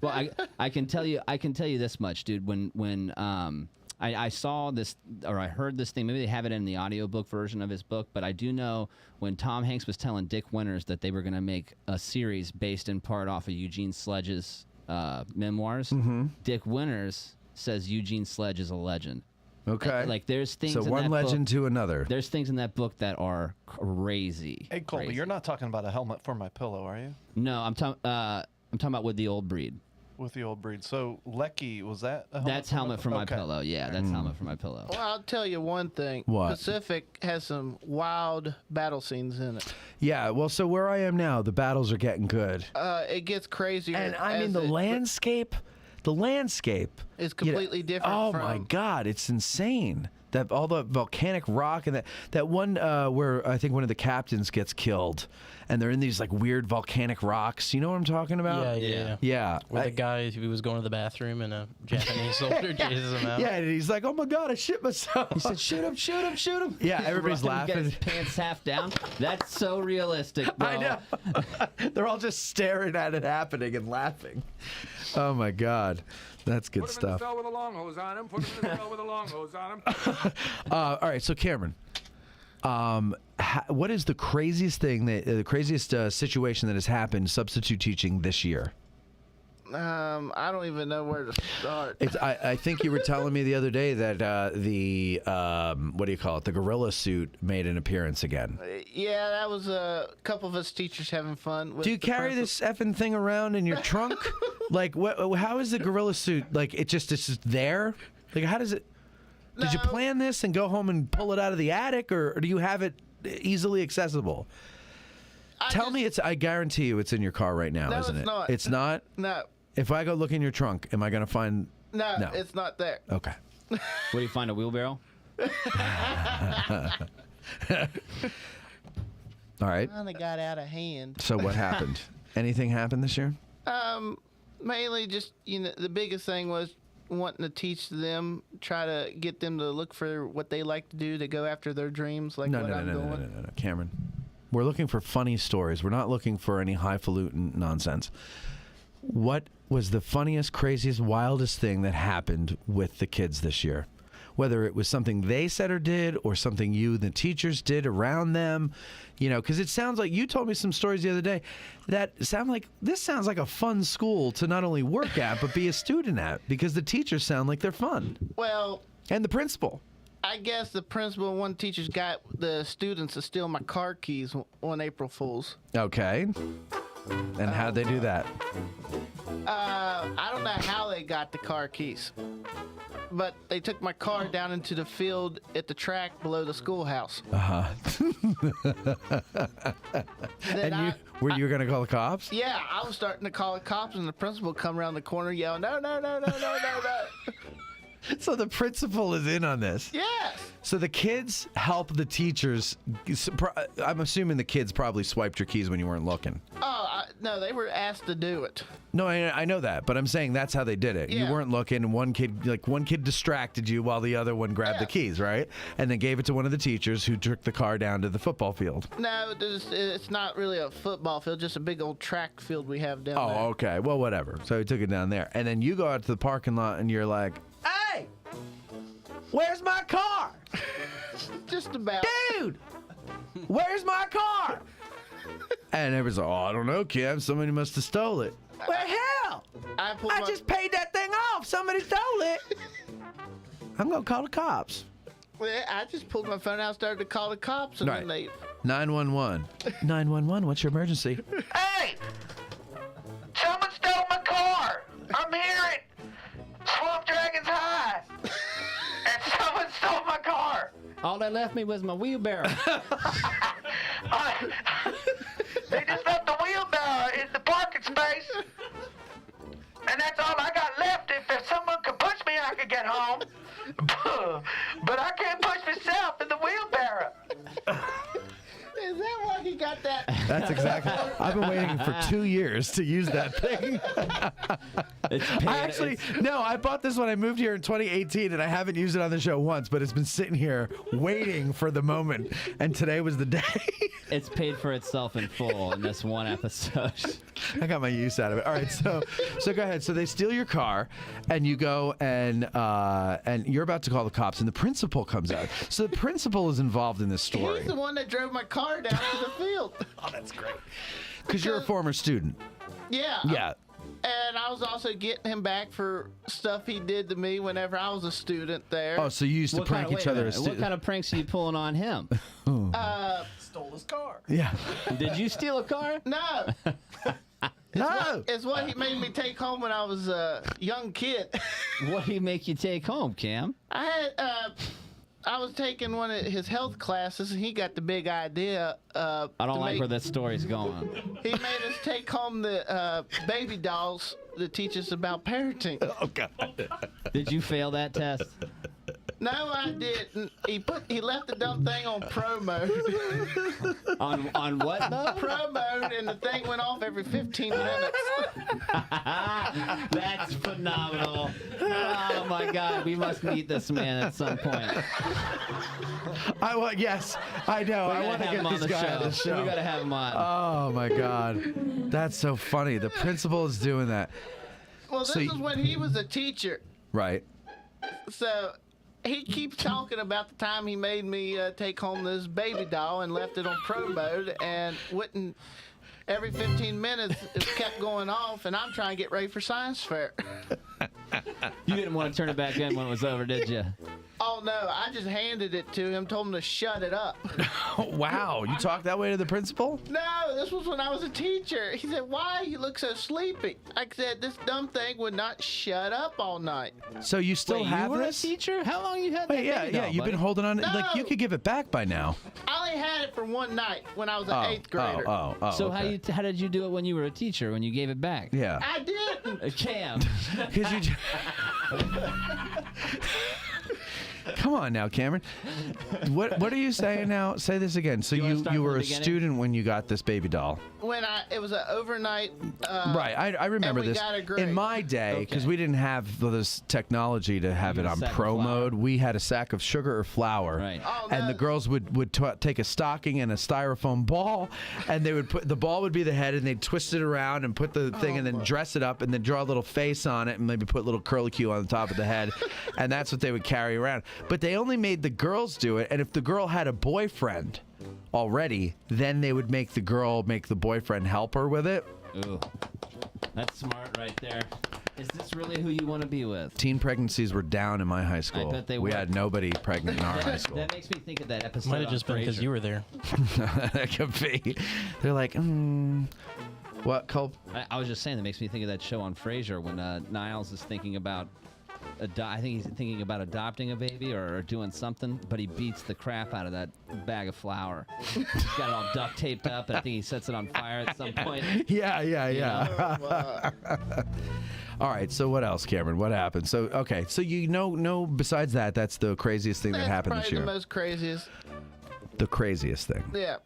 Well, I can tell you this much, dude. When I saw this, or I heard this thing, maybe they have it in the audiobook version of his book, but I do know when Tom Hanks was telling Dick Winters that they were going to make a series based in part off of Eugene Sledge's memoirs, Dick Winters says Eugene Sledge is a legend. Okay. Like there's things. So in one that legend book, to another. There's things in that book that are crazy. Hey Colby, crazy. you're not talking about a helmet for my pillow, are you? No, I'm talking about with the old breed. With the old breed. So Lecky, was that a helmet? That's helmet for my Okay. pillow. Yeah, that's helmet for my pillow. Well, I'll tell you one thing. What? Pacific has some wild battle scenes in it. Yeah, well, so where I am now, the battles are getting good. It gets crazier. And I mean, the landscape is completely different. Oh my God, it's insane. That all the volcanic rock and that one where I think one of the captains gets killed, and they're in these like weird volcanic rocks. You know what I'm talking about? Yeah. Where the guy who was going to the bathroom and a Japanese soldier chases him out. Yeah, and he's like, "Oh my God, I shit myself." He said, "Shoot him, shoot him, shoot him." Yeah, everybody's Run him, get laughing. his pants half down. That's so realistic, bro. I know. They're all just staring at it happening and laughing. Oh my God. That's good stuff. Put him in the cell with a long hose on him. Put him in the cell with a long hose on him. All right, so Cameron, what is the craziest thing, the craziest situation that has happened substitute teaching this year? I don't even know where to start. I think you were telling me the other day that the what do you call it? The gorilla suit made an appearance again. Yeah, that was a couple of us teachers having fun. With Do you carry this effing thing around in your trunk? Like, how is the gorilla suit? Like, it's just there? Like, how does it? Did you plan this and go home and pull it out of the attic, or do you have it easily accessible? Tell me I guarantee you it's in your car right now, No, isn't it's it? not. It's not? No. If I go look in your trunk, am I going to find... No, it's not there. Okay. What do you find, a wheelbarrow? All right. Kind of got out of hand. So what happened? Anything happened this year? Mainly just, the biggest thing was wanting to teach them, try to get them to look for what they like to do, to go after their dreams, like No, what I'm doing. no, Cameron. We're looking for funny stories. We're not looking for any highfalutin nonsense. What was the funniest, craziest, wildest thing that happened with the kids this year? Whether it was something they said or did, or something you, the teachers, did around them, because it sounds like you told me some stories the other day that sound like a fun school to not only work at but be a student at, because the teachers sound like they're fun. Well, and the principal. I guess the principal and one teacher's got the students to steal my car keys on April Fools. Okay. And how'd they do that? I don't know how they got the car keys, but they took my car down into the field at the track below the schoolhouse. And were you going to call the cops? Yeah, I was starting to call the cops, and the principal come around the corner yelling, "No, no, no, no, no, no, no." So the principal is in on this. Yes. So the kids help the teachers. I'm assuming the kids probably swiped your keys when you weren't looking. Oh, no, they were asked to do it. No, I know that, but I'm saying that's how they did it. Yeah. You weren't looking, and one kid distracted you while the other one grabbed the keys, right? And then gave it to one of the teachers, who took the car down to the football field. No, it's not really a football field, just a big old track field we have down there. Oh, okay. Well, whatever. So he took it down there, and then you go out to the parking lot, and you're like, "Hey, where's my car? Just about. Dude, where's my car?" And everyone's like, "Oh, I don't know, Kim. Somebody must have stole it." Well, hell, I just paid that thing off. Somebody stole it. I'm going to call the cops. I just pulled my phone out, started to call the cops, and then they. 911. 911. What's your emergency? Hey! Someone stole my car! I'm here at Swamp Dragons High! And someone stole my car! All they left me was my wheelbarrow. They just left the wheelbarrow in the parking space. And that's all I got left. If someone could push me, I could get home. But I can't push myself in the wheelbarrow. Is that why he got that? That's exactly. I've been waiting for 2 years to use that thing. I bought this when I moved here in 2018, and I haven't used it on the show once, but it's been sitting here waiting for the moment, and today was the day. It's paid for itself in full in this one episode. I got my use out of it. All right, so go ahead. So they steal your car, and you go and you're about to call the cops, and the principal comes out. So the principal is involved in this story. He's the one that drove my car down to the field. Oh, that's great. Because you're a former student. Yeah. Yeah. And I was also getting him back for stuff he did to me whenever I was a student there. Oh, so you used to prank each other as What kind of pranks are you pulling on him? Stole his car. Yeah. Did you steal a car? No. It's what he made me take home when I was a young kid. What did he make you take home, Cam? I was taking one of his health classes, and he got the big idea. I don't like where this story's going. He made us take home the baby dolls to teach us about parenting. Oh, God. Did you fail that test? No, I didn't. He left the dumb thing on pro mode. On what mode? Pro mode, and the thing went off every 15 minutes. That's phenomenal. Oh my God, we must meet this man at some point. Yes, I know. I want to get this guy on the show. We gotta have him on. Oh my God, that's so funny. The principal is doing that. Well, this is when he was a teacher. Right. So he keeps talking about the time he made me take home this baby doll and left it on pro mode and wouldn't. Every 15 minutes, it kept going off, and I'm trying to get ready for science fair. You didn't want to turn it back in when it was over, did you? Oh, no. I just handed it to him, told him to shut it up. Wow. You talked that way to the principal? No, this was when I was a teacher. He said, "Why? You look so sleepy." I said, "This dumb thing would not shut up all night." So you still have you were this? a teacher? How long you had that? Yeah. You've been holding on. No. Like, you could give it back by now. I only had it for one night when I was an 8th grader. So okay. how did you do it when you were a teacher, when you gave it back? Yeah. I didn't. Cam. Because you. Come on now, Cameron. What are you saying now? Say this again. So you were a student when you got this baby doll. When it was an overnight. Right, I remember and we this. got a grade. In my day, because we didn't have this technology to have it on pro mode, we had a sack of sugar or flour, and the girls would take a stocking and a styrofoam ball, and they would put the ball would be the head, and they'd twist it around and put the thing, and then dress it up, and then draw a little face on it, and maybe put a little curlicue on the top of the head, and that's what they would carry around. But they only made the girls do it, and if the girl had a boyfriend already, then they would make the boyfriend help her with it. Ooh, that's smart right there. Is this really who you want to be with? Teen pregnancies were down in my high school. I bet they we were. had nobody pregnant in our high school. That makes me think of that episode. Might have just been because you were there. That could be. They're like, what, Colby? I was just saying that makes me think of that show on Frasier when Niles is thinking about. I think he's thinking about adopting a baby or doing something, but he beats the crap out of that bag of flour. He's got it all duct taped up, and I think he sets it on fire at some point. Yeah. All right, so what else, Cameron? What happened? So, okay, so besides that, that's the craziest thing that happened this year. Probably the most craziest. The craziest thing. Yeah.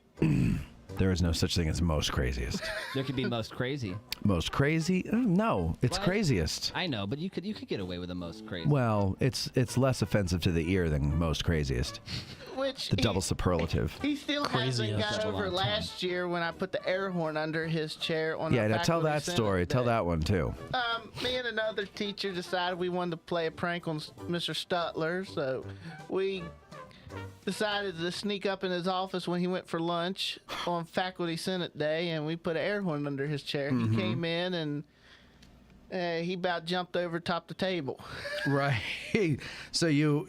There is no such thing as most craziest. There could be most crazy. Most crazy? No, it's craziest. I know, but you could get away with the most crazy. Well, it's less offensive to the ear than most craziest. Which the double superlative. He still hasn't got over last year when I put the air horn under his chair on the now tell that story. Tell that one too. Me and another teacher decided we wanted to play a prank on Mr. Stutler, so we decided to sneak up in his office when he went for lunch on Faculty Senate Day, and we put an air horn under his chair. He came in, and He about jumped over top the table. Right. So you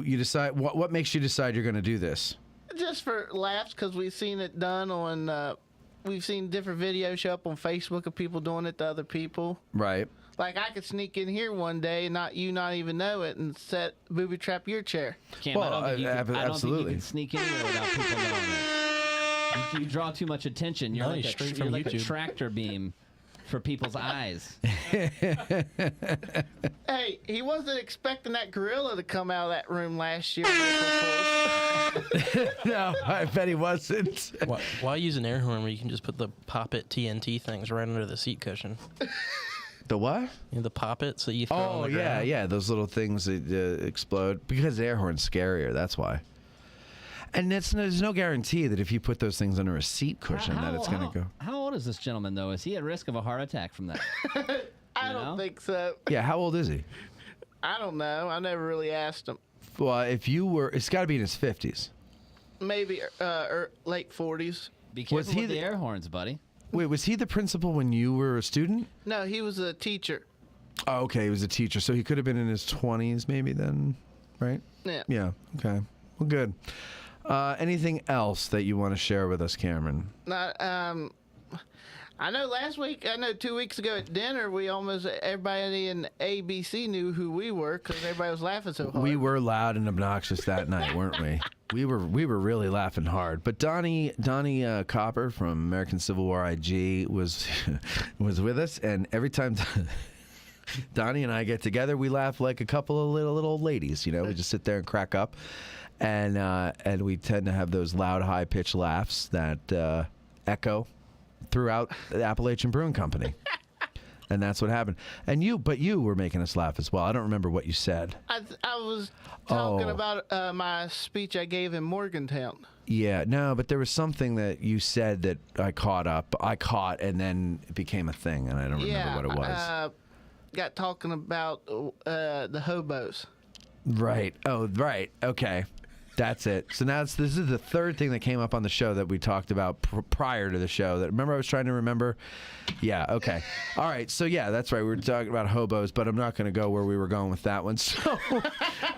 decide what makes you decide you're going to do this? Just for laughs, because we've seen it done on. We've seen different videos show up on Facebook of people doing it to other people. Right. Like I could sneak in here one day and not even know it and booby trap your chair. Cam, I don't think you can sneak anywhere without people knowing it. You draw too much attention. You're like a tractor beam for people's eyes. Hey, he wasn't expecting that gorilla to come out of that room last year. No, I bet he wasn't. Why use an air horn where you can just put the pop-it TNT things right under the seat cushion? The what? You know, the pop-its that you throw on the ground. Yeah, those little things that explode. Because the air horn's scarier, that's why. And there's no guarantee that if you put those things under a seat cushion that it's going to go. How old is this gentleman, though? Is he at risk of a heart attack from that? I don't think so. Yeah, how old is he? I don't know. I never really asked him. Well, it's got to be in his 50s. Maybe late 40s. Be careful with the air horns, buddy. Wait, was he the principal when you were a student? No, he was a teacher. Oh, okay, he was a teacher. So he could have been in his 20s maybe then, right? Yeah. Yeah, okay. Well, good. Anything else that you want to share with us, Cameron? I know 2 weeks ago at dinner, everybody in ABC knew who we were because everybody was laughing so hard. We were loud and obnoxious that night, weren't we? We were really laughing hard. But Donnie Copper from American Civil War IG was with us, and every time Donnie and I get together, we laugh like a couple of little old ladies. You know, we just sit there and crack up, and we tend to have those loud, high-pitched laughs that echo throughout the Appalachian Brewing Company. And that's what happened. But you were making us laugh as well. I don't remember what you said. I was talking about my speech I gave in Morgantown. Yeah, no, but there was something that you said that I caught, and then it became a thing, and I don't remember what it was. Got talking about the hobos. Right. Oh, right. Okay. That's it. So now this is the third thing that came up on the show that we talked about prior to the show. Remember I was trying to remember? Yeah, okay. All right, so yeah, that's right. We were talking about hobos, but I'm not going to go where we were going with that one. So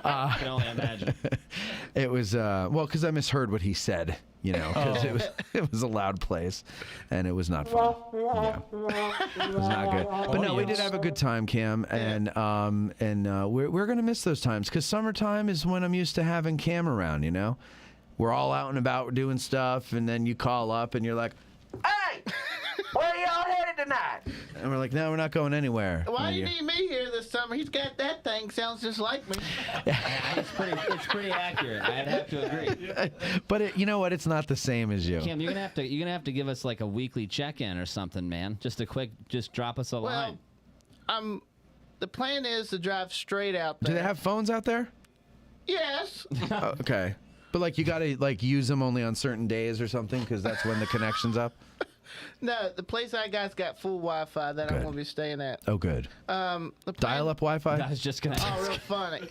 I can only imagine. It was, because I misheard what he said, because it was a loud place, and it was not fun. Yeah. It was not good. But no, we did have a good time, Cam, and we're going to miss those times, because summertime is when I'm used to having Cam around, We're all out and about doing stuff, and then you call up, and you're like, hey, where y'all headed tonight? and we're like, no, we're not going anywhere. Why do you need me here this summer? He's got that thing. Sounds just like me. It's pretty accurate. I'd have to agree. But you know what? It's not the same as you. Cam, you're gonna have to give us like a weekly check-in or something, man. Just drop us a line. The plan is to drive straight out there. Do they have phones out there? Yes. Okay. But you gotta use them only on certain days or something, because that's when the connection's up. No, the place I got's got full Wi-Fi that I'm gonna be staying at. Oh, good. Dial-up Wi-Fi. I was just gonna. Oh, real funny.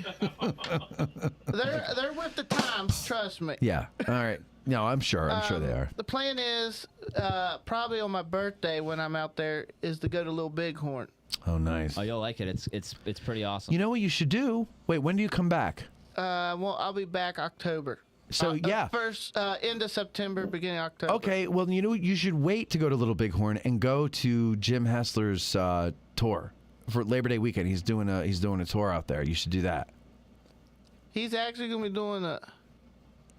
They're with the times. Trust me. Yeah. All right. No, I'm sure they are. The plan is probably on my birthday when I'm out there is to go to Little Bighorn. Oh, nice. Oh, you'll like it. It's pretty awesome. You know what you should do? Wait, when do you come back? I'll be back October. So yeah, first end of September, beginning of October. Okay, well, you should wait to go to Little Bighorn and go to Jim Hessler's tour for Labor Day weekend. He's doing a tour out there. You should do that. He's actually gonna be doing a.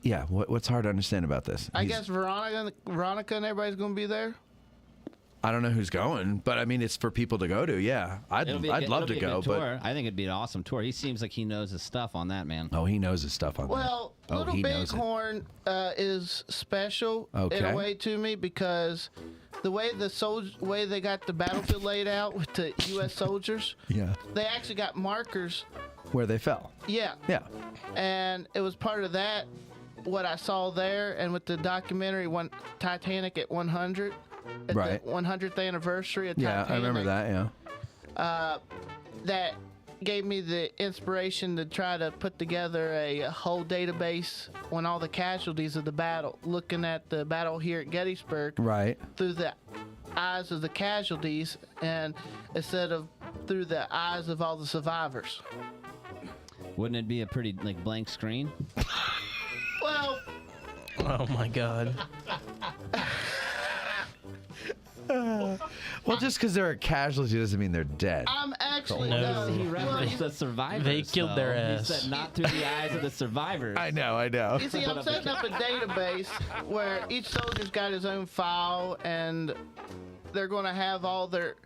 Yeah, what's hard to understand about this? I guess Veronica and everybody's gonna be there. I don't know who's going, but I mean, it's for people to go to. Yeah, I'd love to go, but I think it'd be an awesome tour. He seems like he knows his stuff on that, man. Oh, he knows his stuff on that. Well, Little Bighorn is special in a way to me because the way way they got the battlefield laid out with the U.S. soldiers. Yeah. They actually got markers where they fell. Yeah. Yeah. And it was part of that what I saw there, and with the documentary Titanic at 100. At the 100th anniversary of Titanic. Yeah, I remember that, yeah. That gave me the inspiration to try to put together a whole database on all the casualties of the battle, looking at the battle here at Gettysburg right. through the eyes of the casualties, and instead of through the eyes of all the survivors. Wouldn't it be a pretty blank screen? Well, Oh my God. Well, just because they're a casualty doesn't mean they're dead. I'm actually No. He referenced the survivors. They killed their though. ass. He said not through the eyes of the survivors. I know. You see, I'm setting up a database where each soldier's got his own file, and they're going to have all their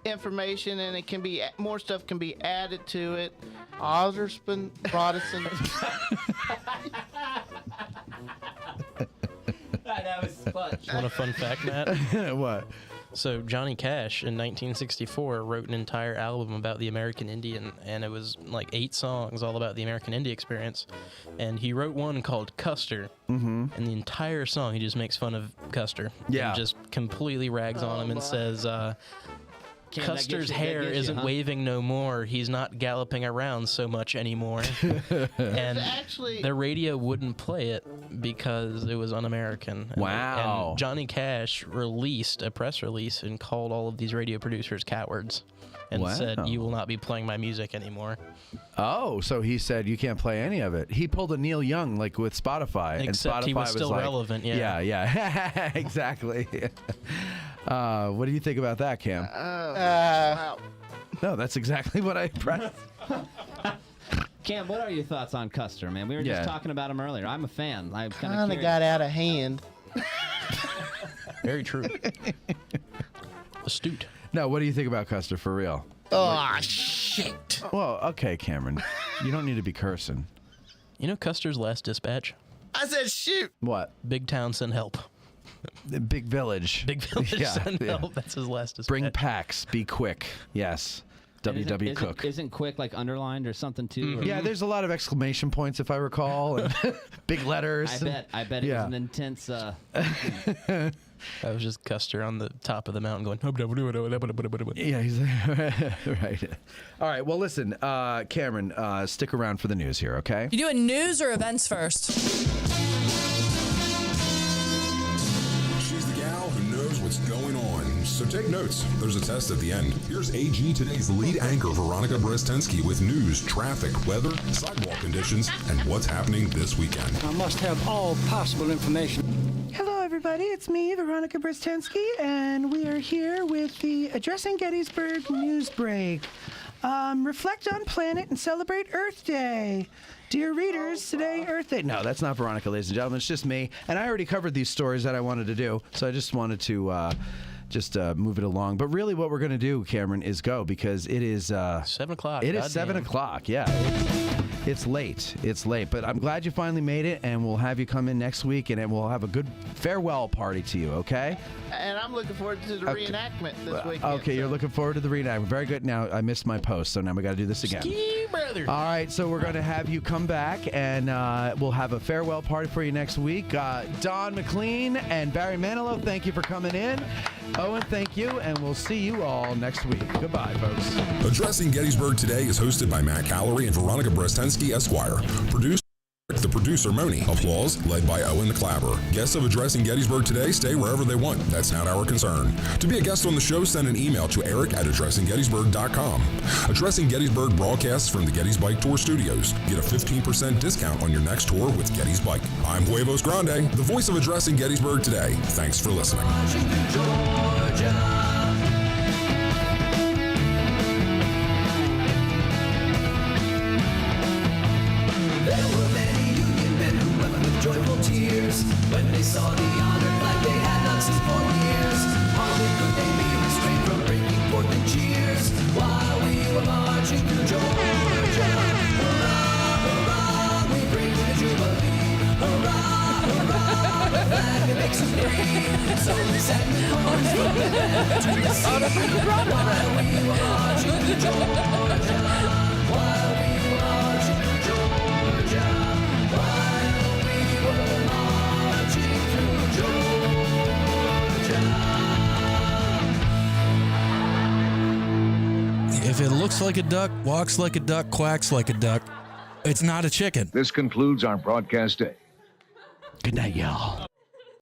information, and it can be more stuff can be added to it. Otherspen, Protestant. That was clutch. Want a fun fact, Matt? What? So Johnny Cash in 1964 wrote an entire album about the American Indian, and it was 8 songs all about the American Indian experience. And he wrote one called Custer, and the entire song he just makes fun of Custer. Yeah. And just completely rags on him and says, Cam, Custer's that hair gets you, isn't huh? waving no more. He's not galloping around so much anymore. And Actually, the radio wouldn't play it because it was un-American. Wow. And Johnny Cash released a press release and called all of these radio producers cowards and said, "You will not be playing my music anymore." Oh, so he said you can't play any of it. He pulled a Neil Young with Spotify. Except and Spotify he was still relevant, yeah. Yeah, exactly. What do you think about that, Cam? wow. No, that's exactly what I pressed. Cam, what are your thoughts on Custer, man? We were just talking about him earlier. I'm a fan. I'm Kind of got out of hand. Very true. Astute. No, what do you think about Custer for real? Oh, shit. Well, okay, Cameron. You don't need to be cursing. You know Custer's last dispatch? I said shoot. What? Big town, send help. The Big Village. Big village, Yeah, send yeah. help. That's his last dispatch. Bring packs. Be quick. Yes. W.W. Cook. Isn't quick underlined or something too? Or- Yeah, there's a lot of exclamation points if I recall, and big letters. I bet it was an intense. That was just Custer on the top of the mountain going. Yeah, he's right. All right. Well, listen, Cameron, stick around for the news here, okay? You doing news or events first? She's the gal who knows what's going on, so take notes. There's a test at the end. Here's AG Today's lead anchor, Veronica Brestensky, with news, traffic, weather, sidewalk conditions, and what's happening this weekend. I must have all possible information. Hello, everybody. It's me, Veronica Brestensky, and we are here with the Addressing Gettysburg news break. Reflect on planet and celebrate Earth Day. Dear readers, today Earth Day. No, that's not Veronica, ladies and gentlemen. It's just me. And I already covered these stories that I wanted to do, so I just wanted to move it along. But really what we're going to do, Cameron, is go because it is 7 o'clock. It is 7 o'clock, yeah. It's late. It's late. But I'm glad you finally made it, and we'll have you come in next week, and we'll have a good farewell party to you, okay? And I'm looking forward to the reenactment this weekend. Okay, you're looking forward to the reenactment. Very good. Now, I missed my post, so now we got to do this again. Brother. All right, so we're going to have you come back, and we'll have a farewell party for you next week. Don McLean and Barry Manilow, thank you for coming in. Owen, thank you, and we'll see you all next week. Goodbye, folks. Addressing Gettysburg Today is hosted by Matt Callery and Veronica Brestensky, Esquire. Produced the producer, Moni. Applause led by Owen the Clapper. Guests of Addressing Gettysburg Today stay wherever they want. That's not our concern. To be a guest on the show, send an email to eric@addressinggettysburg.com. Addressing Gettysburg broadcasts from the Gettys Bike Tour Studios. Get a 15% discount on your next tour with Gettys Bike. I'm Huevos Grande, the voice of Addressing Gettysburg Today. Thanks for listening. Joyful tears when they saw the honored flag they had not seen for years. Hardly could they be restrained from breaking forth in cheers while we were marching through Georgia. Hurrah, hurrah, we bring the Jubilee. Hurrah, hurrah, the flag that makes us free. So we sang the chorus from the land to the sea while we were marching through Georgia. While we were marching through Georgia. If it looks like a duck, walks like a duck, quacks like a duck, it's not a chicken. This concludes our broadcast day. Good night, y'all.